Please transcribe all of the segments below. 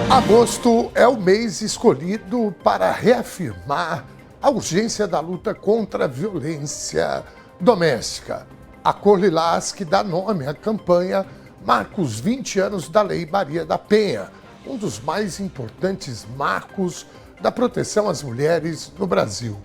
Agosto é o mês escolhido para reafirmar a urgência da luta contra a violência doméstica. A cor lilás que dá nome à campanha marca os 20 anos da Lei Maria da Penha, um dos mais importantes marcos da proteção às mulheres no Brasil.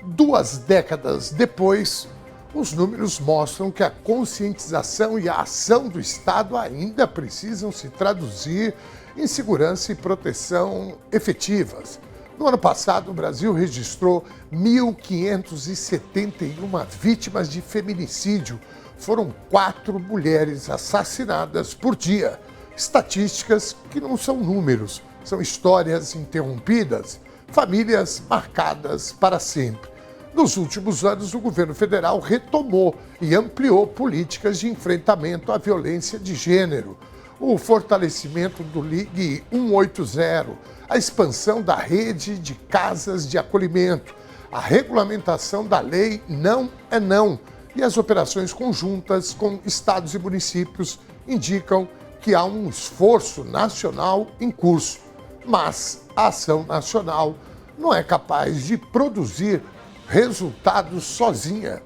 2 décadas depois, os números mostram que a conscientização e a ação do Estado ainda precisam se traduzir em segurança e proteção efetivas. No ano passado, o Brasil registrou 1.571 vítimas de feminicídio. Foram 4 mulheres assassinadas por dia. Estatísticas que não são números, são histórias interrompidas, famílias marcadas para sempre. Nos últimos anos, o governo federal retomou e ampliou políticas de enfrentamento à violência de gênero. O fortalecimento do Ligue 180, a expansão da rede de casas de acolhimento, a regulamentação da lei Não é Não e as operações conjuntas com estados e municípios indicam que há um esforço nacional em curso. Mas a ação nacional não é capaz de produzir resultados sozinha.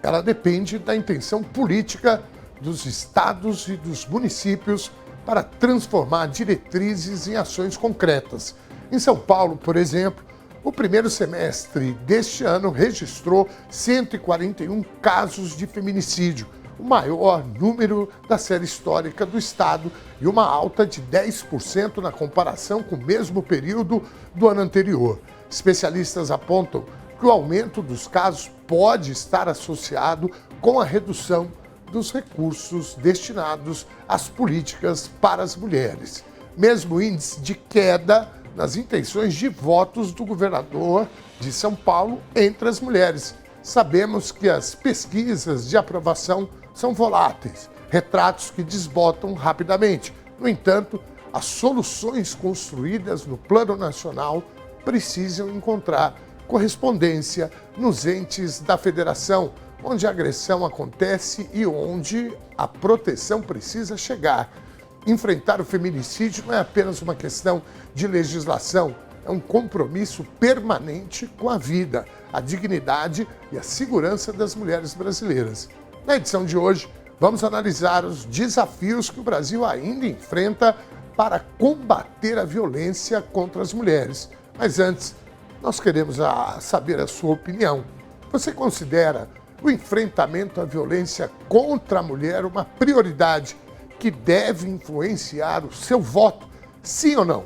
Ela depende da intenção política dos estados e dos municípios para transformar diretrizes em ações concretas. Em São Paulo, por exemplo, o primeiro semestre deste ano registrou 141 casos de feminicídio, o maior número da série histórica do estado e uma alta de 10% na comparação com o mesmo período do ano anterior. Especialistas apontam que o aumento dos casos pode estar associado com a redução dos recursos destinados às políticas para as mulheres. Mesmo índice de queda nas intenções de votos do governador de São Paulo entre as mulheres. Sabemos que as pesquisas de aprovação são voláteis, retratos que desbotam rapidamente. No entanto, as soluções construídas no plano nacional precisam encontrar correspondência nos entes da federação, onde a agressão acontece e onde a proteção precisa chegar. Enfrentar o feminicídio não é apenas uma questão de legislação, é um compromisso permanente com a vida, a dignidade e a segurança das mulheres brasileiras. Na edição de hoje, vamos analisar os desafios que o Brasil ainda enfrenta para combater a violência contra as mulheres. Mas antes, nós queremos saber a sua opinião. Você considera o enfrentamento à violência contra a mulher uma prioridade que deve influenciar o seu voto? Sim ou não?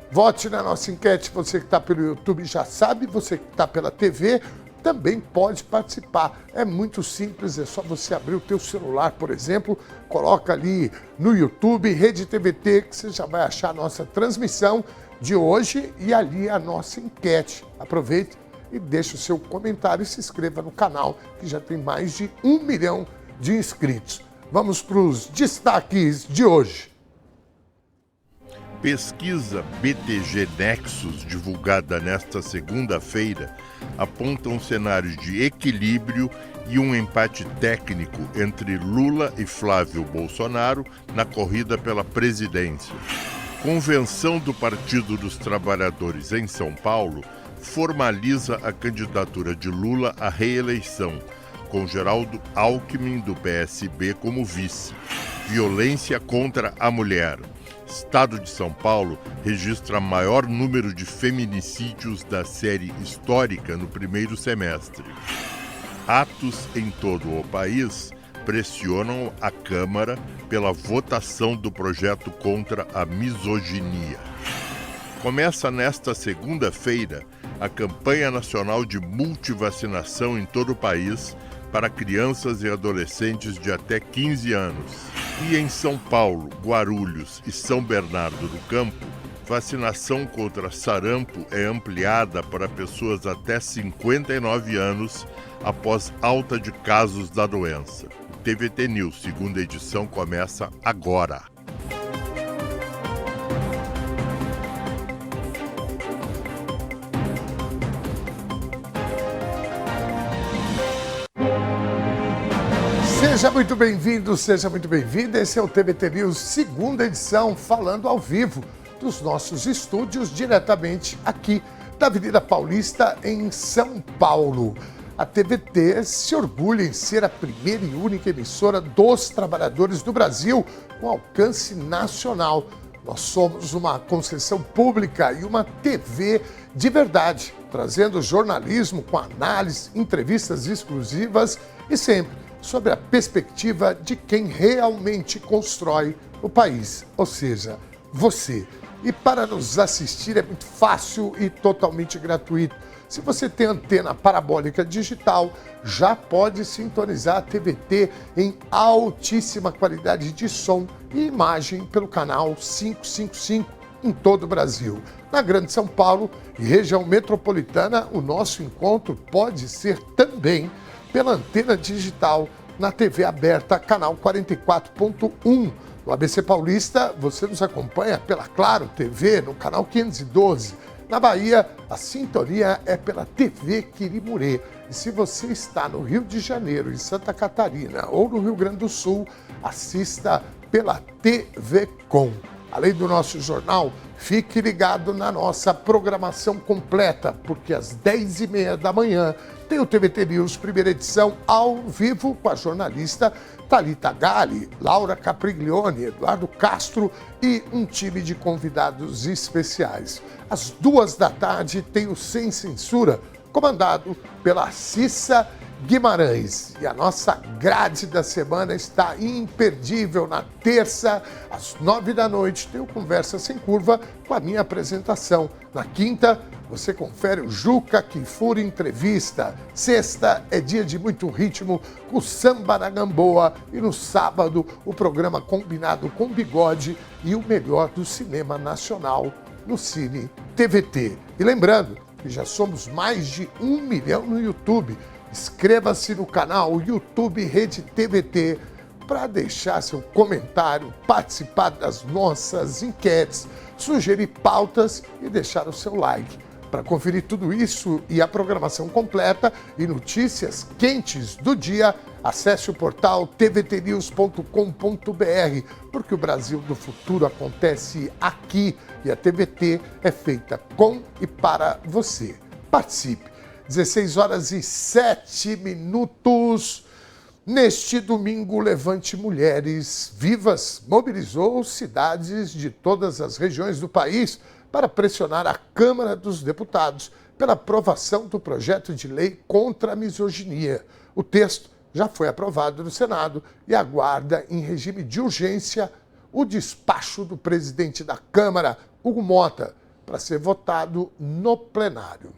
Vote na nossa enquete. Você que está pelo YouTube já sabe, você que está pela TV também pode participar. É muito simples, é só você abrir o teu celular, por exemplo, coloca ali no YouTube, Rede TVT, que você já vai achar a nossa transmissão de hoje e ali a nossa enquete. Aproveite e deixe o seu comentário e se inscreva no canal, que já tem mais de 1 milhão de inscritos. Vamos para os destaques de hoje. Pesquisa BTG Nexus, divulgada nesta segunda-feira, aponta um cenário de equilíbrio e um empate técnico entre Lula e Flávio Bolsonaro na corrida pela presidência. Convenção do Partido dos Trabalhadores em São Paulo formaliza a candidatura de Lula à reeleição, com Geraldo Alckmin, do PSB, como vice. Violência contra a mulher. Estado de São Paulo registra maior número de feminicídios da série histórica no primeiro semestre. Atos em todo o país pressionam a Câmara pela votação do projeto contra a misoginia. Começa nesta segunda-feira a campanha nacional de multivacinação em todo o país para crianças e adolescentes de até 15 anos. E em São Paulo, Guarulhos e São Bernardo do Campo, vacinação contra sarampo é ampliada para pessoas até 59 anos após alta de casos da doença. O TVT News, segunda edição, começa agora. Seja muito bem-vindo, seja muito bem-vinda. Esse é o TVT News, segunda edição, falando ao vivo dos nossos estúdios, diretamente aqui da Avenida Paulista, em São Paulo. A TVT se orgulha em ser a primeira e única emissora dos trabalhadores do Brasil com alcance nacional. Nós somos uma concessão pública e uma TV de verdade, trazendo jornalismo com análise, entrevistas exclusivas e sempre sobre a perspectiva de quem realmente constrói o país, ou seja, você. E para nos assistir é muito fácil e totalmente gratuito. Se você tem antena parabólica digital, já pode sintonizar a TVT em altíssima qualidade de som e imagem pelo canal 555 em todo o Brasil. Na Grande São Paulo e região metropolitana, o nosso encontro pode ser também pela antena digital na TV aberta, canal 44.1. No ABC Paulista, você nos acompanha pela Claro TV, no canal 512. Na Bahia, a sintonia é pela TV Quirimurê. E se você está no Rio de Janeiro, em Santa Catarina ou no Rio Grande do Sul, assista pela TV Com. Além do nosso jornal, fique ligado na nossa programação completa, porque às 10h30 da manhã tem o TVT News, primeira edição, ao vivo com a jornalista Thalita Galli, Laura Capriglione, Eduardo Castro e um time de convidados especiais. Às 14h tem o Sem Censura, comandado pela Cissa Guimarães. E a nossa grade da semana está imperdível. Na terça, às 9h, tem o Conversa Sem Curva com a minha apresentação. Na quinta, você confere o Juca Kfouri Entrevista. Sexta é dia de muito ritmo com o Samba na Gamboa. E no sábado, o programa combinado com Bigode e o melhor do cinema nacional no Cine TVT. E lembrando que já somos mais de 1 milhão no YouTube. Inscreva-se no canal YouTube Rede TVT para deixar seu comentário, participar das nossas enquetes, sugerir pautas e deixar o seu like. Para conferir tudo isso e a programação completa e notícias quentes do dia, acesse o portal tvtnews.com.br, porque o Brasil do futuro acontece aqui e a TVT é feita com e para você. Participe! 16h07. Neste domingo, Levante Mulheres Vivas mobilizou cidades de todas as regiões do país para pressionar a Câmara dos Deputados pela aprovação do projeto de lei contra a misoginia. O texto já foi aprovado no Senado e aguarda, em regime de urgência, o despacho do presidente da Câmara, Hugo Mota, para ser votado no plenário.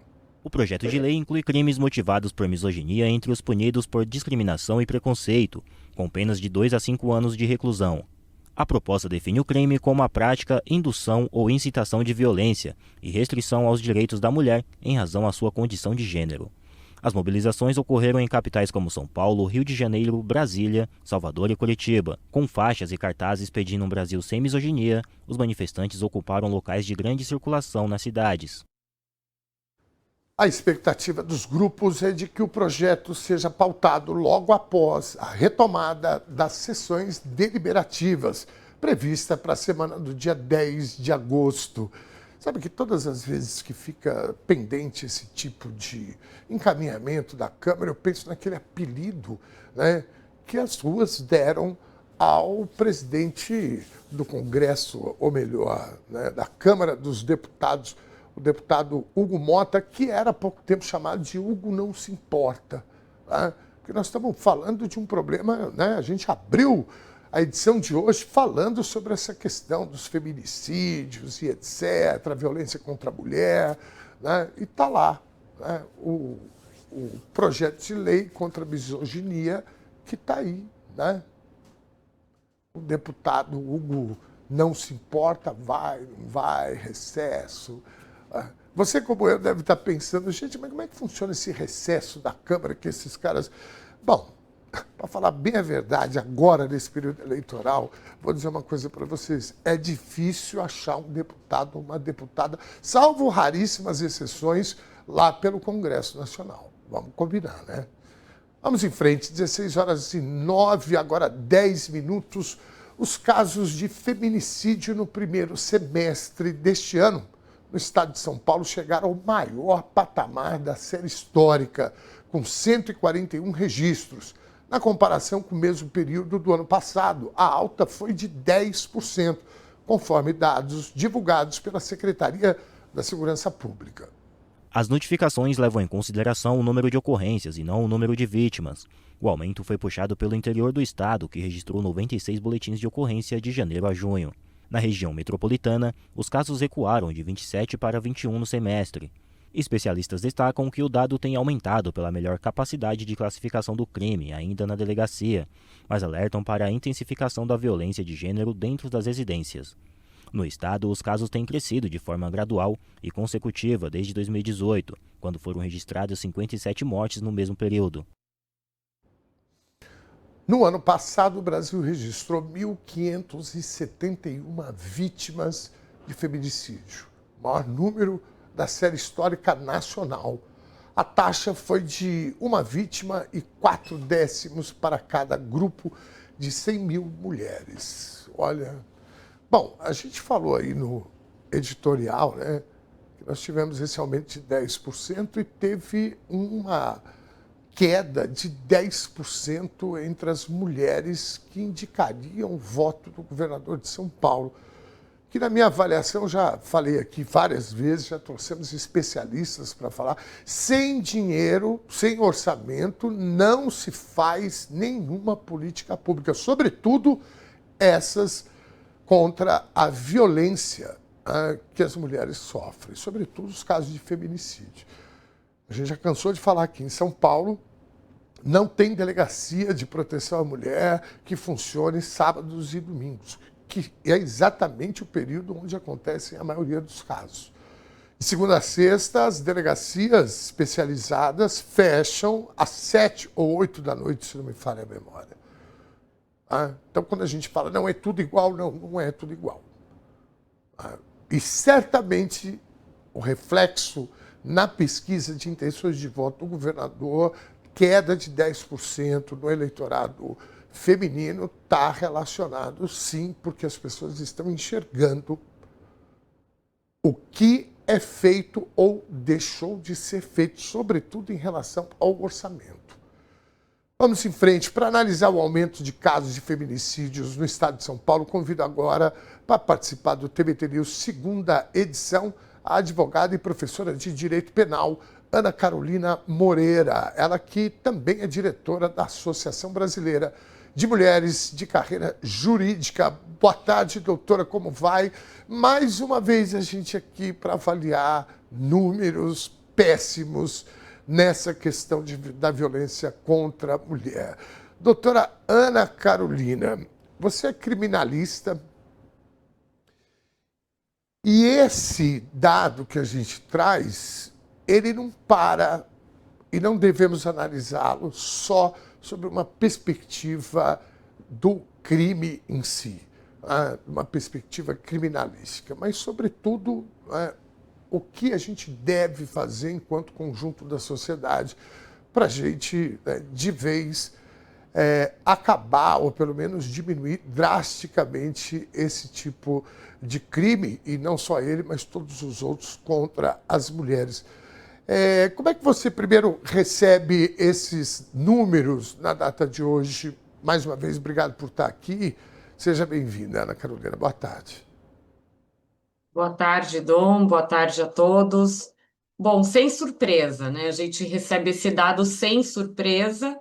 O projeto de lei inclui crimes motivados por misoginia entre os punidos por discriminação e preconceito, com penas de 2 a 5 anos de reclusão. A proposta define o crime como a prática, indução ou incitação de violência e restrição aos direitos da mulher em razão à sua condição de gênero. As mobilizações ocorreram em capitais como São Paulo, Rio de Janeiro, Brasília, Salvador e Curitiba. Com faixas e cartazes pedindo um Brasil sem misoginia, os manifestantes ocuparam locais de grande circulação nas cidades. A expectativa dos grupos é de que o projeto seja pautado logo após a retomada das sessões deliberativas, prevista para a semana do dia 10 de agosto. Sabe que todas as vezes que fica pendente esse tipo de encaminhamento da Câmara, eu penso naquele apelido, né, que as ruas deram ao presidente do Congresso, ou melhor, né, da Câmara dos Deputados, o deputado Hugo Mota, que era há pouco tempo chamado de Hugo Não Se Importa. Né? Porque nós estamos falando de um problema, né? A gente abriu a edição de hoje falando sobre essa questão dos feminicídios e etc., a violência contra a mulher, né? E está lá, né? O projeto de lei contra a misoginia que está aí. Né? O deputado Hugo Não Se Importa, vai, não vai, recesso. Você, como eu, deve estar pensando, gente, mas como é que funciona esse recesso da Câmara que esses caras... Bom, para falar bem a verdade, agora, nesse período eleitoral, vou dizer uma coisa para vocês, é difícil achar um deputado ou uma deputada, salvo raríssimas exceções, lá pelo Congresso Nacional. Vamos combinar, né? Vamos em frente, 16h09, agora 10 minutos. Os casos de feminicídio no primeiro semestre deste ano no estado de São Paulo chegaram ao maior patamar da série histórica, com 141 registros. Na comparação com o mesmo período do ano passado, a alta foi de 10%, conforme dados divulgados pela Secretaria da Segurança Pública. As notificações levam em consideração o número de ocorrências e não o número de vítimas. O aumento foi puxado pelo interior do estado, que registrou 96 boletins de ocorrência de janeiro a junho. Na região metropolitana, os casos recuaram de 27 para 21 no semestre. Especialistas destacam que o dado tem aumentado pela melhor capacidade de classificação do crime, ainda na delegacia, mas alertam para a intensificação da violência de gênero dentro das residências. No estado, os casos têm crescido de forma gradual e consecutiva desde 2018, quando foram registradas 57 mortes no mesmo período. No ano passado, o Brasil registrou 1.571 vítimas de feminicídio, o maior número da série histórica nacional. A taxa foi de uma vítima e 4 décimos para cada grupo de 100 mil mulheres. Olha, bom, a gente falou aí no editorial, né, que nós tivemos esse aumento de 10% e teve uma queda de 10% entre as mulheres que indicariam o voto do governador de São Paulo, que na minha avaliação, já falei aqui várias vezes, já trouxemos especialistas para falar, sem dinheiro, sem orçamento, não se faz nenhuma política pública, sobretudo essas contra a violência que as mulheres sofrem, sobretudo os casos de feminicídio. A gente já cansou de falar aqui em São Paulo, não tem delegacia de proteção à mulher que funcione sábados e domingos, que é exatamente o período onde acontecem a maioria dos casos. De segunda a sexta, as delegacias especializadas fecham às 7 ou 8 da noite, se não me falha a memória. Então, quando a gente fala, não é tudo igual, não é tudo igual. E certamente o reflexo na pesquisa de intenções de voto do governador, queda de 10% no eleitorado feminino, está relacionado, sim, porque as pessoas estão enxergando o que é feito ou deixou de ser feito, sobretudo em relação ao orçamento. Vamos em frente. Para analisar o aumento de casos de feminicídios no estado de São Paulo, convido agora para participar do TBT News segunda edição a advogada e professora de Direito Penal, Ana Carolina Moreira, ela que também é diretora da Associação Brasileira de Mulheres de Carreira Jurídica. Boa tarde, doutora, como vai? Mais uma vez a gente aqui para avaliar números péssimos nessa questão da violência contra a mulher. Doutora Ana Carolina, você é criminalista e esse dado que a gente traz, ele não para e não devemos analisá-lo só sobre uma perspectiva do crime em si, uma perspectiva criminalística, mas, sobretudo, o que a gente deve fazer enquanto conjunto da sociedade para a gente, de vez, acabar ou pelo menos diminuir drasticamente esse tipo de crime, e não só ele, mas todos os outros contra as mulheres. Como é que você primeiro recebe esses números na data de hoje? Mais uma vez, obrigado por estar aqui. Seja bem-vinda, Ana Carolina. Boa tarde. Boa tarde, Dom. Boa tarde a todos. Bom, sem surpresa, né? A gente recebe esse dado sem surpresa,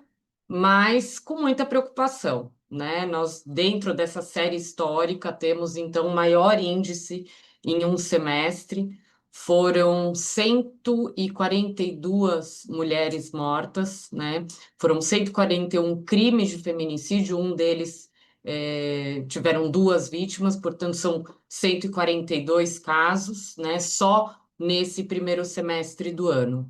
mas com muita preocupação, né? Nós, dentro dessa série histórica, temos, então, o maior índice em um semestre. Foram 142 mulheres mortas, né? Foram 141 crimes de feminicídio, um deles tiveram 2 vítimas, portanto, são 142 casos, né? Só nesse primeiro semestre do ano.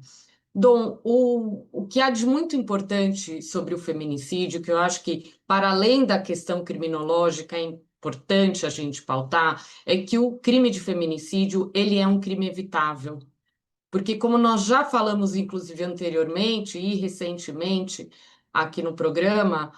Dom, o que há de muito importante sobre o feminicídio, que eu acho que, para além da questão criminológica, é importante a gente pautar, é que o crime de feminicídio, ele é um crime evitável. Porque, como nós já falamos, inclusive, anteriormente e recentemente, aqui no programa,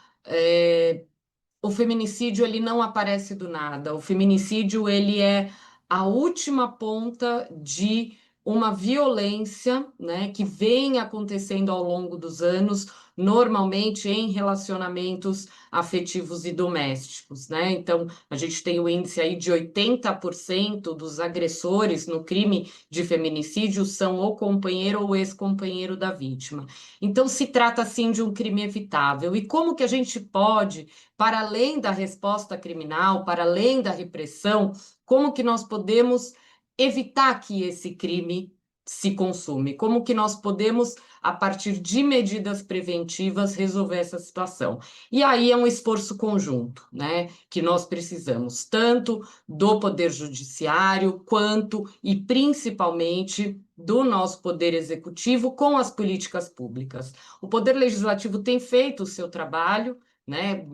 o feminicídio ele não aparece do nada. O feminicídio ele é a última ponta de uma violência, né, que vem acontecendo ao longo dos anos, normalmente em relacionamentos afetivos e domésticos, né? Então, a gente tem o índice aí de 80% dos agressores no crime de feminicídio são o companheiro ou ex-companheiro da vítima. Então, se trata, assim, de um crime evitável. E como que a gente pode, para além da resposta criminal, para além da repressão, como que nós podemos evitar que esse crime se consume? Como que nós podemos, a partir de medidas preventivas, resolver essa situação? E aí é um esforço conjunto, né? Que nós precisamos, tanto do Poder Judiciário, quanto e principalmente do nosso Poder Executivo com as políticas públicas. O Poder Legislativo tem feito o seu trabalho, né?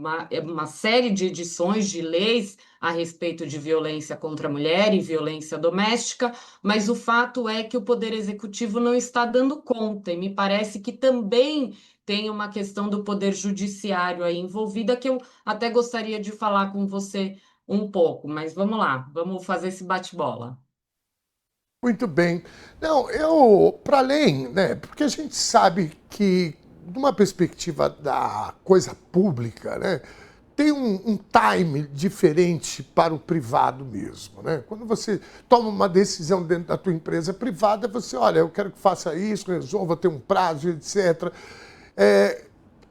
Uma série de edições de leis a respeito de violência contra a mulher e violência doméstica, mas o fato é que o Poder Executivo não está dando conta, e me parece que também tem uma questão do Poder Judiciário aí envolvida, que eu até gostaria de falar com você um pouco, mas vamos lá, vamos fazer esse bate-bola. Muito bem. Não, eu, para além, né, porque a gente sabe que, de uma perspectiva da coisa pública, né, tem um time diferente para o privado mesmo, né? Quando você toma uma decisão dentro da tua empresa privada, você, olha, eu quero que faça isso, resolva, ter um prazo, etc.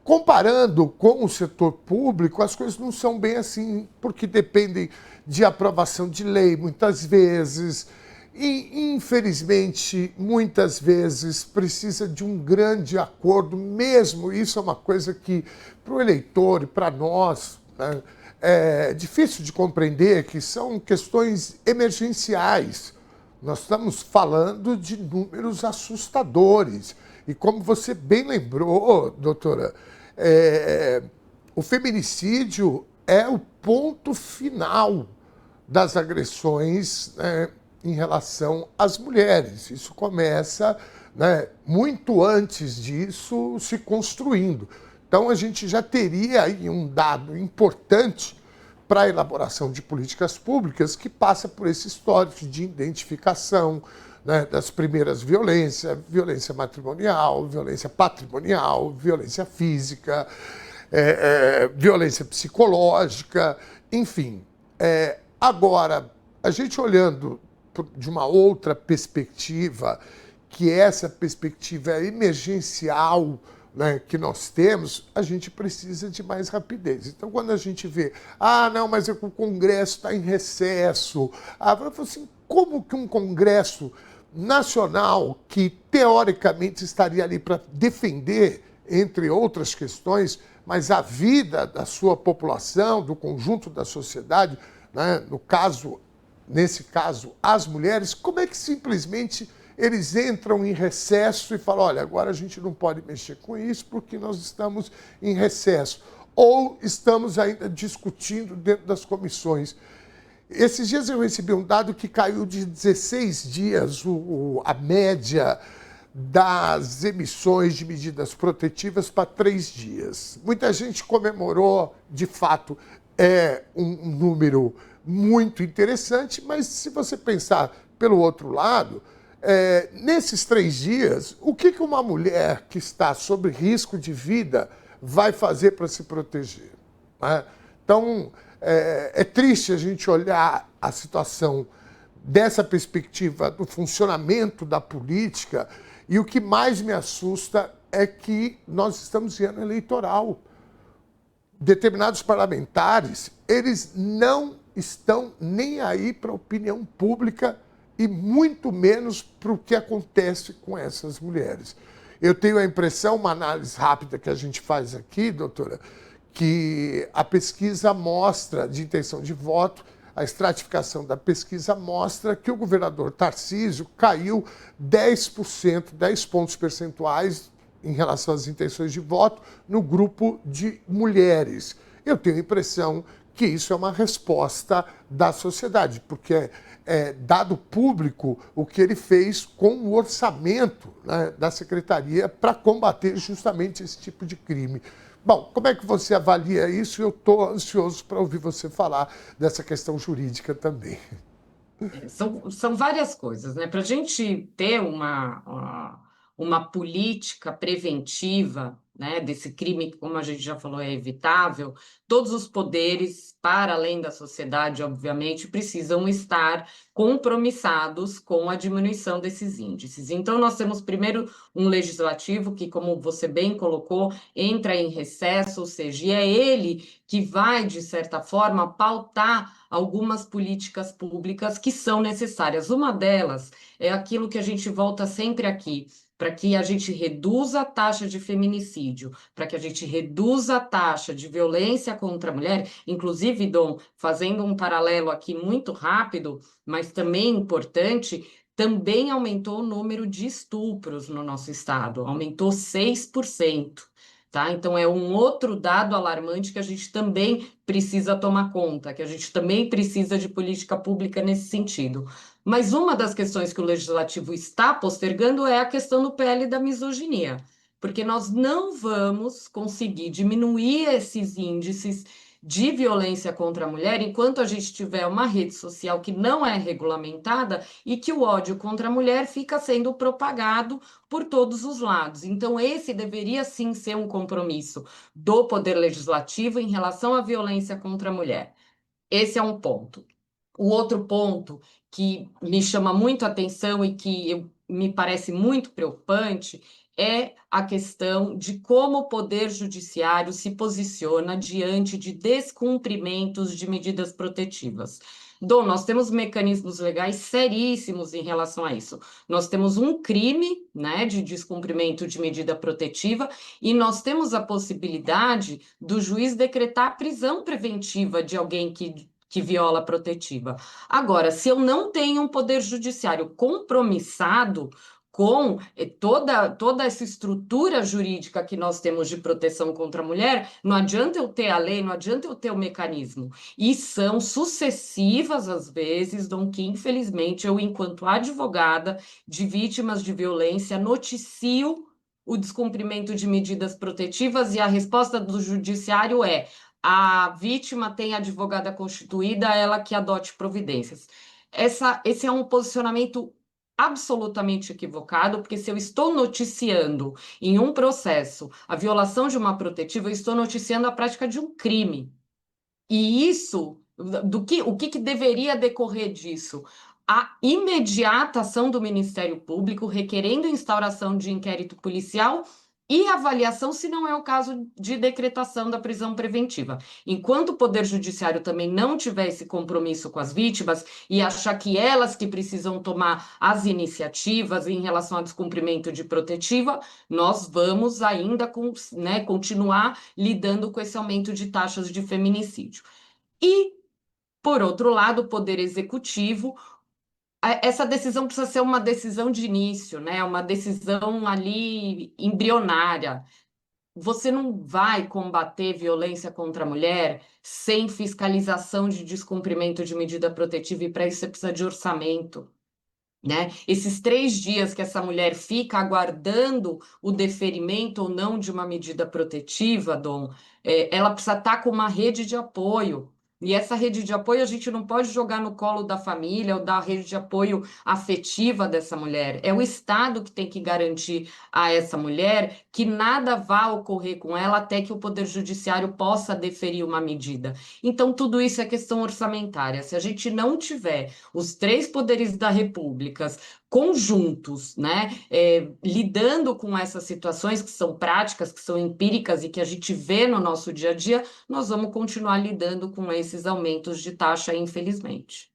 Comparando com o setor público, as coisas não são bem assim, porque dependem de aprovação de lei, muitas vezes, e, infelizmente, muitas vezes precisa de um grande acordo mesmo. Isso é uma coisa que, para o eleitor e para nós, né, é difícil de compreender, que são questões emergenciais. Nós estamos falando de números assustadores. E como você bem lembrou, doutora, o feminicídio é o ponto final das agressões, né, em relação às mulheres. Isso começa, né, muito antes disso se construindo. Então a gente já teria aí um dado importante para a elaboração de políticas públicas que passa por esse histórico de identificação, né, das primeiras violências, violência matrimonial, violência patrimonial, violência física, violência psicológica, enfim. Agora, a gente olhando de uma outra perspectiva, que essa perspectiva emergencial, né, que nós temos, a gente precisa de mais rapidez. Então, quando a gente vê, não, mas o Congresso está em recesso, eu falo assim, como que um Congresso nacional, que teoricamente estaria ali para defender, entre outras questões, mas a vida da sua população, do conjunto da sociedade, né, nesse caso, as mulheres, como é que simplesmente eles entram em recesso e falam, olha, agora a gente não pode mexer com isso porque nós estamos em recesso. Ou estamos ainda discutindo dentro das comissões. Esses dias eu recebi um dado que caiu de 16 dias a média das emissões de medidas protetivas para 3 dias. Muita gente comemorou, de fato, um número muito interessante, mas se você pensar pelo outro lado, nesses 3 dias, o que uma mulher que está sob risco de vida vai fazer para se proteger, né? Então, é triste a gente olhar a situação dessa perspectiva do funcionamento da política, e o que mais me assusta é que nós estamos em ano eleitoral. Determinados parlamentares, eles não estão nem aí para a opinião pública e muito menos para o que acontece com essas mulheres. Eu tenho a impressão, uma análise rápida que a gente faz aqui, doutora, que a pesquisa mostra, de intenção de voto, a estratificação da pesquisa mostra que o governador Tarcísio caiu 10%, 10 pontos percentuais em relação às intenções de voto no grupo de mulheres. Eu tenho a impressão que isso é uma resposta da sociedade, porque é dado público o que ele fez com o orçamento, né, da secretaria para combater justamente esse tipo de crime. Bom, como é que você avalia isso? Eu estou ansioso para ouvir você falar dessa questão jurídica também. São várias coisas, né? Para a gente ter uma política preventiva, né, desse crime, que, como a gente já falou, é evitável, todos os poderes, para além da sociedade, obviamente, precisam estar compromissados com a diminuição desses índices. Então, nós temos primeiro um legislativo que, como você bem colocou, entra em recesso, ou seja, e é ele que vai, de certa forma, pautar algumas políticas públicas que são necessárias. Uma delas é aquilo que a gente volta sempre aqui, para que a gente reduza a taxa de feminicídio, para que a gente reduza a taxa de violência contra a mulher, inclusive, Dom, fazendo um paralelo aqui muito rápido, mas também importante, também aumentou o número de estupros no nosso estado, aumentou 6%. Tá? Então, é um outro dado alarmante que a gente também precisa tomar conta, que a gente também precisa de política pública nesse sentido. Mas uma das questões que o Legislativo está postergando é a questão do PL da misoginia, porque nós não vamos conseguir diminuir esses índices de violência contra a mulher enquanto a gente tiver uma rede social que não é regulamentada e que o ódio contra a mulher fica sendo propagado por todos os lados. Então, esse deveria sim ser um compromisso do Poder Legislativo em relação à violência contra a mulher. Esse é um ponto. O outro ponto que me chama muito a atenção e que me parece muito preocupante é a questão de como o Poder Judiciário se posiciona diante de descumprimentos de medidas protetivas. Dom, nós temos mecanismos legais seríssimos em relação a isso. Nós temos um crime, né, de descumprimento de medida protetiva e nós temos a possibilidade do juiz decretar prisão preventiva de alguém que viola a protetiva. Agora, se eu não tenho um poder judiciário compromissado com toda essa estrutura jurídica que nós temos de proteção contra a mulher, não adianta eu ter a lei, não adianta eu ter o mecanismo. E são sucessivas as vezes, Dom, que infelizmente eu, enquanto advogada de vítimas de violência, noticio o descumprimento de medidas protetivas e a resposta do judiciário é: a vítima tem advogada constituída, ela que adote providências. Esse é um posicionamento absolutamente equivocado, porque se eu estou noticiando em um processo a violação de uma protetiva, eu estou noticiando a prática de um crime. E isso, o que deveria decorrer disso? A imediata ação do Ministério Público, requerendo instauração de inquérito policial e avaliação, se não é o caso de decretação da prisão preventiva. Enquanto o Poder Judiciário também não tiver esse compromisso com as vítimas e achar que elas que precisam tomar as iniciativas em relação ao descumprimento de protetiva, nós vamos ainda continuar lidando com esse aumento de taxas de feminicídio. E, por outro lado, o Poder Executivo, essa decisão precisa ser uma decisão de início, né? Uma decisão ali embrionária. Você não vai combater violência contra a mulher sem fiscalização de descumprimento de medida protetiva, e para isso você precisa de orçamento. Né? Esses 3 dias que essa mulher fica aguardando o deferimento ou não de uma medida protetiva, Dom, ela precisa estar com uma rede de apoio. E essa rede de apoio a gente não pode jogar no colo da família ou da rede de apoio afetiva dessa mulher. É o Estado que tem que garantir a essa mulher que nada vá ocorrer com ela até que o Poder Judiciário possa deferir uma medida. Então, tudo isso é questão orçamentária. Se a gente não tiver os 3 poderes da República conjuntos, né, lidando com essas situações que são práticas, que são empíricas e que a gente vê no nosso dia a dia, nós vamos continuar lidando com esses aumentos de taxa, infelizmente.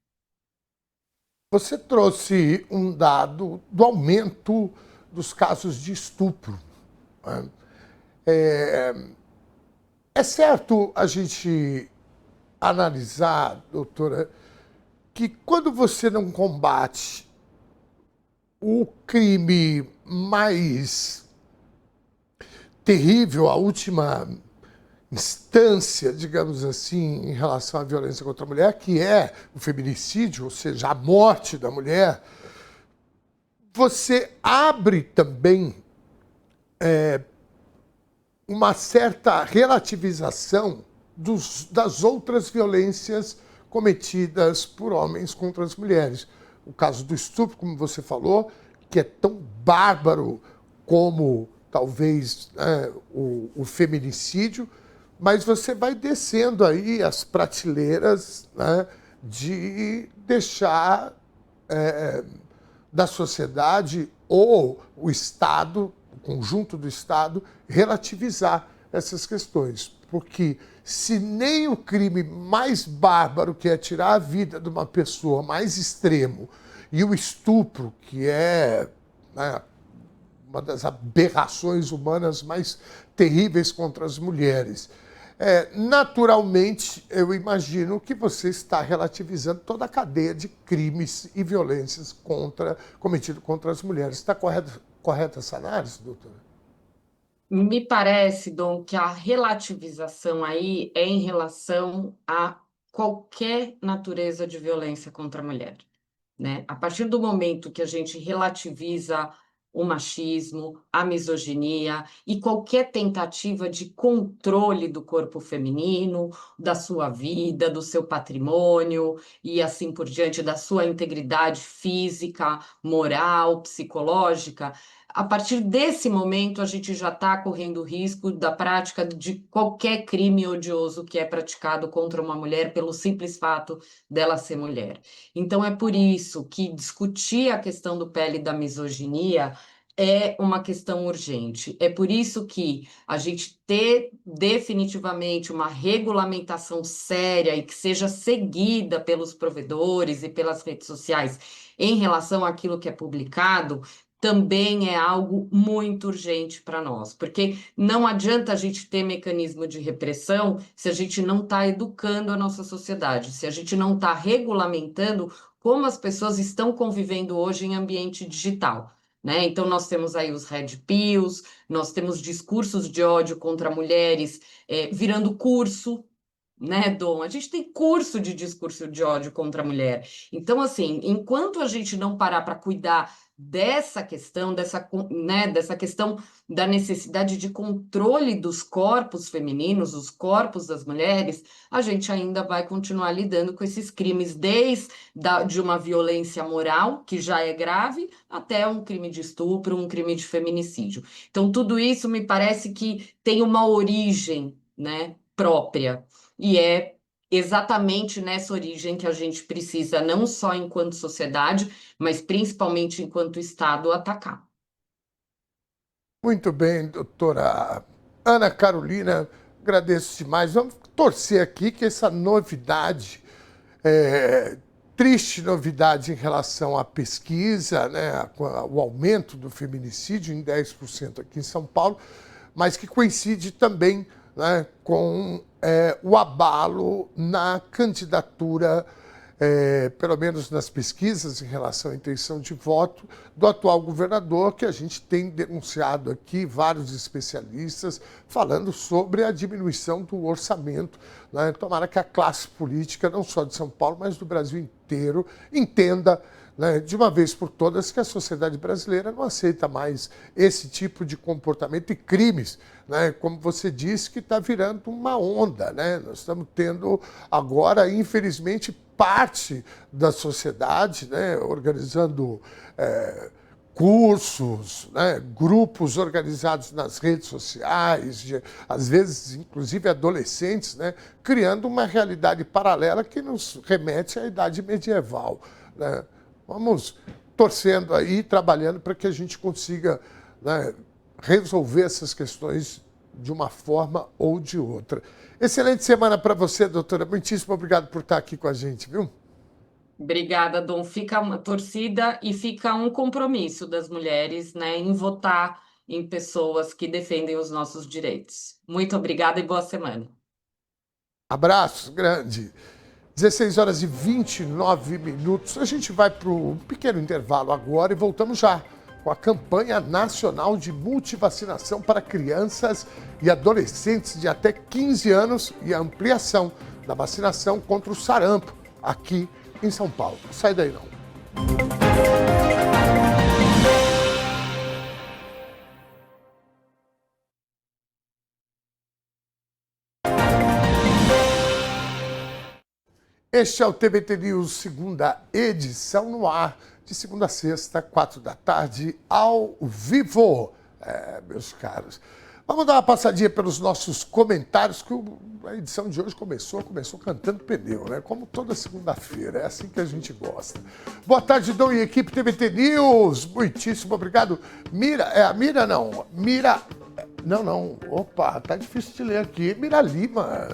Você trouxe um dado do aumento dos casos de estupro. Né? É certo a gente analisar, doutora, que quando você não combate o crime mais terrível, a última instância, digamos assim, em relação à violência contra a mulher, que é o feminicídio, ou seja, a morte da mulher, você abre também uma certa relativização das outras violências cometidas por homens contra as mulheres. O caso do estupro, como você falou, que é tão bárbaro como talvez o feminicídio, mas você vai descendo aí as prateleiras, né, de deixar da sociedade ou o Estado, o conjunto do Estado, relativizar essas questões. Porque se nem o crime mais bárbaro, que é tirar a vida de uma pessoa, mais extremo, e o estupro, que é, né, uma das aberrações humanas mais terríveis contra as mulheres, naturalmente, eu imagino que você está relativizando toda a cadeia de crimes e violências cometidos contra as mulheres. Está correta essa análise, doutora? Me parece, Dom, que a relativização aí é em relação a qualquer natureza de violência contra a mulher, né? A partir do momento que a gente relativiza o machismo, a misoginia e qualquer tentativa de controle do corpo feminino, da sua vida, do seu patrimônio e assim por diante, da sua integridade física, moral, psicológica, a partir desse momento a gente já está correndo o risco da prática de qualquer crime odioso que é praticado contra uma mulher pelo simples fato dela ser mulher. Então é por isso que discutir a questão do pele da misoginia é uma questão urgente. É por isso que a gente ter definitivamente uma regulamentação séria e que seja seguida pelos provedores e pelas redes sociais em relação àquilo que é publicado também é algo muito urgente para nós, porque não adianta a gente ter mecanismo de repressão se a gente não está educando a nossa sociedade, se a gente não está regulamentando como as pessoas estão convivendo hoje em ambiente digital, né? Então, nós temos aí os red pills, nós temos discursos de ódio contra mulheres virando curso, né, Dom? A gente tem curso de discurso de ódio contra a mulher. Então, assim, enquanto a gente não parar para cuidar dessa questão, dessa questão da necessidade de controle dos corpos femininos, os corpos das mulheres, a gente ainda vai continuar lidando com esses crimes, de uma violência moral, que já é grave, até um crime de estupro, um crime de feminicídio. Então, tudo isso me parece que tem uma origem, né, própria. E é exatamente nessa origem que a gente precisa, não só enquanto sociedade, mas principalmente enquanto Estado, atacar. Muito bem, doutora Ana Carolina, agradeço demais. Vamos torcer aqui que essa novidade, triste novidade em relação à pesquisa, né, o aumento do feminicídio em 10% aqui em São Paulo, mas que coincide também, né, com o abalo na candidatura, pelo menos nas pesquisas em relação à intenção de voto, do atual governador, que a gente tem denunciado aqui, vários especialistas, falando sobre a diminuição do orçamento, né? Tomara que a classe política, não só de São Paulo, mas do Brasil inteiro, entenda, né, de uma vez por todas, que a sociedade brasileira não aceita mais esse tipo de comportamento e crimes, né, como você disse, que está virando uma onda, né? Nós estamos tendo agora, infelizmente, parte da sociedade, né, organizando cursos, né, grupos organizados nas redes sociais, às vezes, inclusive, adolescentes, né, criando uma realidade paralela que nos remete à idade medieval, né? Vamos torcendo aí, trabalhando para que a gente consiga, né, resolver essas questões de uma forma ou de outra. Excelente semana para você, doutora. Muitíssimo obrigado por estar aqui com a gente, viu? Obrigada, Dom. Fica uma torcida e fica um compromisso das mulheres, né, em votar em pessoas que defendem os nossos direitos. Muito obrigada e boa semana. Abraço grande. 16 horas e 29 minutos. A gente vai para um pequeno intervalo agora e voltamos já com a campanha nacional de multivacinação para crianças e adolescentes de até 15 anos e a ampliação da vacinação contra o sarampo aqui em São Paulo. Sai daí não. Este é o TVT News, segunda edição no ar, de segunda a sexta, 4 da tarde, ao vivo. Meus caros. Vamos dar uma passadinha pelos nossos comentários, que a edição de hoje começou cantando pneu, né? Como toda segunda-feira, é assim que a gente gosta. Boa tarde, Dom e equipe TVT News, muitíssimo obrigado. Opa, tá difícil de ler aqui. Mira Lima,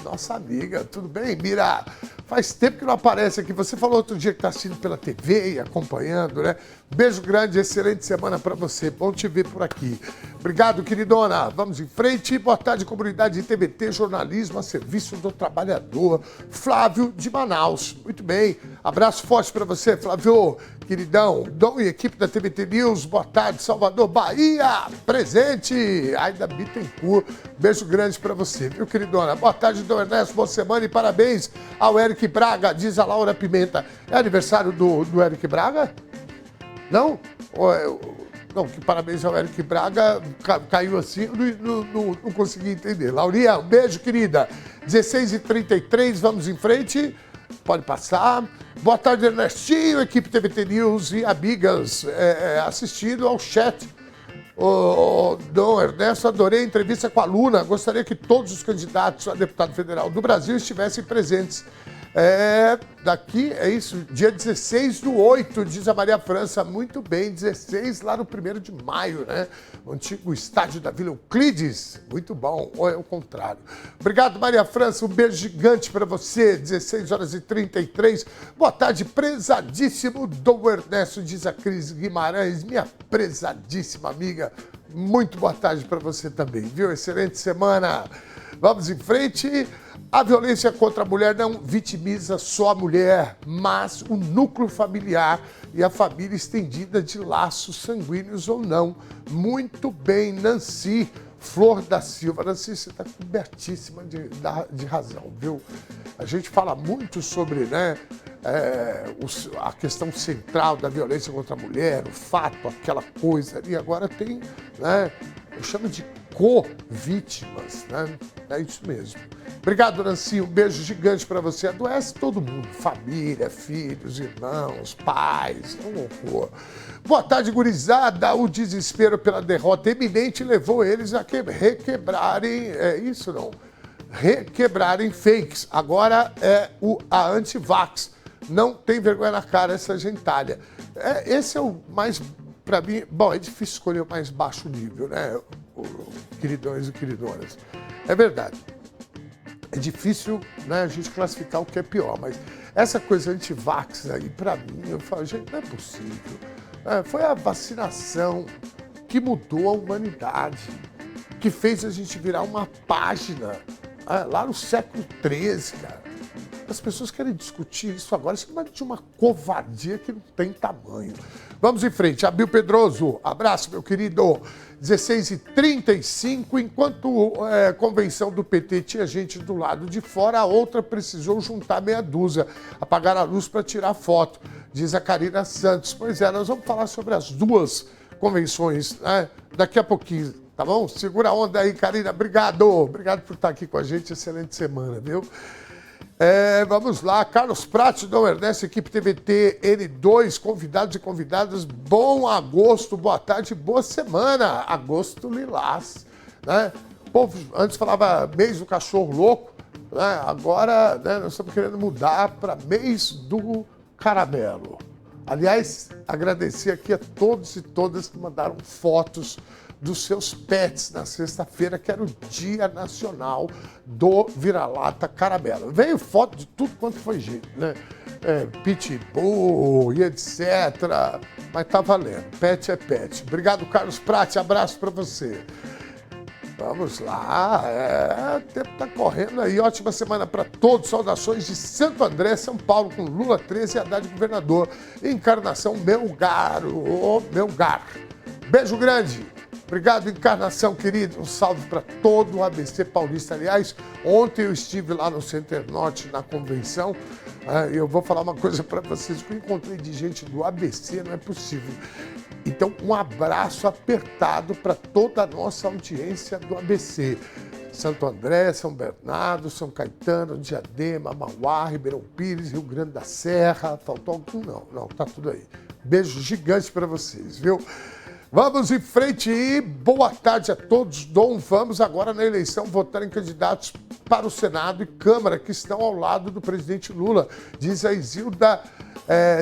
nossa amiga, tudo bem, Mira? Faz tempo que não aparece aqui. Você falou outro dia que está assistindo pela TV e acompanhando, né? Beijo grande, excelente semana para você. Bom te ver por aqui. Obrigado, queridona. Vamos em frente. Boa tarde, comunidade de TVT, jornalismo a serviço do trabalhador. Flávio de Manaus. Muito bem. Abraço forte para você, Flávio. Queridão, Dom e equipe da TVT News. Boa tarde, Salvador, Bahia. Presente. Aida Bittencourt. Beijo grande para você, viu, queridona? Boa tarde, Dom Ernesto. Boa semana e parabéns ao Eric Braga, diz a Laura Pimenta. É aniversário do Eric Braga? Não? Não, que parabéns ao Eric Braga, caiu assim, não consegui entender. Laurinha, um beijo, querida. 16h33, vamos em frente. Pode passar. Boa tarde, Ernestinho, equipe TVT News e amigas assistindo ao chat. Dom Ernesto, adorei a entrevista com a Luna. Gostaria que todos os candidatos a deputado federal do Brasil estivessem presentes. Daqui, é isso, dia 16/8, diz a Maria França. Muito bem, 16 lá no 1º de maio, né? O antigo estádio da Vila Euclides. Muito bom, ou é o contrário. Obrigado, Maria França, um beijo gigante para você, 16h33. Boa tarde, prezadíssimo Dom Ernesto, diz a Cris Guimarães, minha prezadíssima amiga. Muito boa tarde para você também, viu? Excelente semana. Vamos em frente. A violência contra a mulher não vitimiza só a mulher, mas o núcleo familiar e a família estendida de laços sanguíneos ou não. Muito bem, Nancy Flor da Silva. Nancy, você está cobertíssima de razão, viu? A gente fala muito sobre, né, a questão central da violência contra a mulher, o fato, aquela coisa ali. Agora tem, né, eu chamo de co-vítimas, né? É isso mesmo. Obrigado, Nancy. Um beijo gigante para você. Adoece todo mundo. Família, filhos, irmãos, pais. É um horror. Boa tarde, gurizada. O desespero pela derrota eminente levou eles a requebrarem... requebrarem fakes. Agora é a anti-vax. Não tem vergonha na cara essa gentalha. Esse é o mais... Para mim... Bom, é difícil escolher o mais baixo nível, né? Queridões e queridonas. É verdade. É difícil, né, a gente classificar o que é pior, mas essa coisa anti-vax aí, para mim, eu falo, gente, não é possível. Foi a vacinação que mudou a humanidade, que fez a gente virar uma página lá no século XIII, cara. As pessoas querem discutir isso agora, isso é de uma covardia que não tem tamanho. Vamos em frente. Abil Pedroso, abraço, meu querido. 16h35, enquanto a convenção do PT tinha gente do lado de fora, a outra precisou juntar meia dúzia, apagar a luz para tirar foto, diz a Karina Santos. Pois é, nós vamos falar sobre as duas convenções, né, daqui a pouquinho, tá bom? Segura a onda aí, Karina. Obrigado. Obrigado por estar aqui com a gente. Excelente semana, viu? Vamos lá, Carlos Prates, Dom Ernesto, equipe TVT N2, convidados e convidadas, bom agosto, boa tarde, boa semana, agosto lilás, né? O povo antes falava mês do cachorro louco, né? Agora, né, nós estamos querendo mudar para mês do caramelo. Aliás, agradecer aqui a todos e todas que mandaram fotos dos seus pets na sexta-feira, que era o Dia Nacional do Vira-Lata Caramelo. Veio foto de tudo quanto foi jeito, né? Pitbull e etc. Mas tá valendo. Pet é pet. Obrigado, Carlos Prati. Abraço para você. Vamos lá. O tempo tá correndo aí. Ótima semana para todos. Saudações de Santo André, São Paulo, com Lula 13 e Haddad governador. Encarnação Melgar. Melgar. Beijo grande. Obrigado, Encarnação, querido. Um salve para todo o ABC paulista. Aliás, ontem eu estive lá no Center Norte, na convenção, e eu vou falar uma coisa para vocês, que eu encontrei de gente do ABC, não é possível. Então, um abraço apertado para toda a nossa audiência do ABC. Santo André, São Bernardo, São Caetano, Diadema, Mauá, Ribeirão Pires, Rio Grande da Serra. Faltou algum? Não, tá tudo aí. Beijo gigante para vocês, viu? Vamos em frente e boa tarde a todos. Dom, vamos agora na eleição votar em candidatos para o Senado e Câmara que estão ao lado do presidente Lula, diz a Isilda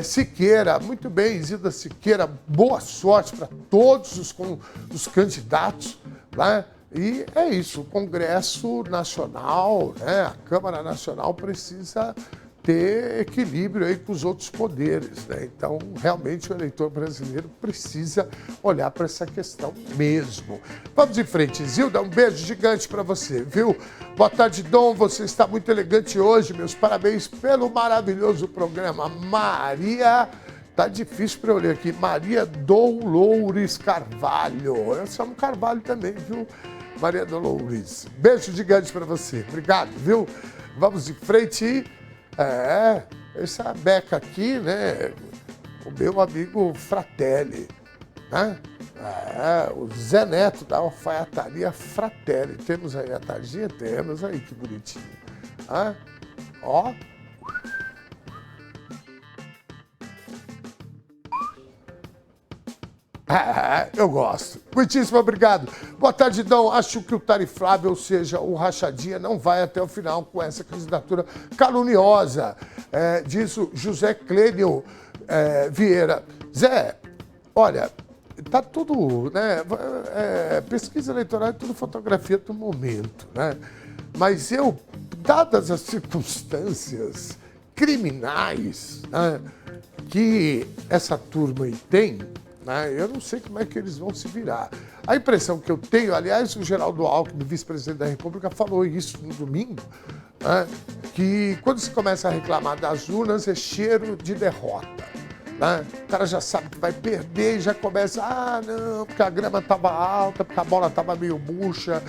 Siqueira. Muito bem, Isilda Siqueira, boa sorte para todos os candidatos, né? E é isso, o Congresso Nacional, né? A Câmara Nacional precisa ter equilíbrio aí com os outros poderes, né? Então, realmente, o eleitor brasileiro precisa olhar para essa questão mesmo. Vamos em frente, Zilda, um beijo gigante para você, viu? Boa tarde, Dom, você está muito elegante hoje, meus parabéns pelo maravilhoso programa. Maria, tá difícil para eu ler aqui, Maria Dolores Carvalho, eu chamo Carvalho também, viu? Maria Dolores, beijo gigante para você, obrigado, viu? Vamos em frente e... essa beca aqui, né? O meu amigo Fratelli, né? O Zé Neto da Alfaiataria Fratelli. Temos aí a tarjinha? Temos aí, que bonitinho. Ó. Eu gosto. Muitíssimo obrigado. Boa tarde, Dom. Acho que o tarifável, ou seja, o rachadinha, não vai até o final com essa candidatura caluniosa, diz o José Clênio Vieira. Zé, olha, tá tudo, né? Pesquisa eleitoral é tudo fotografia do momento, né? Mas dadas as circunstâncias criminais, né, que essa turma aí tem, eu não sei como é que eles vão se virar. A impressão que eu tenho, aliás, o Geraldo Alckmin, vice-presidente da República, falou isso no domingo, que quando se começa a reclamar das urnas é cheiro de derrota. O cara já sabe que vai perder e já começa, não, porque a grama estava alta, porque a bola estava meio murcha,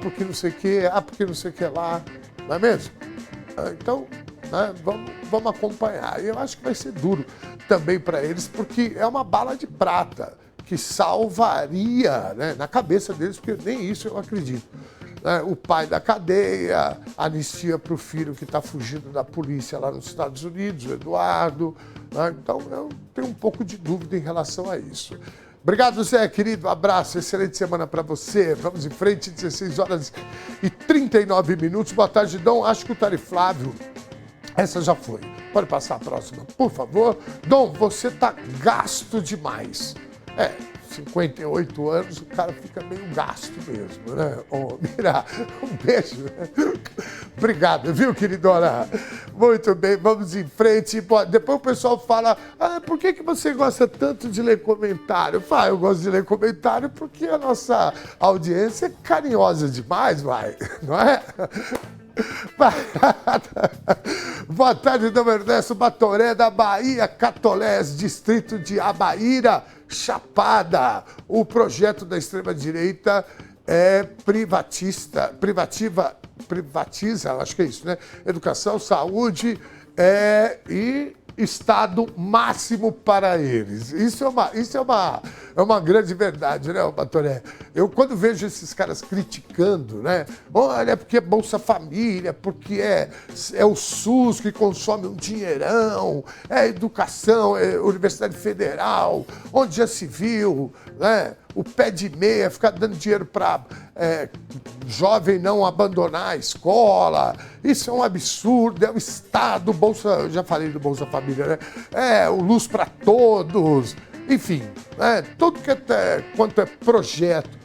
porque não sei o quê, porque não sei o que lá, não é mesmo? Então, vamos acompanhar. E eu acho que vai ser duro também para eles, porque é uma bala de prata que salvaria, né, na cabeça deles, porque nem isso eu acredito. O pai da cadeia, anistia para o filho que está fugindo da polícia lá nos Estados Unidos, o Eduardo. Então, eu tenho um pouco de dúvida em relação a isso. Obrigado, Zé, querido. Abraço, excelente semana para você. Vamos em frente, 16 horas e 39 minutos. Boa tarde, Dom. Acho que o Tarifável, essa já foi. Pode passar a próxima, por favor. Dom, você tá gasto demais. 58 anos, o cara fica meio gasto mesmo, né? Mira, um beijo. Obrigado, viu, queridona? Muito bem, vamos em frente. Depois o pessoal fala, por que você gosta tanto de ler comentário? Eu gosto de ler comentário porque a nossa audiência é carinhosa demais, não é? Boa tarde, Dom Ernesto Batoré, da Bahia, Catolés, distrito de Abaíra, Chapada. O projeto da extrema-direita privatiza, acho que é isso, né? Educação, saúde e Estado máximo para eles. Isso é uma grande verdade, né, Batoré? Eu, quando vejo esses caras criticando, né? Olha, porque é Bolsa Família, porque é o SUS que consome um dinheirão, é educação, é Universidade Federal, onde já se viu, né? O pé de meia, ficar dando dinheiro para jovem não abandonar a escola. Isso é um absurdo, é o Estado, Bolsa, já falei do Bolsa Família, né? O Luz para Todos, enfim, tudo quanto é projeto,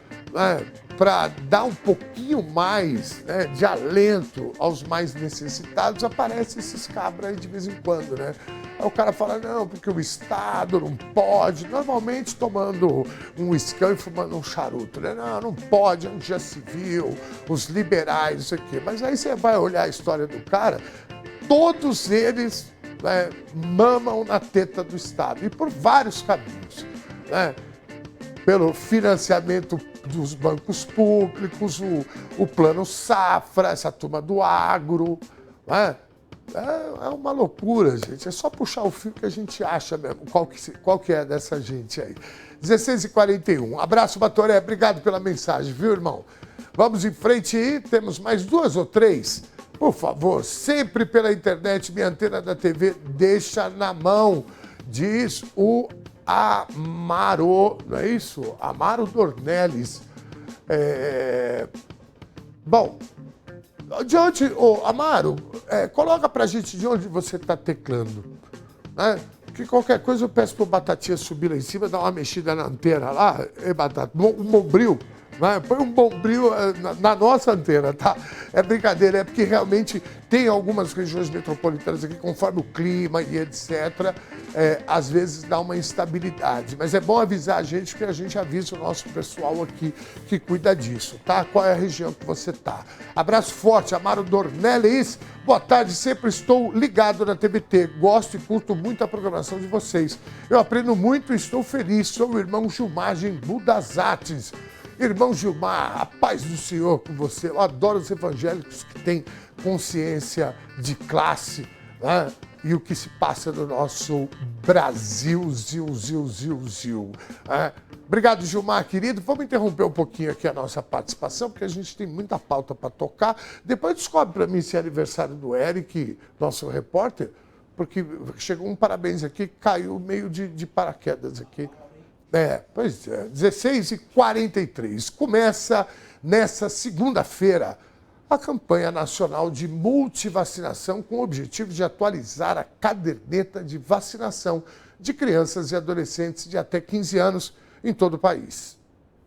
para dar um pouquinho mais, né, de alento aos mais necessitados, aparecem esses cabras aí de vez em quando, né? Aí o cara fala, não, porque o Estado não pode, normalmente tomando um escão e fumando um charuto, né? Não pode, onde já se viu, os liberais, isso aqui. Mas aí você vai olhar a história do cara, todos eles mamam na teta do Estado, e por vários caminhos, né? Pelo financiamento dos bancos públicos, o plano Safra, essa turma do agro, né? É uma loucura, gente. É só puxar o fio que a gente acha mesmo qual que é dessa gente aí. 16h41. Abraço, Batoré. Obrigado pela mensagem, viu, irmão? Vamos em frente aí, temos mais 2 ou 3. Por favor, sempre pela internet, minha antena da TV deixa na mão, diz o Amaro, não é isso? Amaro Dornelles. Bom, de onde, Amaro, coloca pra gente de onde você tá teclando, né? Que qualquer coisa eu peço pro Batatinha subir lá em cima, dar uma mexida na antena lá, Batata, um bombril. Põe um bombril na nossa antena, tá? É brincadeira, é porque realmente tem algumas regiões metropolitanas aqui, conforme o clima e etc., às vezes dá uma instabilidade. Mas é bom avisar a gente, que a gente avisa o nosso pessoal aqui que cuida disso, tá? Qual é a região que você tá. Abraço forte, Amaro Dornelles. Boa tarde, sempre estou ligado na TBT. Gosto e curto muito a programação de vocês. Eu aprendo muito e estou feliz. Sou o irmão Gilmar Gembu das Artes. Irmão Gilmar, a paz do Senhor com você. Eu adoro os evangélicos que têm consciência de classe, né? E o que se passa no nosso Brasil, zil. Né? Obrigado, Gilmar, querido. Vamos interromper um pouquinho aqui a nossa participação, porque a gente tem muita pauta para tocar. Depois descobre para mim se é aniversário do Eric, nosso repórter, porque chegou um parabéns aqui, caiu meio de paraquedas aqui. Pois é, 16h43. Começa nessa segunda-feira a campanha nacional de multivacinação com o objetivo de atualizar a caderneta de vacinação de crianças e adolescentes de até 15 anos em todo o país.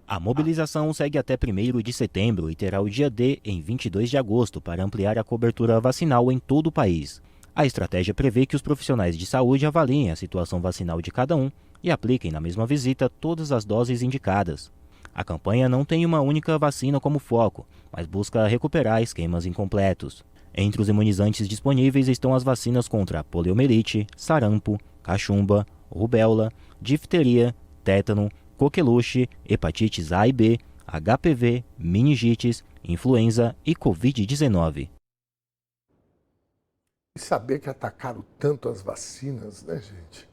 A mobilização segue até 1º de setembro e terá o dia D em 22 de agosto para ampliar a cobertura vacinal em todo o país. A estratégia prevê que os profissionais de saúde avaliem a situação vacinal de cada um e apliquem na mesma visita todas as doses indicadas. A campanha não tem uma única vacina como foco, mas busca recuperar esquemas incompletos. Entre os imunizantes disponíveis estão as vacinas contra poliomielite, sarampo, cachumba, rubéola, difteria, tétano, coqueluche, hepatites A e B, HPV, meningites, influenza e Covid-19. E saber que atacaram tanto as vacinas, né, gente?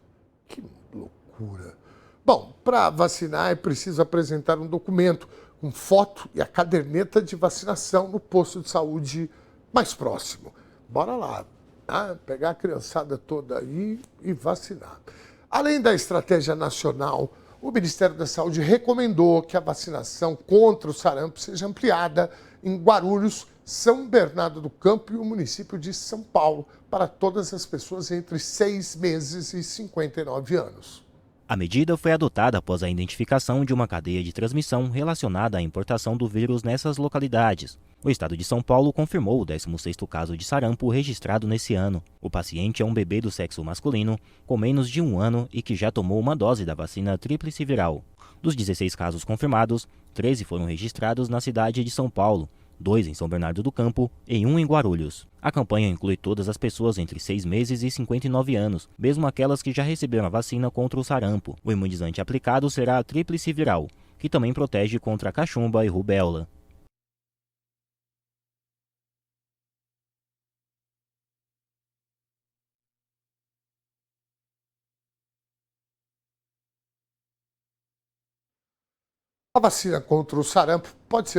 Que loucura. Bom, para vacinar é preciso apresentar um documento com foto e a caderneta de vacinação no posto de saúde mais próximo. Bora lá, tá? Pegar a criançada toda aí e vacinar. Além da estratégia nacional, o Ministério da Saúde recomendou que a vacinação contra o sarampo seja ampliada em Guarulhos, São Bernardo do Campo e o município de São Paulo para todas as pessoas entre 6 meses e 59 anos. A medida foi adotada após a identificação de uma cadeia de transmissão relacionada à importação do vírus nessas localidades. O estado de São Paulo confirmou o 16º caso de sarampo registrado nesse ano. O paciente é um bebê do sexo masculino, com menos de 1 ano e que já tomou uma dose da vacina tríplice viral. Dos 16 casos confirmados, 13 foram registrados na cidade de São Paulo, 2 em São Bernardo do Campo e 1 em Guarulhos. A campanha inclui todas as pessoas entre 6 meses e 59 anos, mesmo aquelas que já receberam a vacina contra o sarampo. O imunizante aplicado será a tríplice viral, que também protege contra a cachumba e rubéola. A vacina contra o sarampo podem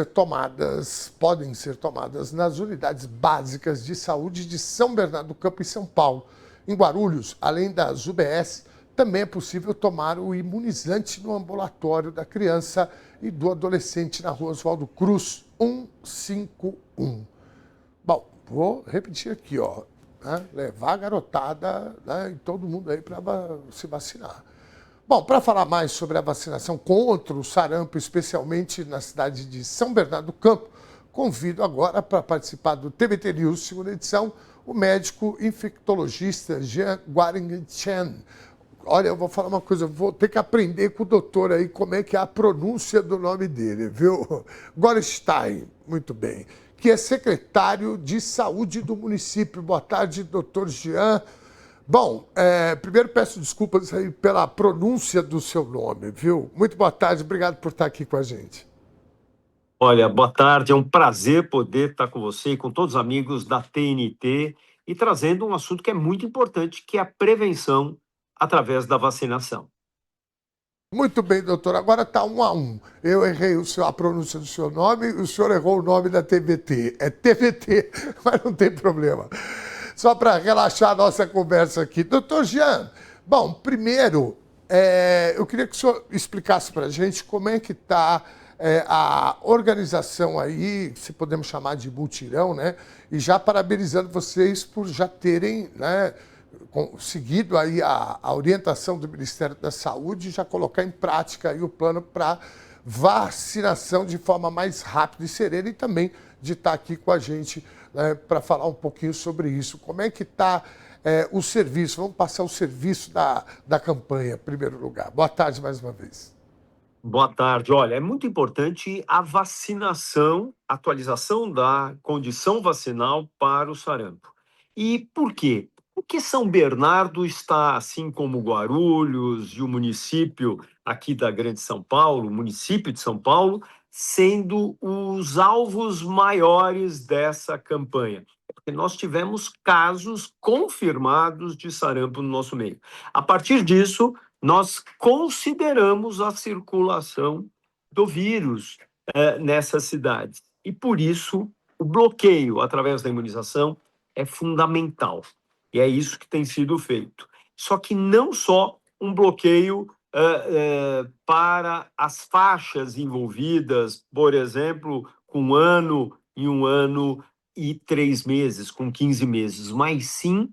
ser tomadas nas unidades básicas de saúde de São Bernardo do Campo e São Paulo. Em Guarulhos, além das UBS, também é possível tomar o imunizante no ambulatório da criança e do adolescente na Rua Oswaldo Cruz, 151. Bom, vou repetir aqui, né? Levar a garotada, né, e todo mundo aí para se vacinar. Bom, para falar mais sobre a vacinação contra o sarampo, especialmente na cidade de São Bernardo do Campo, convido agora para participar do TBT News, segunda edição, o médico infectologista Jean Guaringen-Chen. Olha, eu vou falar uma coisa, eu vou ter que aprender com o doutor aí como é que é a pronúncia do nome dele, viu? Gorenstein, muito bem, que é secretário de saúde do município. Boa tarde, doutor Jean. Bom, primeiro peço desculpas aí pela pronúncia do seu nome, viu? Muito boa tarde, obrigado por estar aqui com a gente. Olha, boa tarde, é um prazer poder estar com você e com todos os amigos da TNT e trazendo um assunto que é muito importante, que é a prevenção através da vacinação. Muito bem, doutor. Agora está 1-1. Eu errei a pronúncia do seu nome, o senhor errou o nome da TVT. É TVT, mas não tem problema. Só para relaxar a nossa conversa aqui. Doutor Jean, bom, primeiro, eu queria que o senhor explicasse para a gente como é que está a organização aí, se podemos chamar de mutirão, né? E já parabenizando vocês por já terem, né, seguido aí a orientação do Ministério da Saúde e já colocar em prática aí o plano para vacinação de forma mais rápida e serena e também de estar aqui com a gente, né, para falar um pouquinho sobre isso. Como é que está o serviço? Vamos passar o serviço da campanha, em primeiro lugar. Boa tarde mais uma vez. Boa tarde. Olha, é muito importante a vacinação, atualização da condição vacinal para o sarampo. E por quê? Porque São Bernardo está, assim como Guarulhos e o município aqui da Grande São Paulo, o município de São Paulo, sendo os alvos maiores dessa campanha. Porque nós tivemos casos confirmados de sarampo no nosso meio. A partir disso, nós consideramos a circulação do vírus nessas cidades. E, por isso, o bloqueio através da imunização é fundamental. E é isso que tem sido feito. Só que não só um bloqueio para as faixas envolvidas, por exemplo, com 1 ano e 1 ano e 3 meses, com 15 meses, mas sim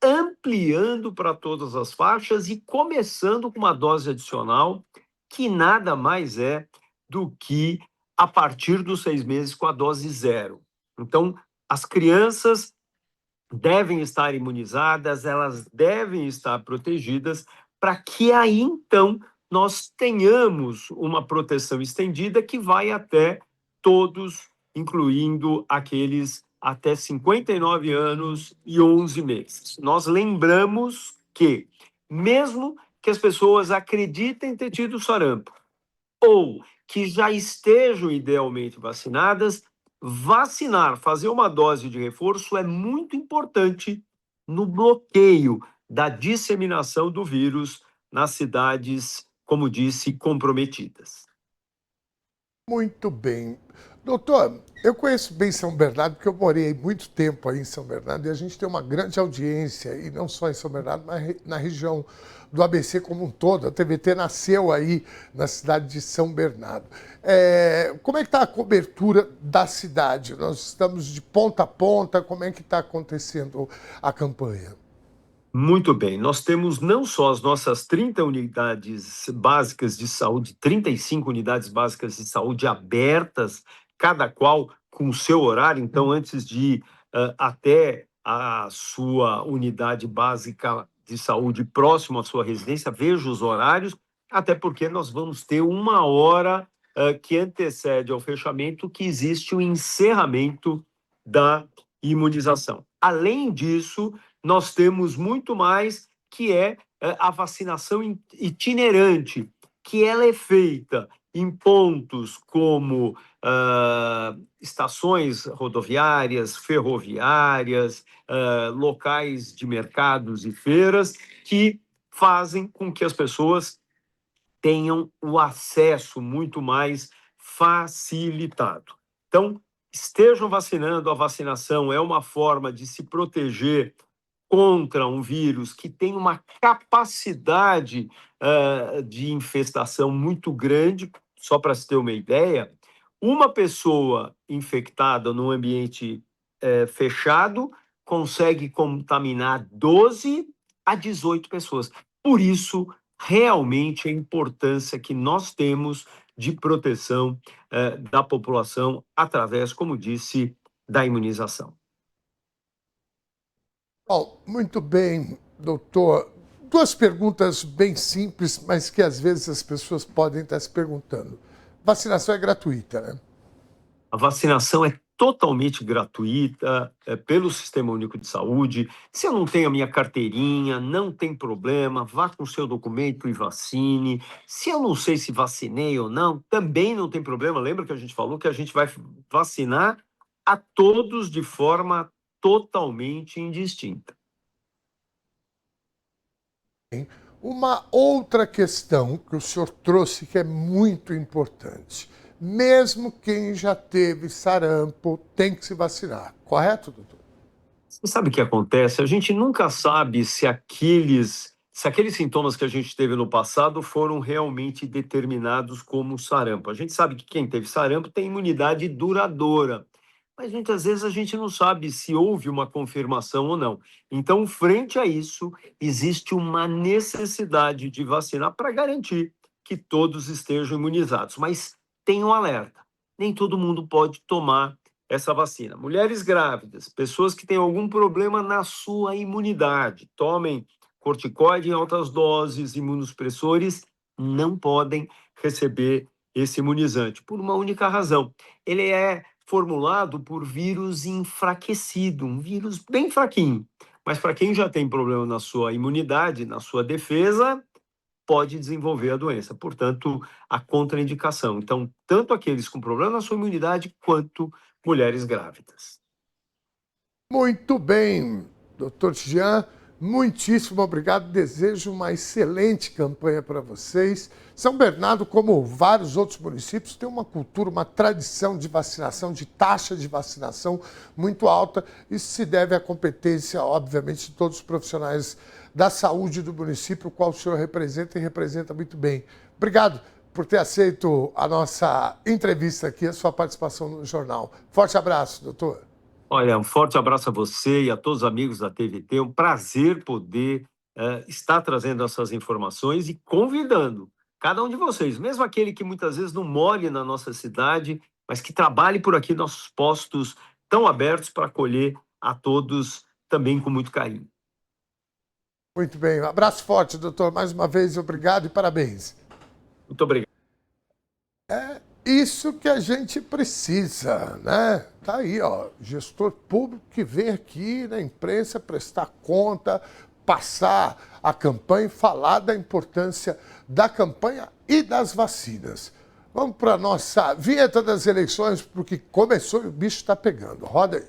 ampliando para todas as faixas e começando com uma dose adicional, que nada mais é do que a partir dos 6 meses com a dose 0. Então, as crianças devem estar imunizadas, elas devem estar protegidas, para que aí, então, nós tenhamos uma proteção estendida que vai até todos, incluindo aqueles até 59 anos e 11 meses. Nós lembramos que, mesmo que as pessoas acreditem ter tido sarampo, ou que já estejam idealmente vacinadas, vacinar, fazer uma dose de reforço é muito importante no bloqueio da disseminação do vírus nas cidades, como disse, comprometidas. Muito bem. Doutor, eu conheço bem São Bernardo, porque eu morei muito tempo aí em São Bernardo, e a gente tem uma grande audiência, e não só em São Bernardo, mas na região do ABC como um todo. A TVT nasceu aí na cidade de São Bernardo. Como é que está a cobertura da cidade? Nós estamos de ponta a ponta, como é que está acontecendo a campanha? Muito bem, nós temos não só as nossas 30 unidades básicas de saúde, 35 unidades básicas de saúde abertas, cada qual com o seu horário, então antes de ir até a sua unidade básica de saúde próximo à sua residência, veja os horários, até porque nós vamos ter 1 hora que antecede ao fechamento, que existe o encerramento da imunização. Além disso, nós temos muito mais, que é a vacinação itinerante, que ela é feita em pontos como estações rodoviárias, ferroviárias, locais de mercados e feiras, que fazem com que as pessoas tenham o acesso muito mais facilitado. Então, estejam vacinando, a vacinação é uma forma de se proteger contra um vírus que tem uma capacidade de infestação muito grande. Só para se ter uma ideia, uma pessoa infectada num ambiente fechado consegue contaminar 12 a 18 pessoas. Por isso, realmente, a importância que nós temos de proteção da população através, como disse, da imunização. Bom, muito bem, doutor. 2 perguntas bem simples, mas que às vezes as pessoas podem estar se perguntando. Vacinação é gratuita, né? A vacinação é totalmente gratuita pelo Sistema Único de Saúde. Se eu não tenho a minha carteirinha, não tem problema, vá com o seu documento e vacine. Se eu não sei se vacinei ou não, também não tem problema. Lembra que a gente falou que a gente vai vacinar a todos de forma totalmente indistinta. Uma outra questão que o senhor trouxe que é muito importante. Mesmo quem já teve sarampo tem que se vacinar, correto, doutor? Você sabe o que acontece? A gente nunca sabe se aqueles sintomas que a gente teve no passado foram realmente determinados como sarampo. A gente sabe que quem teve sarampo tem imunidade duradoura, mas muitas vezes a gente não sabe se houve uma confirmação ou não. Então, frente a isso, existe uma necessidade de vacinar para garantir que todos estejam imunizados. Mas tem um alerta: nem todo mundo pode tomar essa vacina. Mulheres grávidas, pessoas que têm algum problema na sua imunidade, tomem corticoide em altas doses, imunossupressores, não podem receber esse imunizante por uma única razão: ele é formulado por vírus enfraquecido, um vírus bem fraquinho. Mas para quem já tem problema na sua imunidade, na sua defesa, pode desenvolver a doença. Portanto, a contraindicação. Então, tanto aqueles com problema na sua imunidade, quanto mulheres grávidas. Muito bem, doutor Jean, muitíssimo obrigado. Desejo uma excelente campanha para vocês. São Bernardo, como vários outros municípios, tem uma cultura, uma tradição de vacinação, de taxa de vacinação muito alta. Isso se deve à competência, obviamente, de todos os profissionais da saúde do município, o qual o senhor representa e representa muito bem. Obrigado por ter aceito a nossa entrevista aqui, a sua participação no jornal. Forte abraço, doutor. Olha, um forte abraço a você e a todos os amigos da TVT. É um prazer poder estar trazendo essas informações e convidando cada um de vocês, mesmo aquele que muitas vezes não more na nossa cidade, mas que trabalhe por aqui, nossos postos estão abertos para acolher a todos também com muito carinho. Muito bem, um abraço forte, doutor. Mais uma vez, obrigado e parabéns. Muito obrigado. É isso que a gente precisa, né? Tá aí, ó, gestor público que vem aqui na imprensa prestar conta, passar a campanha e falar da importância da campanha e das vacinas. Vamos para a nossa vinheta das eleições, porque começou e o bicho está pegando. Roda aí.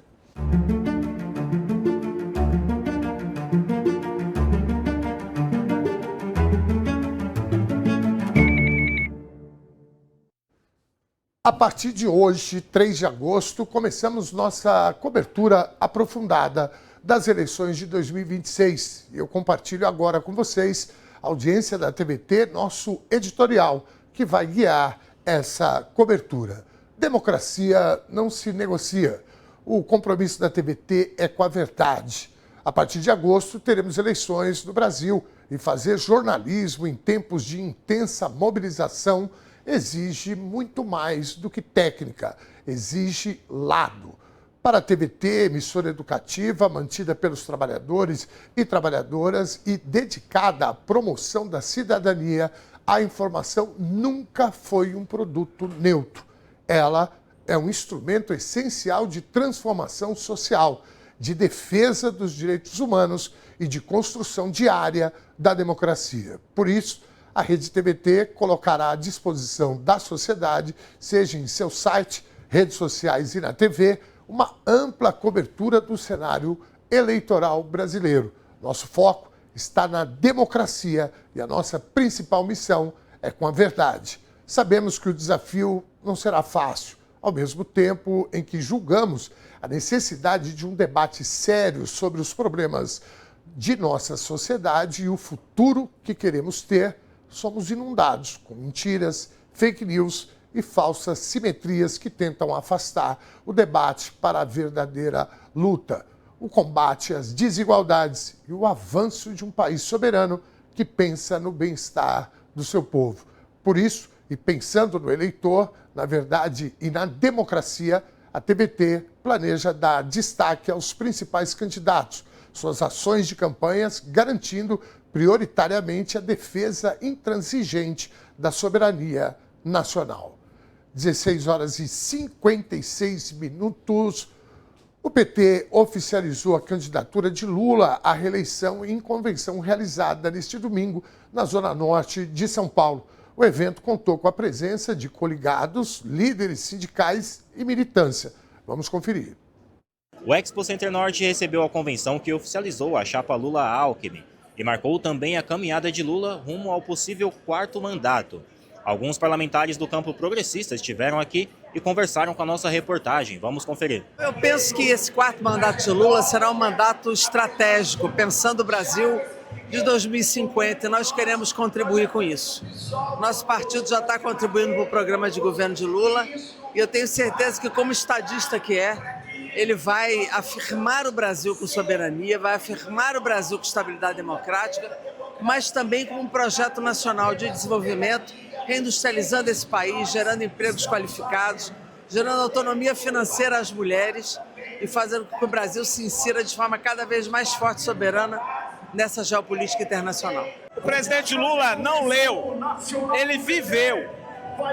A partir de hoje, 3 de agosto, começamos nossa cobertura aprofundada das eleições de 2026. Eu compartilho agora com vocês, a audiência da TVT, nosso editorial, que vai guiar essa cobertura. Democracia não se negocia. O compromisso da TVT é com a verdade. A partir de agosto, teremos eleições no Brasil e fazer jornalismo em tempos de intensa mobilização exige muito mais do que técnica, exige lado. Para a TVT, emissora educativa, mantida pelos trabalhadores e trabalhadoras e dedicada à promoção da cidadania, a informação nunca foi um produto neutro. Ela é um instrumento essencial de transformação social, de defesa dos direitos humanos e de construção diária da democracia. Por isso, a Rede TVT colocará à disposição da sociedade, seja em seu site, redes sociais e na TV, uma ampla cobertura do cenário eleitoral brasileiro. Nosso foco está na democracia e a nossa principal missão é com a verdade. Sabemos que o desafio não será fácil, ao mesmo tempo em que julgamos a necessidade de um debate sério sobre os problemas de nossa sociedade e o futuro que queremos ter. Somos inundados com mentiras, fake news e falsas simetrias que tentam afastar o debate para a verdadeira luta, o combate às desigualdades e o avanço de um país soberano que pensa no bem-estar do seu povo. Por isso, e pensando no eleitor, na verdade e na democracia, a TVT planeja dar destaque aos principais candidatos, suas ações de campanhas, garantindo prioritariamente a defesa intransigente da soberania nacional. 16 horas e 56 minutos. O PT oficializou a candidatura de Lula à reeleição em convenção realizada neste domingo na Zona Norte de São Paulo. O evento contou com a presença de coligados, líderes sindicais e militância. Vamos conferir. O Expo Center Norte recebeu a convenção que oficializou a chapa Lula-Alckmin. e marcou também a caminhada de Lula rumo ao possível quarto mandato. Alguns parlamentares do campo progressista estiveram aqui e conversaram com a nossa reportagem. Vamos conferir. Eu penso que esse quarto mandato de Lula será um mandato estratégico, pensando o Brasil de 2050, e nós queremos contribuir com isso. Nosso partido já está contribuindo para o programa de governo de Lula e eu tenho certeza que, como estadista que é, ele vai afirmar o Brasil com soberania, vai afirmar o Brasil com estabilidade democrática, mas também com um projeto nacional de desenvolvimento, reindustrializando esse país, gerando empregos qualificados, gerando autonomia financeira às mulheres e fazendo com que o Brasil se insira de forma cada vez mais forte e soberana nessa geopolítica internacional. O presidente Lula não leu, ele viveu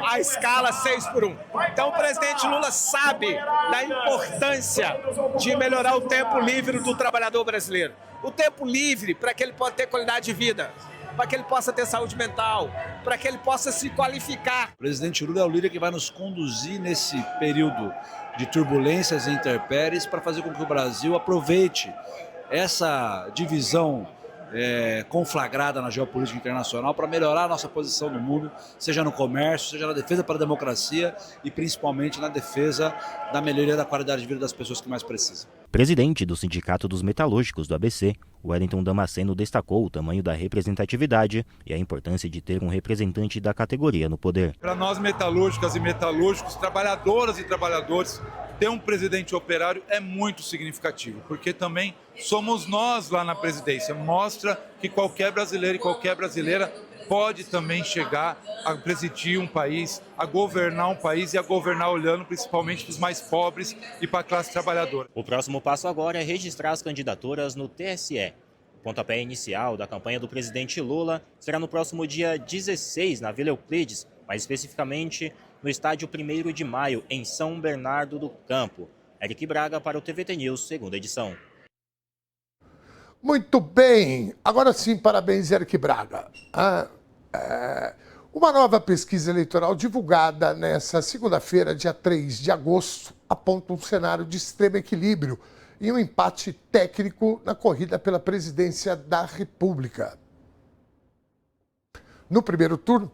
a escala 6x1. Então o presidente Lula sabe da importância de melhorar o tempo livre do trabalhador brasileiro. O tempo livre para que ele possa ter qualidade de vida, para que ele possa ter saúde mental, para que ele possa se qualificar. O presidente Lula é o líder que vai nos conduzir nesse período de turbulências e intempéries para fazer com que o Brasil aproveite essa divisão conflagrada na geopolítica internacional para melhorar a nossa posição no mundo, seja no comércio, seja na defesa para a democracia e principalmente na defesa da melhoria da qualidade de vida das pessoas que mais precisam. Presidente do Sindicato dos Metalúrgicos do ABC, Wellington Damasceno destacou o tamanho da representatividade e a importância de ter um representante da categoria no poder. Para nós metalúrgicas e metalúrgicos, trabalhadoras e trabalhadores, ter um presidente operário é muito significativo, porque também somos nós lá na presidência. Mostra que qualquer brasileiro e qualquer brasileira pode também chegar a presidir um país, a governar um país e a governar olhando principalmente para os mais pobres e para a classe trabalhadora. O próximo passo agora é registrar as candidaturas no TSE. O pontapé inicial da campanha do presidente Lula será no próximo dia 16, na Vila Euclides, mais especificamente no estádio 1º de Maio, em São Bernardo do Campo. Eric Braga para o TVT News, segunda edição. Muito bem. Agora sim, parabéns, Eric Braga. Uma nova pesquisa eleitoral divulgada nesta segunda-feira, dia 3 de agosto, aponta um cenário de extremo equilíbrio e um empate técnico na corrida pela presidência da República. No primeiro turno,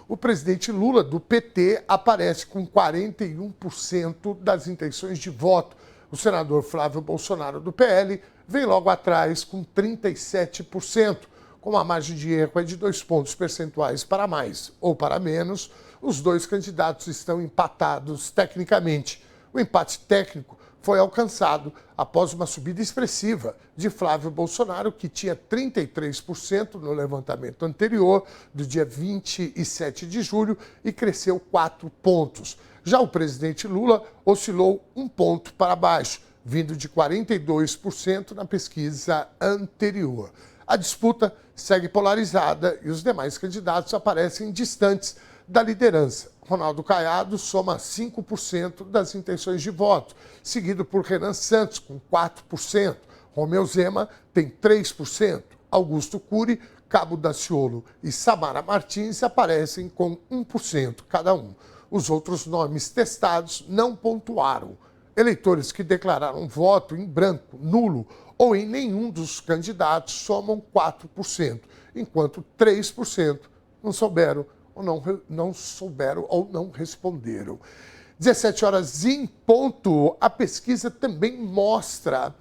o presidente Lula, do PT, aparece com 41% das intenções de voto. O senador Flávio Bolsonaro, do PL, vem logo atrás com 37%. Com uma margem de erro de 2 pontos percentuais para mais ou para menos, os dois candidatos estão empatados tecnicamente. O empate técnico foi alcançado após uma subida expressiva de Flávio Bolsonaro, que tinha 33% no levantamento anterior, do dia 27 de julho, e cresceu 4 pontos. Já o presidente Lula oscilou 1 ponto para baixo, vindo de 42% na pesquisa anterior. A disputa segue polarizada e os demais candidatos aparecem distantes da liderança. Ronaldo Caiado soma 5% das intenções de voto, seguido por Renan Santos, com 4%. Romeu Zema tem 3%. Augusto Cury, Cabo Daciolo e Samara Martins aparecem com 1% cada um. Os outros nomes testados não pontuaram. Eleitores que declararam voto em branco, nulo ou em nenhum dos candidatos somam 4%, enquanto 3% não souberam ou não responderam. 17 horas em ponto, a pesquisa também mostra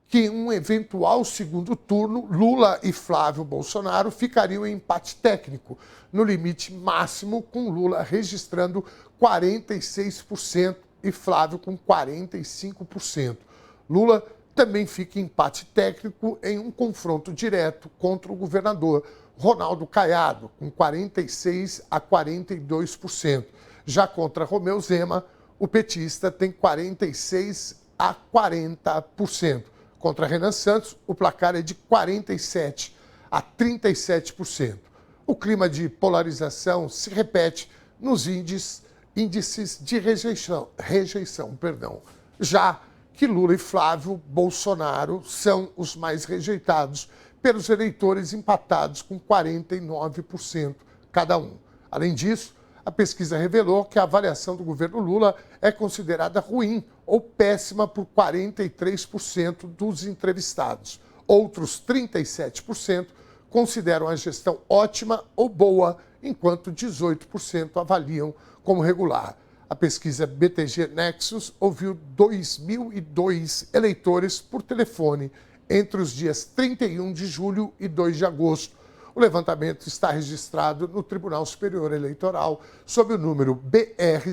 que um eventual segundo turno, Lula e Flávio Bolsonaro ficariam em empate técnico, no limite máximo, com Lula registrando 46% e Flávio com 45%. Lula também fica em empate técnico em um confronto direto contra o governador Ronaldo Caiado, com 46% a 42%. Já contra Romeu Zema, o petista tem 46% a 40%. Contra Renan Santos, o placar é de 47% a 37%. O clima de polarização se repete nos índices de rejeição. Já que Lula e Flávio Bolsonaro são os mais rejeitados pelos eleitores, empatados com 49% cada um. Além disso, a pesquisa revelou que a avaliação do governo Lula é considerada ruim ou péssima por 43% dos entrevistados. Outros 37% consideram a gestão ótima ou boa, enquanto 18% avaliam como regular. A pesquisa BTG Nexus ouviu 2.002 eleitores por telefone entre os dias 31 de julho e 2 de agosto. O levantamento está registrado no Tribunal Superior Eleitoral sob o número BR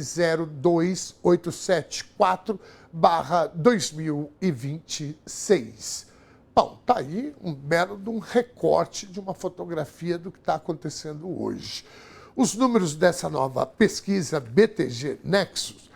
02874/2026. Bom, está aí um belo de um recorte de uma fotografia do que está acontecendo hoje. Os números dessa nova pesquisa BTG Nexus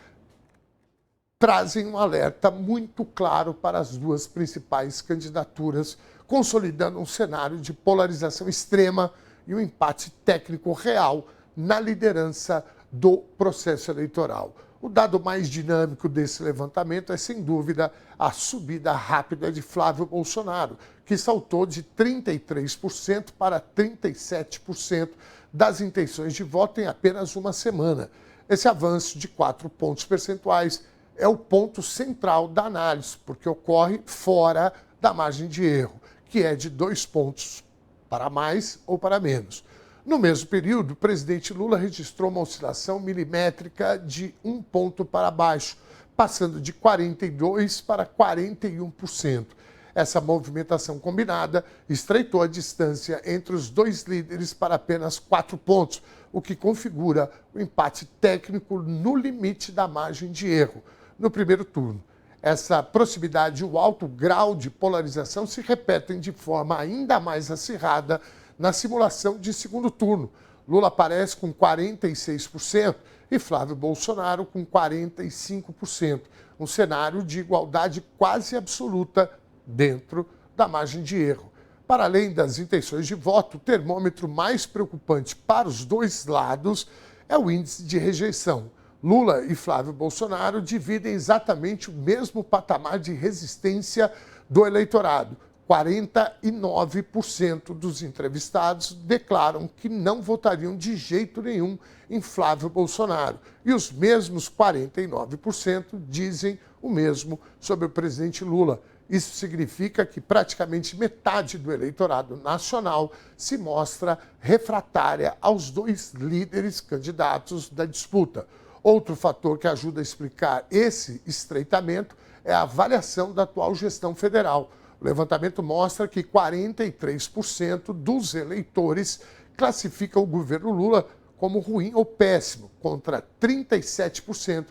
trazem um alerta muito claro para as duas principais candidaturas, consolidando um cenário de polarização extrema e um empate técnico real na liderança do processo eleitoral. O dado mais dinâmico desse levantamento é, sem dúvida, a subida rápida de Flávio Bolsonaro, que saltou de 33% para 37% das intenções de voto em apenas uma semana. Esse avanço de 4 pontos percentuais é o ponto central da análise, porque ocorre fora da margem de erro, que é de 2 pontos para mais ou para menos. No mesmo período, o presidente Lula registrou uma oscilação milimétrica de 1 ponto para baixo, passando de 42% para 41%. Essa movimentação combinada estreitou a distância entre os dois líderes para apenas 4 pontos, o que configura o empate técnico no limite da margem de erro no primeiro turno. Essa proximidade e o alto grau de polarização se repetem de forma ainda mais acirrada na simulação de segundo turno. Lula aparece com 46% e Flávio Bolsonaro com 45%. Um cenário de igualdade quase absoluta dentro da margem de erro. Para além das intenções de voto, o termômetro mais preocupante para os dois lados é o índice de rejeição. Lula e Flávio Bolsonaro dividem exatamente o mesmo patamar de resistência do eleitorado. 49% dos entrevistados declaram que não votariam de jeito nenhum em Flávio Bolsonaro. E os mesmos 49% dizem o mesmo sobre o presidente Lula. Isso significa que praticamente metade do eleitorado nacional se mostra refratária aos dois líderes candidatos da disputa. Outro fator que ajuda a explicar esse estreitamento é a avaliação da atual gestão federal. O levantamento mostra que 43% dos eleitores classificam o governo Lula como ruim ou péssimo, contra 37%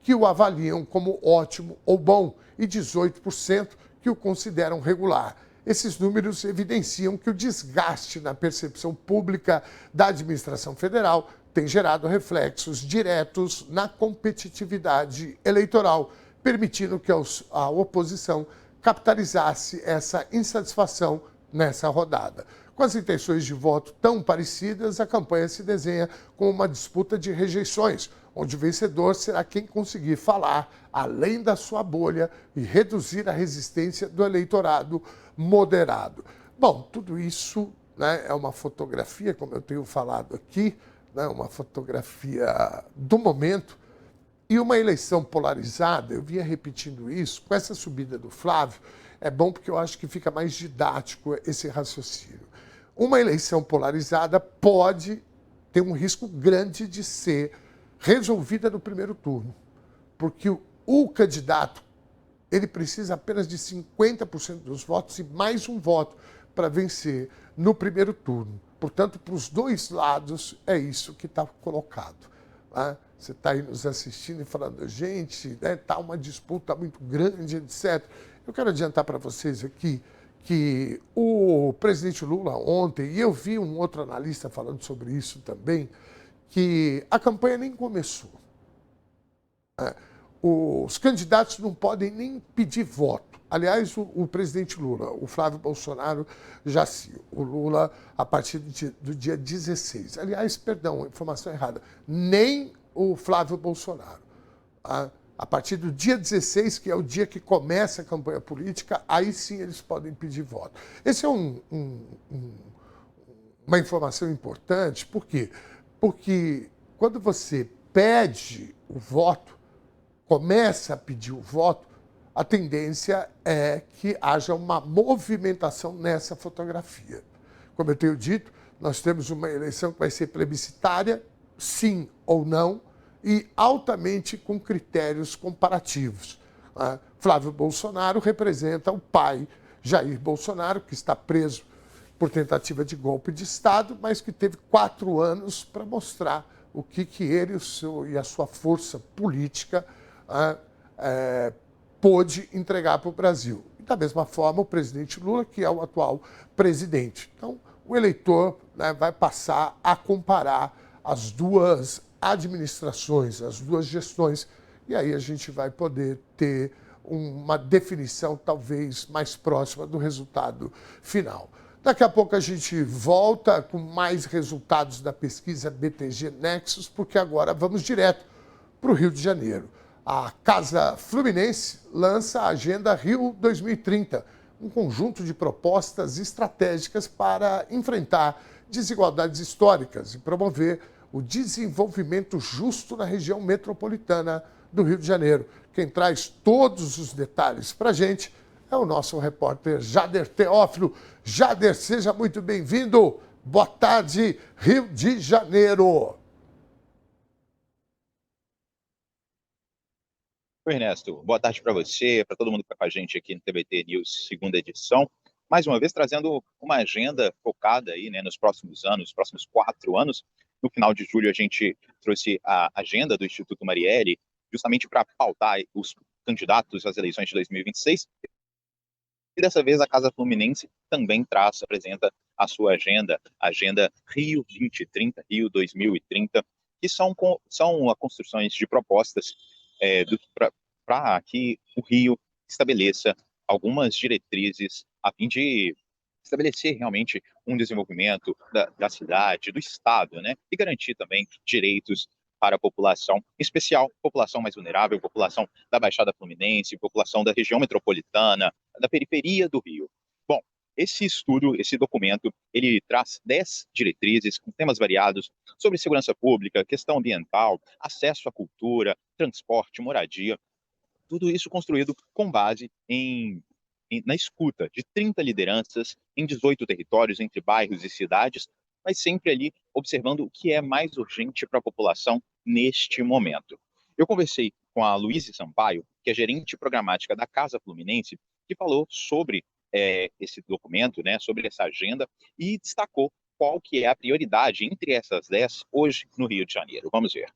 que o avaliam como ótimo ou bom e 18% que o consideram regular. Esses números evidenciam que o desgaste na percepção pública da administração federal tem gerado reflexos diretos na competitividade eleitoral, permitindo que a oposição capitalizasse essa insatisfação nessa rodada. Com as intenções de voto tão parecidas, a campanha se desenha como uma disputa de rejeições, onde o vencedor será quem conseguir falar além da sua bolha e reduzir a resistência do eleitorado moderado. Bom, tudo isso, né, é uma fotografia, como eu tenho falado aqui, né, uma fotografia do momento. E uma eleição polarizada, eu vinha repetindo isso, com essa subida do Flávio, é bom porque eu acho que fica mais didático esse raciocínio. Uma eleição polarizada pode ter um risco grande de ser resolvida no primeiro turno, porque o candidato ele precisa apenas de 50% dos votos e mais um voto para vencer no primeiro turno. Portanto, para os dois lados, é isso que está colocado. Né? Você está aí nos assistindo e falando, gente, está uma disputa muito grande, etc. Eu quero adiantar para vocês aqui que o presidente Lula ontem, e eu vi um outro analista falando sobre isso também, que a campanha nem começou. Os candidatos não podem nem pedir voto. Aliás, o presidente Lula, o Flávio Bolsonaro já sim, o Lula a partir do dia 16. Aliás, perdão, informação errada, nem o Flávio Bolsonaro. A partir do dia 16, que é o dia que começa a campanha política, aí sim eles podem pedir voto. Esse é uma informação importante, por quê? Porque quando você pede o voto, começa a pedir o voto, a tendência é que haja uma movimentação nessa fotografia. Como eu tenho dito, nós temos uma eleição que vai ser plebiscitária, sim ou não, e altamente com critérios comparativos. Flávio Bolsonaro representa o pai Jair Bolsonaro, que está preso por tentativa de golpe de Estado, mas que teve 4 anos para mostrar o que ele e a sua força política pôde entregar para o Brasil. E, da mesma forma, o presidente Lula, que é o atual presidente. Então, o eleitor, né, vai passar a comparar as duas administrações, as duas gestões, e aí a gente vai poder ter uma definição talvez mais próxima do resultado final. Daqui a pouco a gente volta com mais resultados da pesquisa BTG Nexus, porque agora vamos direto para o Rio de Janeiro. A Casa Fluminense lança a Agenda Rio 2030, um conjunto de propostas estratégicas para enfrentar desigualdades históricas e promover o desenvolvimento justo na região metropolitana do Rio de Janeiro. Quem traz todos os detalhes para a gente é o nosso repórter Jader Teófilo. Jader, seja muito bem-vindo. Boa tarde, Rio de Janeiro. Oi, Ernesto. Boa tarde para você, para todo mundo que está com a gente aqui no TBT News, segunda edição. Mais uma vez, trazendo uma agenda focada aí, né, nos próximos anos, nos próximos 4 anos. No final de julho, a gente trouxe a agenda do Instituto Marielle, justamente para pautar os candidatos às eleições de 2026. E dessa vez, a Casa Fluminense também apresenta a sua agenda, a Agenda Rio 2030, Rio 2030, que são construções de propostas para que o Rio estabeleça algumas diretrizes a fim de estabelecer realmente um desenvolvimento da cidade, do Estado, né? E garantir também direitos para a população, em especial população mais vulnerável, população da Baixada Fluminense, população da região metropolitana, da periferia do Rio. Bom, esse estudo, esse documento, ele traz 10 diretrizes com temas variados sobre segurança pública, questão ambiental, acesso à cultura, transporte, moradia, tudo isso construído com base na escuta de 30 lideranças em 18 territórios, entre bairros e cidades, mas sempre ali observando o que é mais urgente para a população neste momento. Eu conversei com a Luísa Sampaio, que é gerente programática da Casa Fluminense, que falou sobre esse documento, né, sobre essa agenda, e destacou qual que é a prioridade entre essas 10 hoje no Rio de Janeiro. Vamos ver.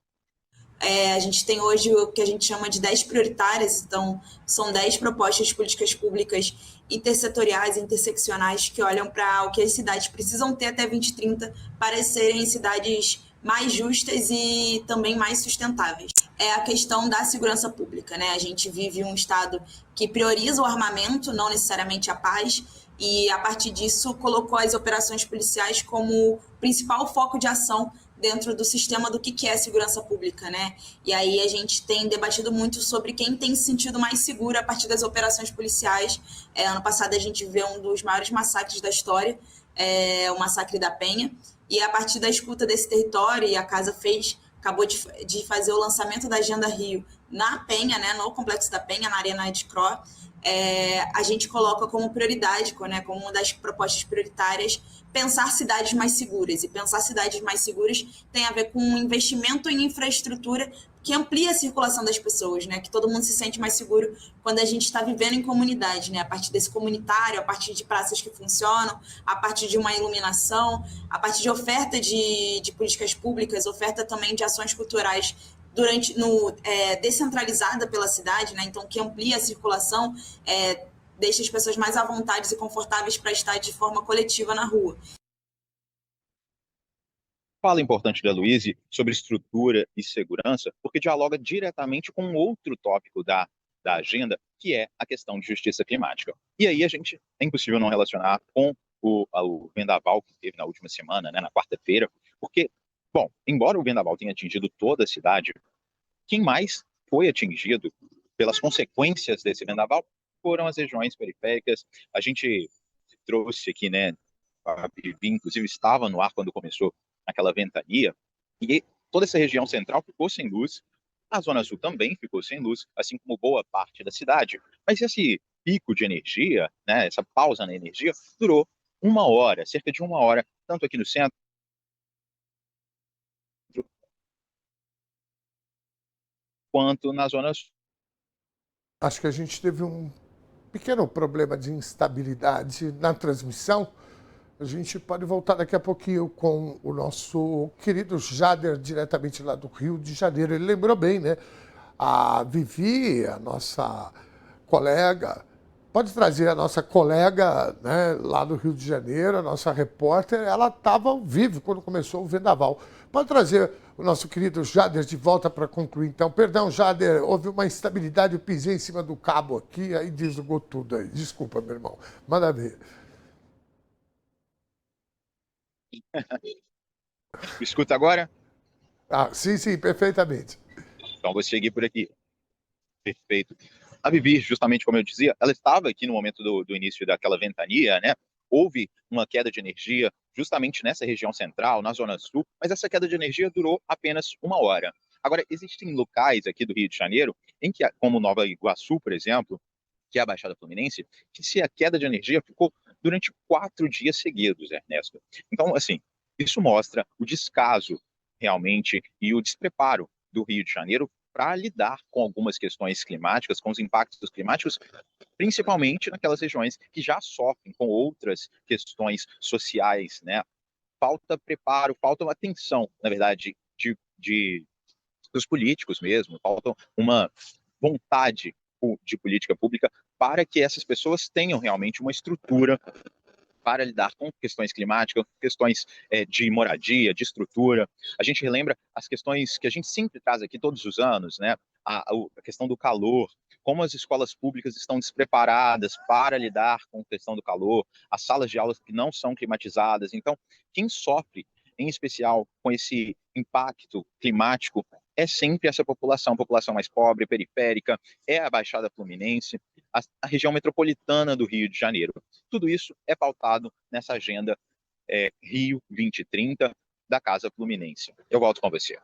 A gente tem hoje o que a gente chama de 10 prioritárias, então são 10 propostas de políticas públicas intersetoriais, interseccionais, que olham para o que as cidades precisam ter até 2030 para serem cidades mais justas e também mais sustentáveis. É a questão da segurança pública, né? A gente vive um Estado que prioriza o armamento, não necessariamente a paz, e a partir disso colocou as operações policiais como principal foco de ação dentro do sistema do que é segurança pública, né? E aí a gente tem debatido muito sobre quem tem se sentido mais seguro a partir das operações policiais. Ano passado a gente vê um dos maiores massacres da história, o massacre da Penha, e a partir da escuta desse território, e a Casa acabou de fazer o lançamento da Agenda Rio na Penha, né, no Complexo da Penha, na Arena de Cro, a gente coloca como prioridade, né, como uma das propostas prioritárias, pensar cidades mais seguras. E pensar cidades mais seguras tem a ver com um investimento em infraestrutura que amplia a circulação das pessoas, né? Que todo mundo se sente mais seguro quando a gente está vivendo em comunidade, né? A partir desse comunitário, a partir de praças que funcionam, a partir de uma iluminação, a partir de oferta de políticas públicas, oferta também de ações culturais descentralizada pela cidade, né? Então que amplia a circulação, deixa as pessoas mais à vontade e confortáveis para estar de forma coletiva na rua. Fala importante da Luísa sobre estrutura e segurança, porque dialoga diretamente com outro tópico da agenda, que é a questão de justiça climática. E aí é impossível não relacionar com o vendaval que teve na última semana, né, na quarta-feira, porque, bom, embora o vendaval tenha atingido toda a cidade, quem mais foi atingido pelas consequências desse vendaval foram as regiões periféricas. A gente trouxe aqui, né, a Vivi, inclusive estava no ar quando começou aquela ventania, e toda essa região central ficou sem luz A Zona Sul também ficou sem luz, assim como boa parte da cidade. Mas esse pico de energia, né, essa pausa na energia, durou 1 hora, cerca de 1 hora, tanto aqui no centro quanto na Zona Sul. Acho que a gente teve um pequeno problema de instabilidade na transmissão. A gente pode voltar daqui a pouquinho com o nosso querido Jader, diretamente lá do Rio de Janeiro. Ele lembrou bem, né? A Vivi, a nossa colega, pode trazer a nossa colega, né, lá do Rio de Janeiro, a nossa repórter, ela estava ao vivo quando começou o vendaval. Pode trazer o nosso querido Jader de volta para concluir, então. Perdão, Jader, houve uma instabilidade, eu pisei em cima do cabo aqui, aí desligou tudo aí. Desculpa, meu irmão. Manda ver. Me escuta agora? Sim, perfeitamente. Então vou seguir por aqui. Perfeito. A Vivi, justamente como eu dizia, ela estava aqui no momento do início daquela ventania, né? Houve uma queda de energia justamente nessa região central, na Zona Sul, mas essa queda de energia durou apenas 1 hora. Agora, existem locais aqui do Rio de Janeiro, em que, como Nova Iguaçu, por exemplo, que é a Baixada Fluminense, que se a queda de energia ficou durante 4 dias seguidos, Ernesto. Então, assim, isso mostra o descaso realmente e o despreparo do Rio de Janeiro para lidar com algumas questões climáticas, com os impactos climáticos, principalmente naquelas regiões que já sofrem com outras questões sociais, né? Falta preparo, falta atenção, na verdade, dos políticos mesmo, falta uma vontade de política pública para que essas pessoas tenham realmente uma estrutura para lidar com questões climáticas, questões de moradia, de estrutura. A gente relembra as questões que a gente sempre traz aqui todos os anos, né? A questão do calor, como as escolas públicas estão despreparadas para lidar com a questão do calor, as salas de aulas que não são climatizadas. Então, quem sofre, em especial, com esse impacto climático, é sempre essa população mais pobre, periférica, é a Baixada Fluminense, a região metropolitana do Rio de Janeiro. Tudo isso é pautado nessa agenda Rio 2030 da Casa Fluminense. Eu volto com você.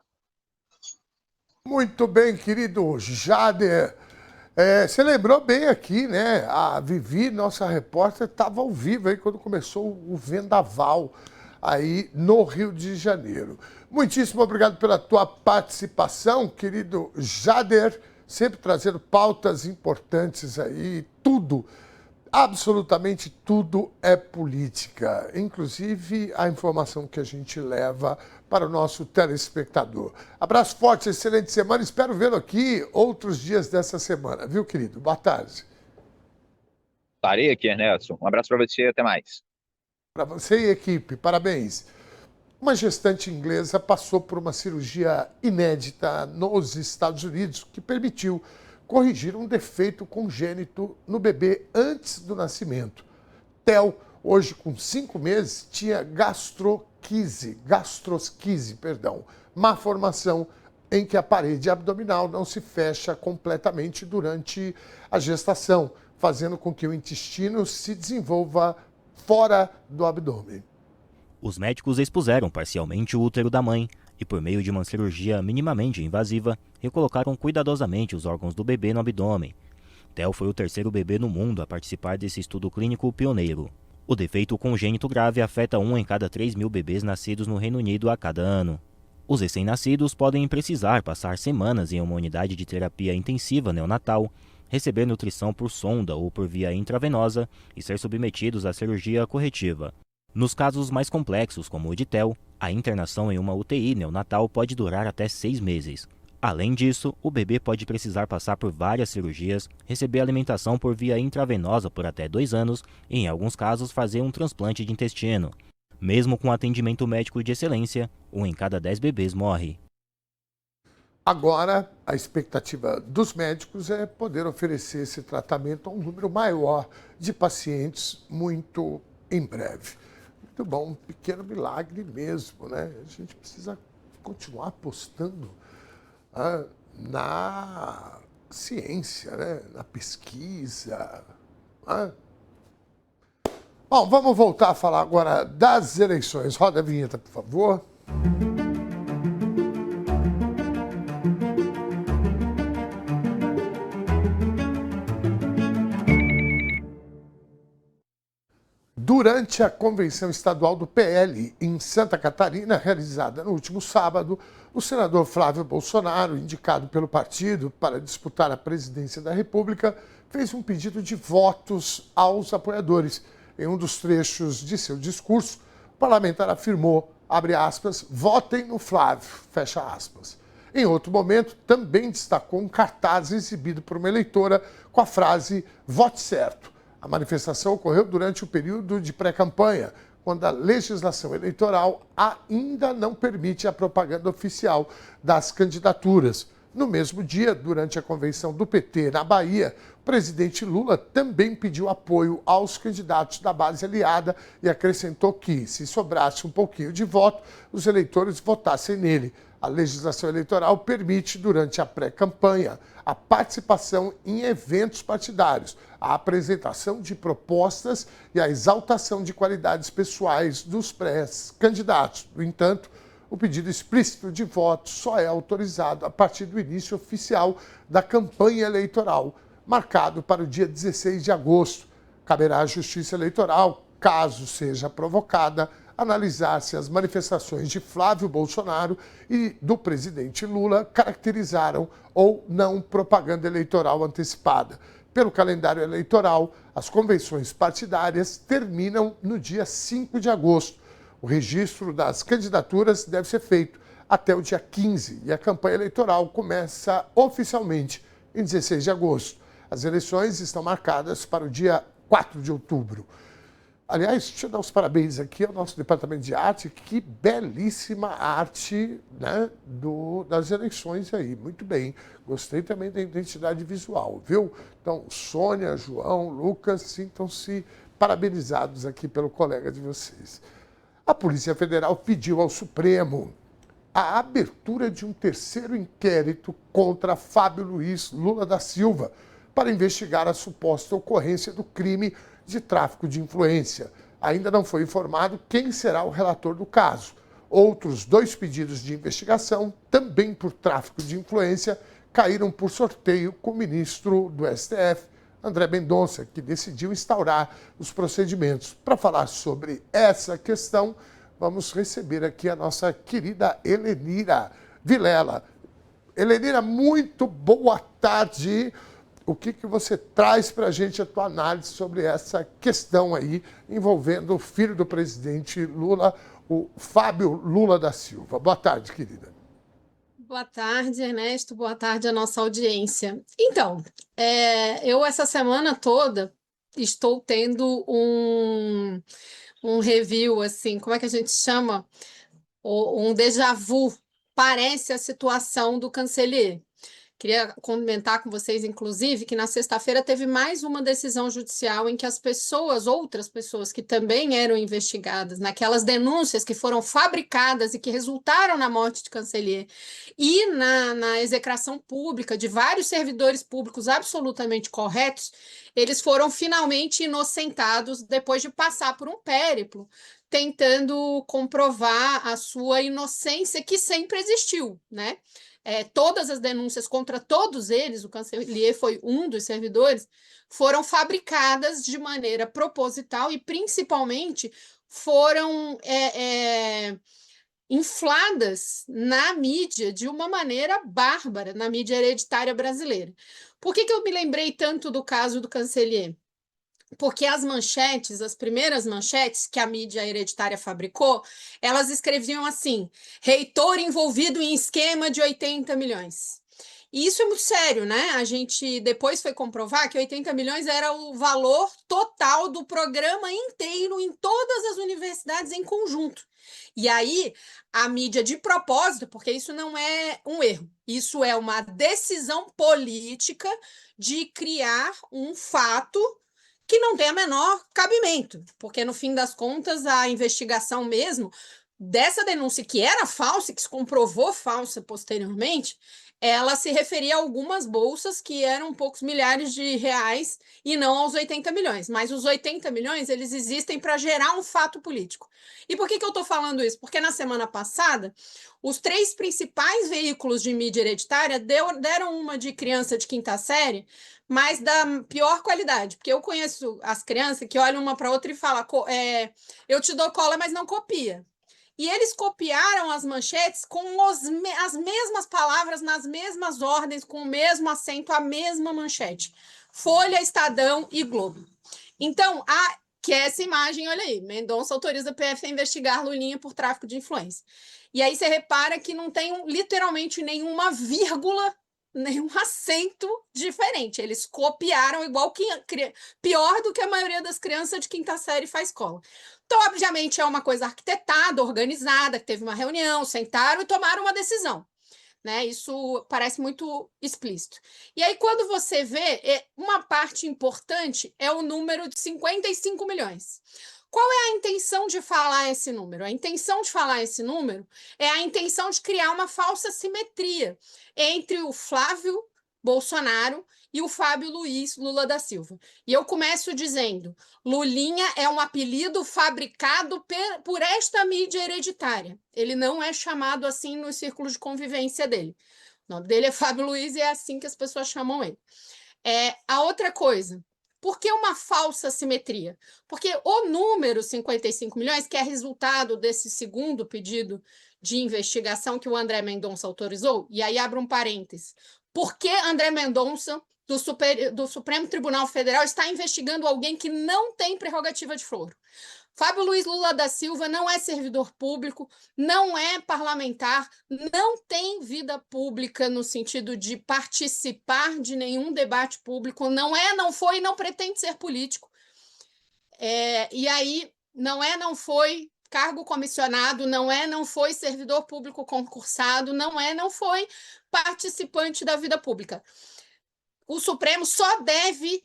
Muito bem, querido Jader. Você lembrou bem aqui, né? A Vivi, nossa repórter, estava ao vivo aí quando começou o vendaval aí no Rio de Janeiro. Muitíssimo obrigado pela tua participação, querido Jader, sempre trazendo pautas importantes aí, tudo, absolutamente tudo é política, inclusive a informação que a gente leva para o nosso telespectador. Abraço forte, excelente semana, espero vê-lo aqui outros dias dessa semana, viu, querido? Boa tarde. Estarei aqui, Ernesto. Um abraço para você e até mais. Para você e equipe, parabéns. Uma gestante inglesa passou por uma cirurgia inédita nos Estados Unidos que permitiu corrigir um defeito congênito no bebê antes do nascimento. Theo, hoje com 5 meses, tinha gastrosquise, má formação em que a parede abdominal não se fecha completamente durante a gestação, fazendo com que o intestino se desenvolva fora do abdômen. Os médicos expuseram parcialmente o útero da mãe e, por meio de uma cirurgia minimamente invasiva, recolocaram cuidadosamente os órgãos do bebê no abdômen. Theo foi o terceiro bebê no mundo a participar desse estudo clínico pioneiro. O defeito congênito grave afeta 1 em cada 3.000 bebês nascidos no Reino Unido a cada ano. Os recém-nascidos podem precisar passar semanas em uma unidade de terapia intensiva neonatal, receber nutrição por sonda ou por via intravenosa e ser submetidos à cirurgia corretiva. Nos casos mais complexos, como o de Theo, a internação em uma UTI neonatal pode durar até 6 meses. Além disso, o bebê pode precisar passar por várias cirurgias, receber alimentação por via intravenosa por até 2 anos e, em alguns casos, fazer um transplante de intestino. Mesmo com atendimento médico de excelência, 1 em cada 10 bebês morre. Agora, a expectativa dos médicos é poder oferecer esse tratamento a um número maior de pacientes muito em breve. Muito bom, um pequeno milagre mesmo, né? A gente precisa continuar apostando na ciência, né? Na pesquisa. Bom, vamos voltar a falar agora das eleições. Roda a vinheta, por favor. Durante a convenção estadual do PL em Santa Catarina, realizada no último sábado, o senador Flávio Bolsonaro, indicado pelo partido para disputar a presidência da República, fez um pedido de votos aos apoiadores. Em um dos trechos de seu discurso, o parlamentar afirmou, abre aspas, votem no Flávio, fecha aspas. Em outro momento, também destacou um cartaz exibido por uma eleitora com a frase vote certo. A manifestação ocorreu durante o período de pré-campanha, quando a legislação eleitoral ainda não permite a propaganda oficial das candidaturas. No mesmo dia, durante a convenção do PT na Bahia, o presidente Lula também pediu apoio aos candidatos da base aliada e acrescentou que, se sobrasse um pouquinho de voto, os eleitores votassem nele. A legislação eleitoral permite, durante a pré-campanha, a participação em eventos partidários, a apresentação de propostas e a exaltação de qualidades pessoais dos pré-candidatos. No entanto, o pedido explícito de voto só é autorizado a partir do início oficial da campanha eleitoral, marcado para o dia 16 de agosto. Caberá à Justiça Eleitoral, caso seja provocada, analisar se as manifestações de Flávio Bolsonaro e do presidente Lula caracterizaram ou não propaganda eleitoral antecipada. Pelo calendário eleitoral, as convenções partidárias terminam no dia 5 de agosto. O registro das candidaturas deve ser feito até o dia 15 e a campanha eleitoral começa oficialmente em 16 de agosto. As eleições estão marcadas para o dia 4 de outubro. Aliás, deixa eu dar os parabéns aqui ao nosso departamento de arte, que belíssima arte, né, das eleições aí, muito bem. Gostei também da identidade visual, viu? Então, Sônia, João, Lucas, sintam-se parabenizados aqui pelo colega de vocês. A Polícia Federal pediu ao Supremo a abertura de um terceiro inquérito contra Fábio Luiz Lula da Silva para investigar a suposta ocorrência do crime de tráfico de influência. Ainda não foi informado quem será o relator do caso. Outros 2 pedidos de investigação, também por tráfico de influência, caíram por sorteio com o ministro do STF, André Mendonça, que decidiu instaurar os procedimentos. Para falar sobre essa questão, vamos receber aqui a nossa querida Helenira Vilela. Helenira, muito boa tarde. O que você traz para a gente, a tua análise sobre essa questão aí, envolvendo o filho do presidente Lula, o Fábio Lula da Silva. Boa tarde, querida. Boa tarde, Ernesto. Boa tarde à nossa audiência. Então, eu essa semana toda estou tendo um review, assim, como é que a gente chama? Um déjà vu. Parece a situação do Cancellier. Queria comentar com vocês, inclusive, que na sexta-feira teve mais uma decisão judicial em que outras pessoas que também eram investigadas naquelas denúncias que foram fabricadas e que resultaram na morte de Cancellier e na execração pública de vários servidores públicos absolutamente corretos, eles foram finalmente inocentados depois de passar por um périplo tentando comprovar a sua inocência, que sempre existiu, né? Todas as denúncias contra todos eles, o Cancellier foi um dos servidores, foram fabricadas de maneira proposital e, principalmente, foram infladas na mídia de uma maneira bárbara, na mídia hereditária brasileira. Por que eu me lembrei tanto do caso do Cancellier? Porque as primeiras manchetes que a mídia hereditária fabricou, elas escreviam assim: reitor envolvido em esquema de 80 milhões. E isso é muito sério, né? A gente depois foi comprovar que 80 milhões era o valor total do programa inteiro em todas as universidades em conjunto. E aí, a mídia, de propósito, porque isso não é um erro, isso é uma decisão política de criar um fato que não tem a menor cabimento, porque, no fim das contas, a investigação mesmo dessa denúncia que era falsa, que se comprovou falsa posteriormente, ela se referia a algumas bolsas que eram poucos milhares de reais e não aos 80 milhões. Mas os 80 milhões, eles existem para gerar um fato político. E por que eu estou falando isso? Porque na semana passada, os 3 principais veículos de mídia hereditária deram uma de criança de quinta série, mas da pior qualidade. Porque eu conheço as crianças que olham uma para outra e falam, eu te dou cola, mas não copia. E eles copiaram as manchetes com as mesmas palavras, nas mesmas ordens, com o mesmo acento, a mesma manchete. Folha, Estadão e Globo. Então, que é essa imagem, olha aí, Mendonça autoriza a PF a investigar Lulinha por tráfico de influência. E aí você repara que não tem literalmente nenhuma vírgula, nenhum acento diferente. Eles copiaram igual que pior do que a maioria das crianças de quinta série faz escola. Então, obviamente, é uma coisa arquitetada, organizada, que teve uma reunião, sentaram e tomaram uma decisão. Né? Isso parece muito explícito. E aí, quando você vê, uma parte importante é o número de 55 milhões. Qual é a intenção de falar esse número? A intenção de falar esse número é a intenção de criar uma falsa simetria entre o Flávio Bolsonaro e o Fábio Luiz Lula da Silva. E eu começo dizendo, Lulinha é um apelido fabricado por esta mídia hereditária. Ele não é chamado assim nos círculos de convivência dele. O nome dele é Fábio Luiz e é assim que as pessoas chamam ele. A outra coisa, por que uma falsa simetria? Porque o número 55 milhões, que é resultado desse segundo pedido de investigação que o André Mendonça autorizou, e aí abro um parênteses, por que André Mendonça, do Supremo Tribunal Federal, está investigando alguém que não tem prerrogativa de foro? Fábio Luiz Lula da Silva não é servidor público, não é parlamentar, não tem vida pública no sentido de participar de nenhum debate público, não foi e não pretende ser político. E aí, não foi cargo comissionado, não foi servidor público concursado, não foi participante da vida pública. O Supremo só deve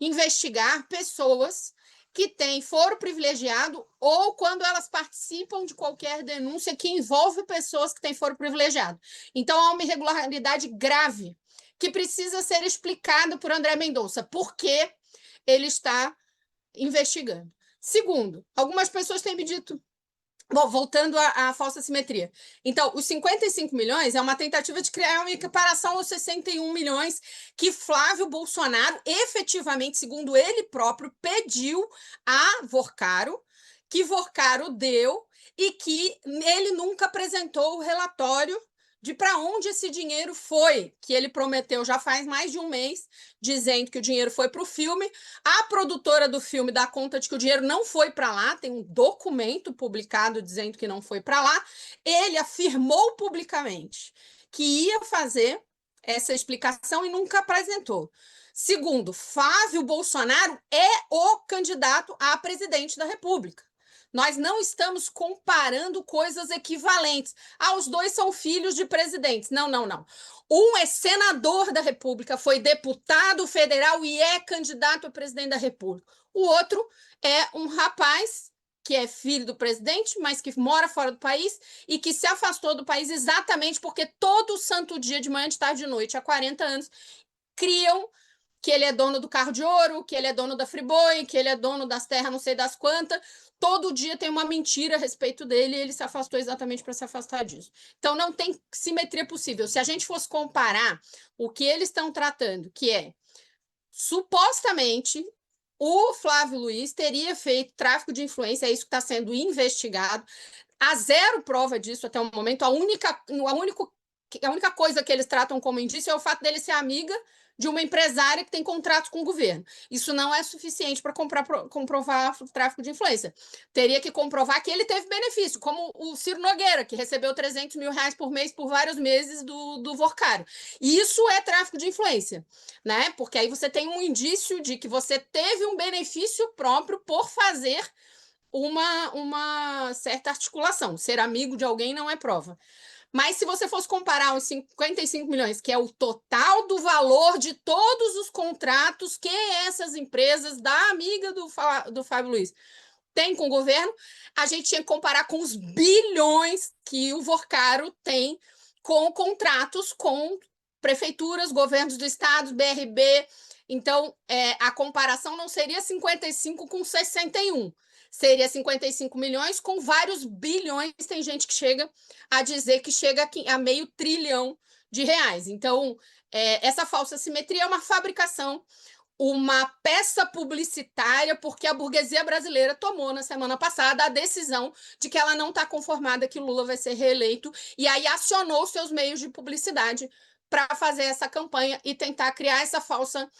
investigar pessoas que têm foro privilegiado ou quando elas participam de qualquer denúncia que envolve pessoas que têm foro privilegiado. Então, há uma irregularidade grave que precisa ser explicada por André Mendonça. Por que ele está investigando? Segundo, algumas pessoas têm me dito... Bom, voltando à falsa simetria. Então, os 55 milhões é uma tentativa de criar uma equiparação aos 61 milhões que Flávio Bolsonaro, efetivamente, segundo ele próprio, pediu a Vorcaro, que Vorcaro deu e que ele nunca apresentou o relatório de para onde esse dinheiro foi, que ele prometeu já faz mais de um mês, dizendo que o dinheiro foi para o filme. A produtora do filme dá conta de que o dinheiro não foi para lá, tem um documento publicado dizendo que não foi para lá. Ele afirmou publicamente que ia fazer essa explicação e nunca apresentou. Segundo, Flávio Bolsonaro é o candidato a presidente da República. Nós não estamos comparando coisas equivalentes. Os dois são filhos de presidentes. Não. Um é senador da República, foi deputado federal e é candidato a presidente da República. O outro é um rapaz que é filho do presidente, mas que mora fora do país e que se afastou do país exatamente porque todo santo dia, de manhã, de tarde e de noite, há 40 anos, criam que ele é dono do carro de ouro, que ele é dono da Friboi, que ele é dono das terras não sei das quantas. Todo dia tem uma mentira a respeito dele e ele se afastou exatamente para se afastar disso. Então, não tem simetria possível. Se a gente fosse comparar o que eles estão tratando, que é, supostamente, o Flávio Luiz teria feito tráfico de influência, é isso que está sendo investigado. Há zero prova disso até o momento. A única coisa que eles tratam como indício é o fato dele ser amiga de uma empresária que tem contrato com o governo. Isso não é suficiente para comprovar o tráfico de influência. Teria que comprovar que ele teve benefício, como o Ciro Nogueira, que recebeu 300 mil reais por mês por vários meses do Vorcaro. E isso é tráfico de influência, né? Porque aí você tem um indício de que você teve um benefício próprio por fazer uma certa articulação. Ser amigo de alguém não é prova. Mas se você fosse comparar os 55 milhões, que é o total do valor de todos os contratos que essas empresas da amiga do Fábio Luiz tem com o governo, a gente tinha que comparar com os bilhões que o Vorcaro tem com contratos com prefeituras, governos do estado, BRB. Então, a comparação não seria 55 com 61, seria 55 milhões com vários bilhões. Tem gente que chega a dizer que chega a R$500 bilhão. Então, essa falsa simetria é uma fabricação, uma peça publicitária, porque a burguesia brasileira tomou na semana passada a decisão de que ela não está conformada que Lula vai ser reeleito, e aí acionou seus meios de publicidade para fazer essa campanha e tentar criar essa falsa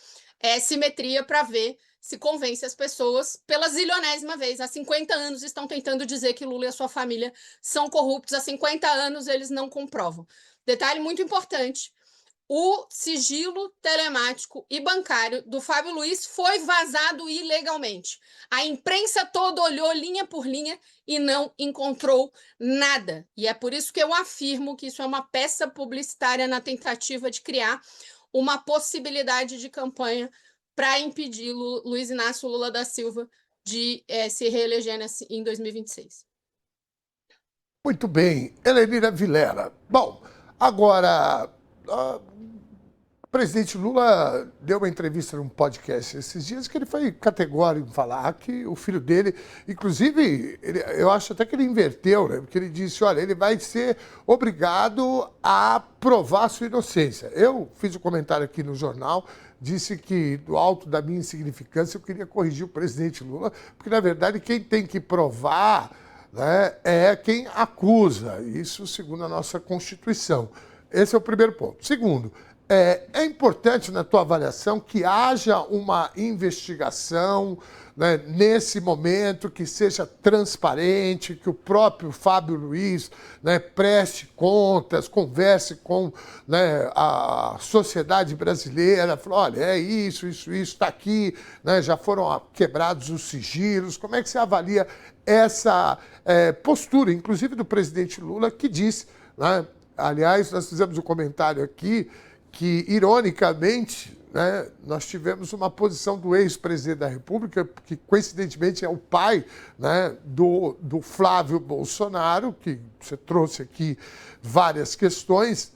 simetria para ver se convence as pessoas pela zilionésima vez. Há 50 anos estão tentando dizer que Lula e a sua família são corruptos, há 50 anos eles não comprovam. Detalhe muito importante: o sigilo telemático e bancário do Fábio Luiz foi vazado ilegalmente. A imprensa toda olhou linha por linha e não encontrou nada. E é por isso que eu afirmo que isso é uma peça publicitária na tentativa de criar uma possibilidade de campanha para impedir Luiz Inácio Lula da Silva de se reeleger em 2026. Muito bem. Helenira Vilela. Bom, agora, o presidente Lula deu uma entrevista num podcast esses dias que ele foi categórico em falar que o filho dele, inclusive, eu acho até que ele inverteu, né? Porque ele disse, olha, ele vai ser obrigado a provar sua inocência. Eu fiz um comentário aqui no jornal, disse que do alto da minha insignificância eu queria corrigir o presidente Lula, porque na verdade quem tem que provar, né, é quem acusa, isso segundo a nossa Constituição. Esse é o primeiro ponto. Segundo, é importante na tua avaliação que haja uma investigação, né, nesse momento, que seja transparente, que o próprio Fábio Luiz, né, preste contas, converse com, né, a sociedade brasileira, fale, olha, é isso, está aqui, né, já foram quebrados os sigilos. Como é que você avalia essa postura, inclusive do presidente Lula, que disse, né, aliás, nós fizemos um comentário aqui que, ironicamente, né, nós tivemos uma posição do ex-presidente da República, que coincidentemente é o pai, né, do Flávio Bolsonaro, que você trouxe aqui várias questões,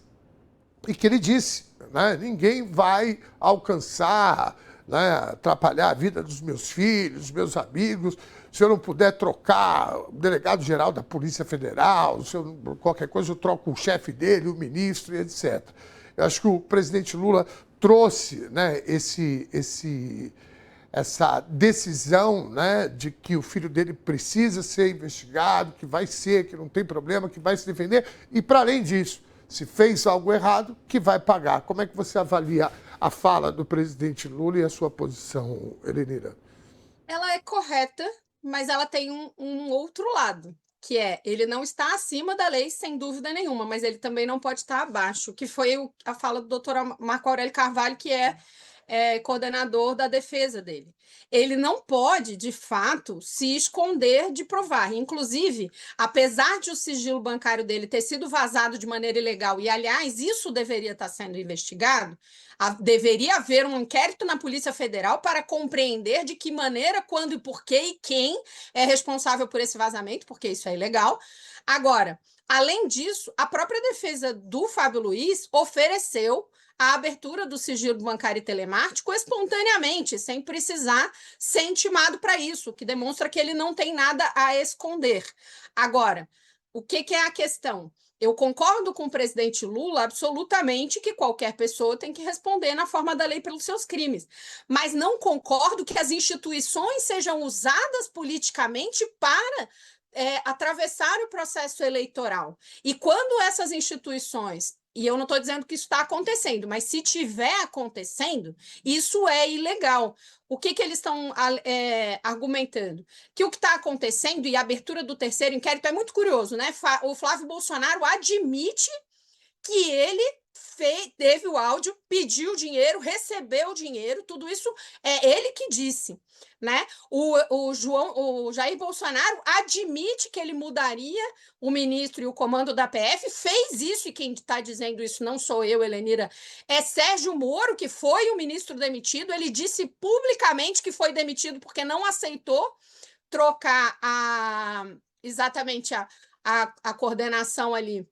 e que ele disse, né, ninguém vai alcançar, né, atrapalhar a vida dos meus filhos, dos meus amigos, se eu não puder trocar o delegado-geral da Polícia Federal, se eu, qualquer coisa eu troco o chefe dele, o ministro, etc. Eu acho que o presidente Lula trouxe, né, essa decisão, né, de que o filho dele precisa ser investigado, que vai ser, que não tem problema, que vai se defender, e, para além disso, se fez algo errado, que vai pagar. Como é que você avalia a fala do presidente Lula e a sua posição, Helenira? Ela é correta, mas ela tem um outro lado, que ele não está acima da lei, sem dúvida nenhuma, mas ele também não pode estar abaixo, que foi a fala do doutor Marco Aurélio Carvalho, que é coordenador da defesa dele. Ele não pode, de fato, se esconder de provar. Inclusive, apesar de o sigilo bancário dele ter sido vazado de maneira ilegal, e, aliás, isso deveria estar sendo investigado, deveria haver um inquérito na Polícia Federal para compreender de que maneira, quando e por quê e quem é responsável por esse vazamento, porque isso é ilegal. Agora, além disso, a própria defesa do Fábio Luiz ofereceu a abertura do sigilo bancário e telemático espontaneamente, sem precisar ser intimado para isso, que demonstra que ele não tem nada a esconder. Agora, o que é a questão? Eu concordo com o presidente Lula absolutamente que qualquer pessoa tem que responder na forma da lei pelos seus crimes, mas não concordo que as instituições sejam usadas politicamente para atravessar o processo eleitoral. E quando essas instituições... E eu não estou dizendo que isso está acontecendo, mas se estiver acontecendo, isso é ilegal. O que eles estão argumentando? Que o que está acontecendo e a abertura do terceiro inquérito é muito curioso, né? O Flávio Bolsonaro admite que ele teve o áudio, pediu dinheiro, recebeu o dinheiro, tudo isso é ele que disse, né? O Jair Bolsonaro admite que ele mudaria o ministro e o comando da PF, fez isso, e quem está dizendo isso não sou eu, Helenira, é Sérgio Moro, que foi o ministro demitido. Ele disse publicamente que foi demitido porque não aceitou trocar exatamente a coordenação ali.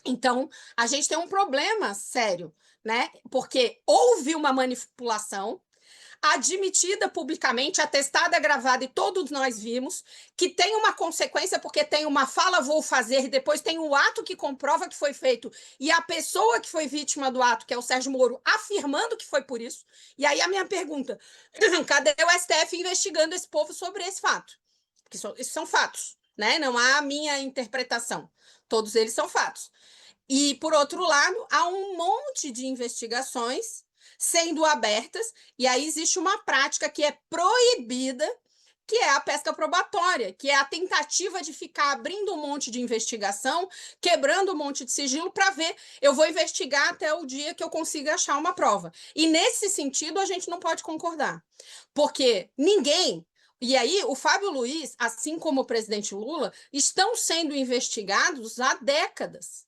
Então, a gente tem um problema sério, né? Porque houve uma manipulação admitida publicamente, atestada, gravada, e todos nós vimos, que tem uma consequência, porque tem uma fala, vou fazer, e depois tem um ato que comprova que foi feito, e a pessoa que foi vítima do ato, que é o Sérgio Moro, afirmando que foi por isso. E aí a minha pergunta, cadê o STF investigando esse povo sobre esse fato? Porque isso são fatos, né? Não há a minha interpretação. Todos eles são fatos. E, por outro lado, há um monte de investigações sendo abertas, e aí existe uma prática que é proibida, que é a pesca probatória, que é a tentativa de ficar abrindo um monte de investigação, quebrando um monte de sigilo para ver, eu vou investigar até o dia que eu consiga achar uma prova. E nesse sentido a gente não pode concordar, porque ninguém... E aí o Fábio Luiz, assim como o presidente Lula, estão sendo investigados há décadas.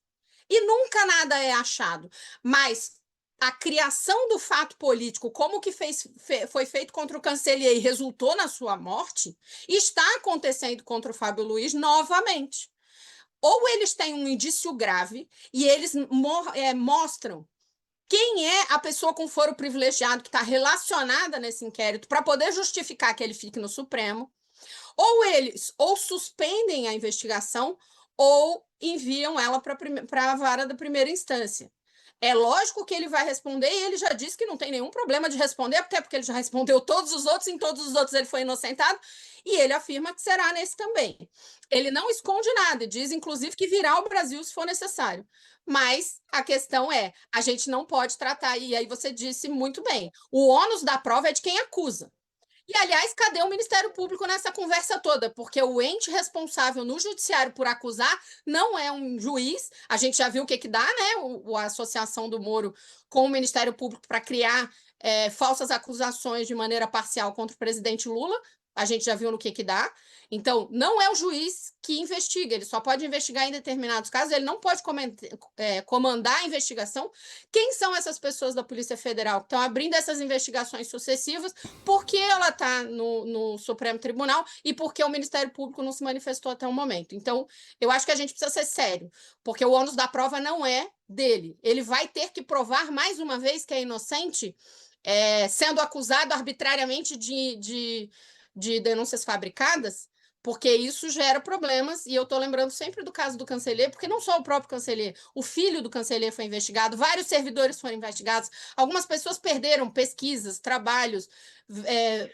E nunca nada é achado. Mas a criação do fato político, como que foi feito contra o Cancellier e resultou na sua morte, está acontecendo contra o Fábio Luiz novamente. Ou eles têm um indício grave e eles mostram quem é a pessoa com foro privilegiado que está relacionada nesse inquérito para poder justificar que ele fique no Supremo, ou eles suspendem a investigação ou enviam ela para a vara da primeira instância. É lógico que ele vai responder e ele já disse que não tem nenhum problema de responder, até porque ele já respondeu todos os outros, em todos os outros ele foi inocentado, e ele afirma que será nesse também. Ele não esconde nada e diz, inclusive, que virá ao Brasil se for necessário. Mas a questão é, a gente não pode tratar, e aí você disse muito bem, o ônus da prova é de quem acusa. E, aliás, cadê o Ministério Público nessa conversa toda? Porque o ente responsável no judiciário por acusar não é um juiz. A gente já viu o que dá, né? A associação do Moro com o Ministério Público para criar falsas acusações de maneira parcial contra o presidente Lula. A gente já viu no que dá. Então, não é o juiz que investiga, ele só pode investigar em determinados casos, ele não pode comandar a investigação. Quem são essas pessoas da Polícia Federal que estão abrindo essas investigações sucessivas? Por que ela está no Supremo Tribunal e por que o Ministério Público não se manifestou até o momento? Então, eu acho que a gente precisa ser sério, porque o ônus da prova não é dele. Ele vai ter que provar mais uma vez que é inocente, sendo acusado arbitrariamente de denúncias fabricadas, porque isso gera problemas, e eu estou lembrando sempre do caso do Cancellier, porque não só o próprio Cancellier, o filho do Cancellier foi investigado, vários servidores foram investigados, algumas pessoas perderam pesquisas, trabalhos,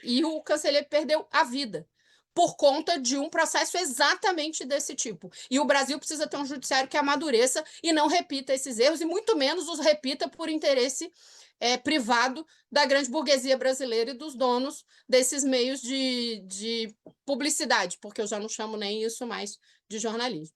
e o Cancellier perdeu a vida por conta de um processo exatamente desse tipo. E o Brasil precisa ter um judiciário que amadureça e não repita esses erros, e muito menos os repita por interesse privado da grande burguesia brasileira e dos donos desses meios de publicidade, porque eu já não chamo nem isso mais de jornalismo.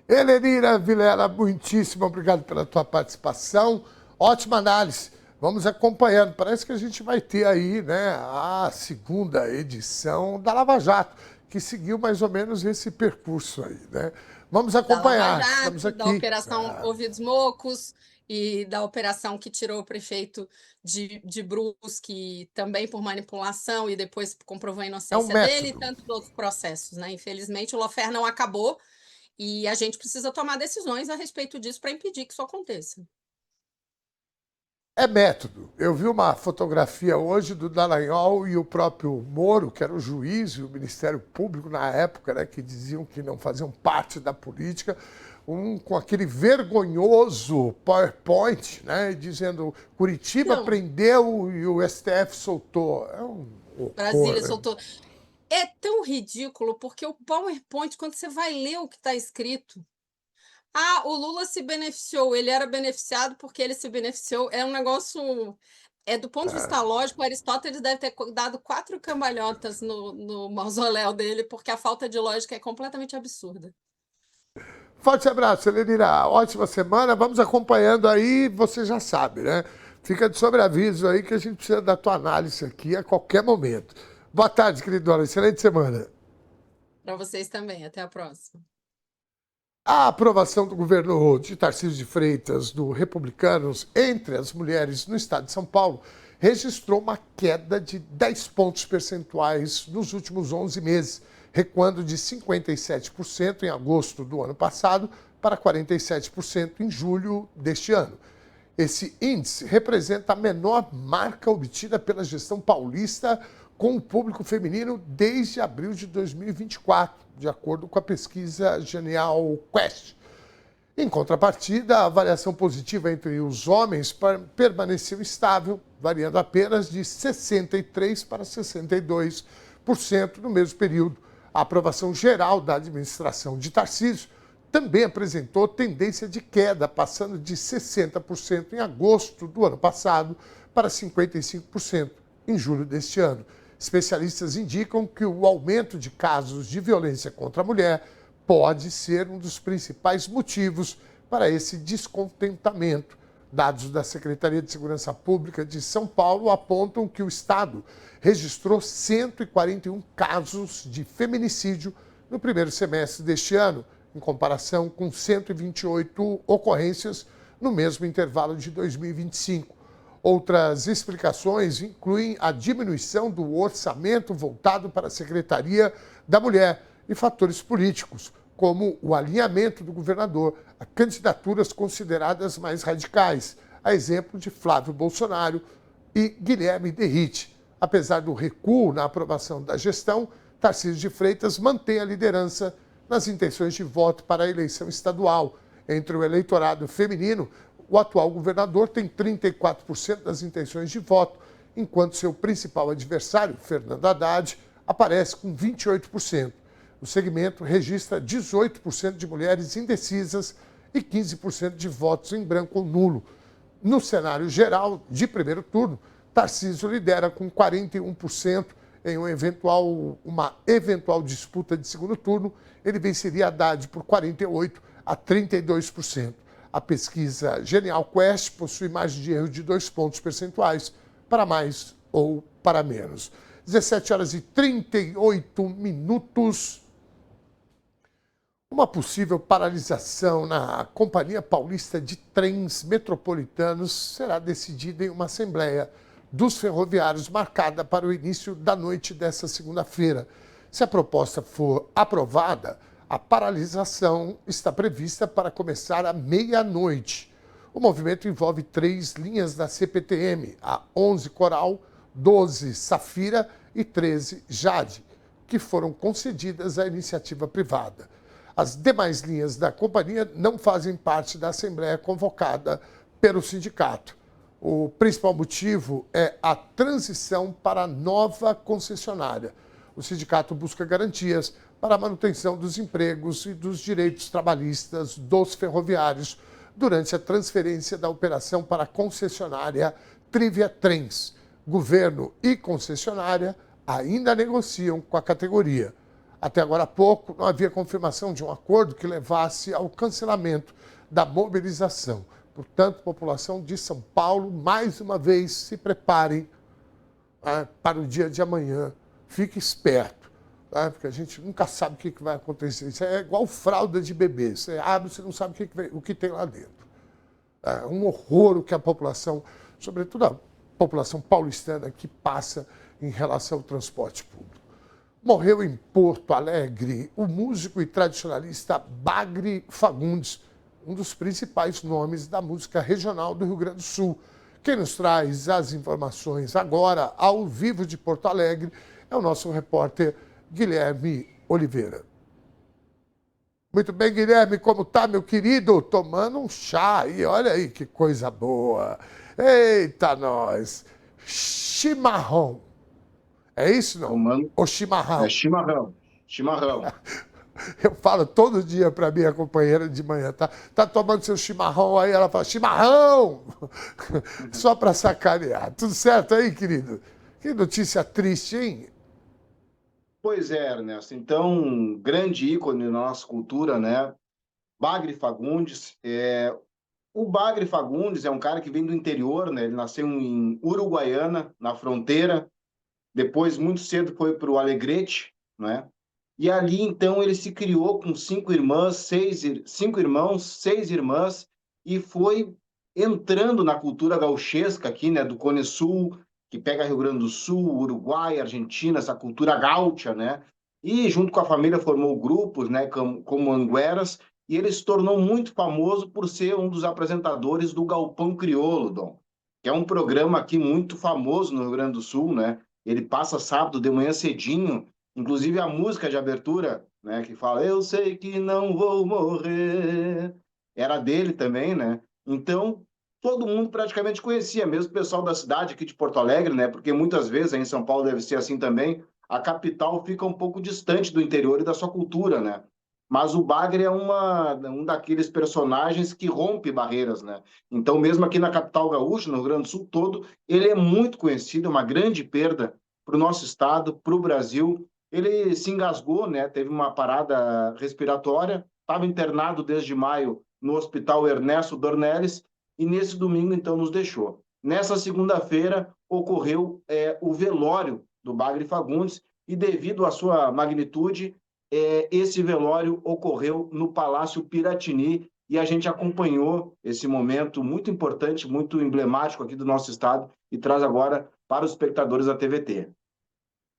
Helenira Vilela, muitíssimo obrigado pela tua participação. Ótima análise. Vamos acompanhando. Parece que a gente vai ter aí, né, a segunda edição da Lava Jato, que seguiu mais ou menos esse percurso aí, né? Vamos acompanhar. Da Lava Jato, estamos aqui. da Operação Ouvidos Mocos e da operação que tirou o prefeito de Brusque, também por manipulação, e depois comprovou a inocência dele, e tantos outros processos, né? Infelizmente, o lawfare não acabou e a gente precisa tomar decisões a respeito disso para impedir que isso aconteça. É método. Eu vi uma fotografia hoje do Dallagnol e o próprio Moro, que era o juiz e o Ministério Público na época, né, que diziam que não faziam parte da política, com aquele vergonhoso PowerPoint, né, dizendo Curitiba prendeu e o STF soltou. É um horror, Brasília né? soltou. É tão ridículo, porque o PowerPoint, quando você vai ler o que está escrito, o Lula se beneficiou, ele era beneficiado porque ele se beneficiou, é um negócio... do ponto de vista lógico, Aristóteles deve ter dado 4 cambalhotas no mausoléu dele, porque a falta de lógica é completamente absurda. Forte abraço, Helenira. Ótima semana. Vamos acompanhando aí, você já sabe, né? Fica de sobreaviso aí que a gente precisa da tua análise aqui a qualquer momento. Boa tarde, queridona. Excelente semana. Para vocês também. Até a próxima. A aprovação do governo de Tarcísio de Freitas, do Republicanos, entre as mulheres no estado de São Paulo, registrou uma queda de 10 pontos percentuais nos últimos 11 meses, recuando de 57% em agosto do ano passado para 47% em julho deste ano. Esse índice representa a menor marca obtida pela gestão paulista com o público feminino desde abril de 2024, de acordo com a pesquisa Genial Quest. Em contrapartida, a avaliação positiva entre os homens permaneceu estável, variando apenas de 63% para 62% no mesmo período. A aprovação geral da administração de Tarcísio também apresentou tendência de queda, passando de 60% em agosto do ano passado para 55% em julho deste ano. Especialistas indicam que o aumento de casos de violência contra a mulher pode ser um dos principais motivos para esse descontentamento. Dados da Secretaria de Segurança Pública de São Paulo apontam que o Estado registrou 141 casos de feminicídio no primeiro semestre deste ano, em comparação com 128 ocorrências no mesmo intervalo de 2025. Outras explicações incluem a diminuição do orçamento voltado para a Secretaria da Mulher e fatores políticos, como o alinhamento do governador a candidaturas consideradas mais radicais, a exemplo de Flávio Bolsonaro e Guilherme Derrite. Apesar do recuo na aprovação da gestão, Tarcísio de Freitas mantém a liderança nas intenções de voto para a eleição estadual. Entre o eleitorado feminino, o atual governador tem 34% das intenções de voto, enquanto seu principal adversário, Fernando Haddad, aparece com 28%. O segmento registra 18% de mulheres indecisas e 15% de votos em branco ou nulo. No cenário geral de primeiro turno, Tarcísio lidera com 41%. Em uma eventual disputa de segundo turno, ele venceria Haddad por 48% a 32%. A pesquisa Genial Quest possui margem de erro de 2 pontos percentuais para mais ou para menos. 17h38. Uma possível paralisação na Companhia Paulista de Trens Metropolitanos será decidida em uma assembleia dos ferroviários marcada para o início da noite desta segunda-feira. Se a proposta for aprovada, a paralisação está prevista para começar à meia-noite. O movimento envolve 3 linhas da CPTM, a 11 Coral, 12 Safira e 13 Jade, que foram concedidas à iniciativa privada. As demais linhas da companhia não fazem parte da assembleia convocada pelo sindicato. O principal motivo é a transição para a nova concessionária. O sindicato busca garantias para a manutenção dos empregos e dos direitos trabalhistas dos ferroviários durante a transferência da operação para a concessionária Trivia Trens. Governo e concessionária ainda negociam com a categoria. Até agora há pouco, não havia confirmação de um acordo que levasse ao cancelamento da mobilização. Portanto, população de São Paulo, mais uma vez, se preparem para o dia de amanhã. Fique esperto, porque a gente nunca sabe o que vai acontecer. Isso é igual fralda de bebê. Você abre, você não sabe o que tem lá dentro. É um horror o que a população, sobretudo a população paulistana, que passa em relação ao transporte público. Morreu em Porto Alegre o músico e tradicionalista Bagre Fagundes, um dos principais nomes da música regional do Rio Grande do Sul. Quem nos traz as informações agora, ao vivo de Porto Alegre, é o nosso repórter Guilherme Oliveira. Muito bem, Guilherme, como tá, meu querido? Tomando um chá aí, olha aí que coisa boa. Eita, nós! Chimarrão. É isso, não? Tomando... Ou chimarrão? É chimarrão. Chimarrão. Eu falo todo dia para minha companheira de manhã, tá tomando seu chimarrão aí? Ela fala, chimarrão! Só para sacanear. Tudo certo aí, querido? Que notícia triste, hein? Pois é, Ernesto. Então, grande ícone da nossa cultura, né? Bagre Fagundes. O Bagre Fagundes é um cara que vem do interior, né? Ele nasceu em Uruguaiana, na fronteira. Depois, muito cedo, foi para o Alegrete, né? E ali, então, ele se criou com 5 irmãos, 6 irmãs, e foi entrando na cultura gauchesca aqui, né, do Cone Sul, que pega Rio Grande do Sul, Uruguai, Argentina, essa cultura gaúcha, né? E junto com a família formou grupos, né, como Angueras, e ele se tornou muito famoso por ser um dos apresentadores do Galpão Crioulo, Dom, que é um programa aqui muito famoso no Rio Grande do Sul, né? Ele passa sábado de manhã cedinho, inclusive a música de abertura, né, que fala "Eu sei que não vou morrer", era dele também, né? Então, todo mundo praticamente conhecia, mesmo o pessoal da cidade aqui de Porto Alegre, né? Porque muitas vezes, aí em São Paulo deve ser assim também, a capital fica um pouco distante do interior e da sua cultura, né? Mas o Bagre é um daqueles personagens que rompe barreiras, né? Então, mesmo aqui na capital gaúcha, no Rio Grande do Sul todo, ele é muito conhecido, é uma grande perda para o nosso estado, para o Brasil. Ele se engasgou, né? Teve uma parada respiratória, estava internado desde maio no Hospital Ernesto Dornelles, e nesse domingo, então, nos deixou. Nessa segunda-feira, ocorreu o velório do Bagre Fagundes, e devido à sua magnitude, esse velório ocorreu no Palácio Piratini, e a gente acompanhou esse momento muito importante, muito emblemático aqui do nosso estado, e traz agora para os espectadores da TVT.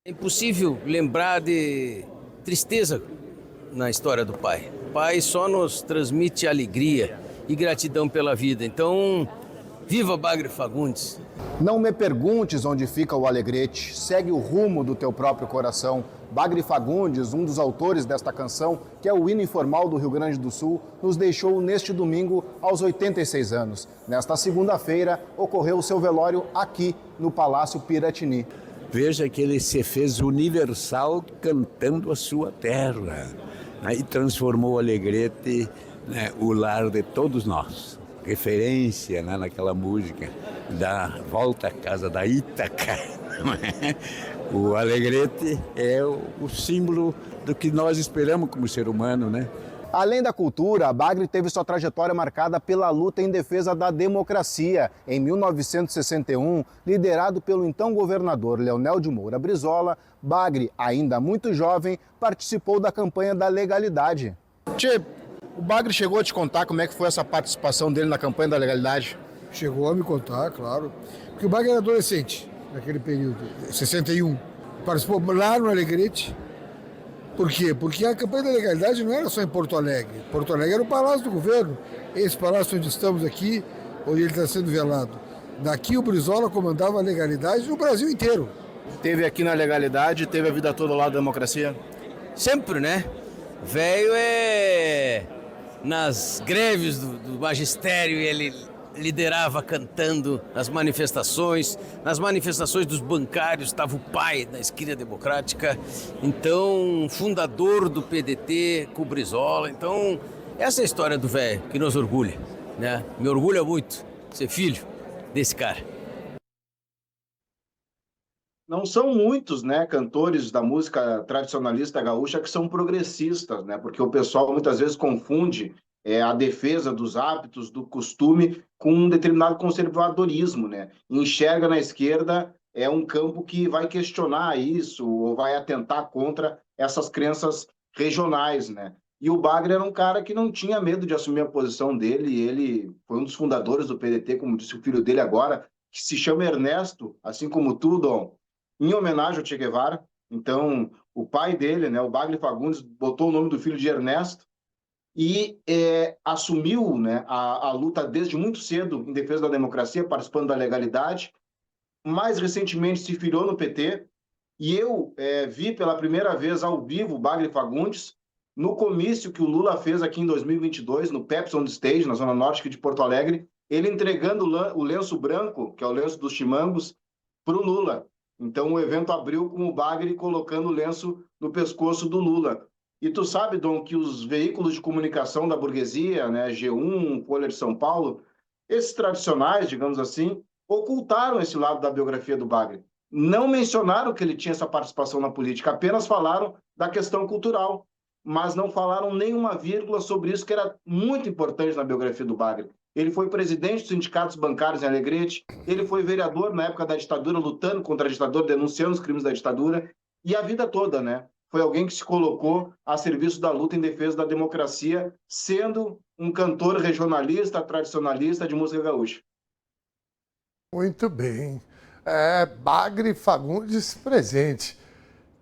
É impossível lembrar de tristeza na história do pai. O pai só nos transmite alegria e gratidão pela vida. Então, viva Bagre Fagundes! Não me perguntes onde fica o Alegrete, segue o rumo do teu próprio coração. Bagre Fagundes, um dos autores desta canção, que é o hino informal do Rio Grande do Sul, nos deixou neste domingo aos 86 anos. Nesta segunda-feira, ocorreu o seu velório aqui no Palácio Piratini. Veja que ele se fez universal cantando a sua terra. Aí transformou o Alegrete, né, o lar de todos nós. Referência, né, naquela música da Volta à Casa da Ítaca. O Alegrete é o símbolo do que nós esperamos como ser humano, né? Além da cultura, Bagre teve sua trajetória marcada pela luta em defesa da democracia. Em 1961, liderado pelo então governador Leonel de Moura Brizola, Bagre, ainda muito jovem, participou da campanha da legalidade. Tchê, o Bagre chegou a te contar como é que foi essa participação dele na campanha da legalidade? Chegou a me contar, claro. Porque o Bagre era adolescente naquele período, 61. Participou lá no Alegrete. Por quê? Porque a campanha da legalidade não era só em Porto Alegre. Porto Alegre era o Palácio do Governo. Esse palácio onde estamos aqui, onde ele está sendo velado. Daqui o Brizola comandava a legalidade no Brasil inteiro. Teve aqui na legalidade, teve a vida toda lá da democracia? Sempre, né? Velho nas greves do magistério, ele liderava cantando nas manifestações dos bancários, estava o pai da esquerda democrática, então fundador do PDT com o Brizola. Então essa é a história do velho que nos orgulha, né? Me orgulha muito ser filho desse cara. Não são muitos, né, cantores da música tradicionalista gaúcha que são progressistas, né? Porque o pessoal muitas vezes confunde a defesa dos hábitos, do costume, com um determinado conservadorismo, né? Enxerga na esquerda um campo que vai questionar isso ou vai atentar contra essas crenças regionais, né? E o Bagre era um cara que não tinha medo de assumir a posição dele, e ele foi um dos fundadores do PDT, como disse o filho dele agora, que se chama Ernesto, assim como tu, Dom, em homenagem ao Che Guevara. Então, o pai dele, né, o Bagre Fagundes, botou o nome do filho de Ernesto, e assumiu, né, a luta desde muito cedo em defesa da democracia, participando da legalidade. Mais recentemente se filiou no PT, e eu vi pela primeira vez ao vivo o Bagre Fagundes no comício que o Lula fez aqui em 2022, no Pepsi on Stage, na Zona Norte de Porto Alegre, ele entregando o lenço branco, que é o lenço dos chimangos, para o Lula. Então o evento abriu com o Bagre colocando o lenço no pescoço do Lula. E tu sabe, Dom, que os veículos de comunicação da burguesia, né, G1, Folha de São Paulo, esses tradicionais, digamos assim, ocultaram esse lado da biografia do Bagre. Não mencionaram que ele tinha essa participação na política, apenas falaram da questão cultural, mas não falaram nenhuma vírgula sobre isso, que era muito importante na biografia do Bagre. Ele foi presidente dos sindicatos bancários em Alegrete, ele foi vereador na época da ditadura, lutando contra a ditadura, denunciando os crimes da ditadura, e a vida toda, né? Foi alguém que se colocou a serviço da luta em defesa da democracia, sendo um cantor regionalista, tradicionalista de música gaúcha. Muito bem. Bagre Fagundes presente.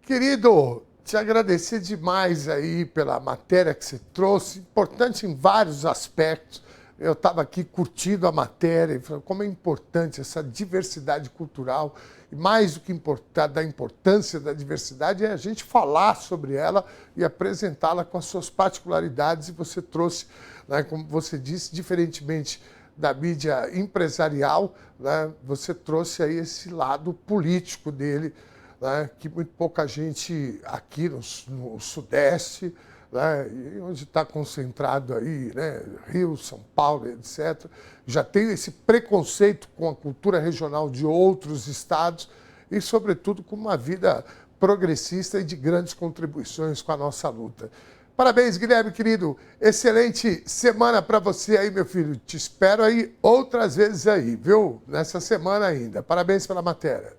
Querido, te agradecer demais aí pela matéria que você trouxe, importante em vários aspectos. Eu estava aqui curtindo a matéria, falando como é importante essa diversidade cultural. E mais do que importar da importância da diversidade é a gente falar sobre ela e apresentá-la com as suas particularidades. E você trouxe, né, como você disse, diferentemente da mídia empresarial, né, você trouxe aí esse lado político dele, né, que muito pouca gente aqui no Sudeste, né, onde está concentrado aí, né, Rio, São Paulo, etc., já tem esse preconceito com a cultura regional de outros estados e, sobretudo, com uma vida progressista e de grandes contribuições com a nossa luta. Parabéns, Guilherme, querido. Excelente semana para você aí, meu filho. Te espero aí outras vezes aí, viu? Nessa semana ainda. Parabéns pela matéria.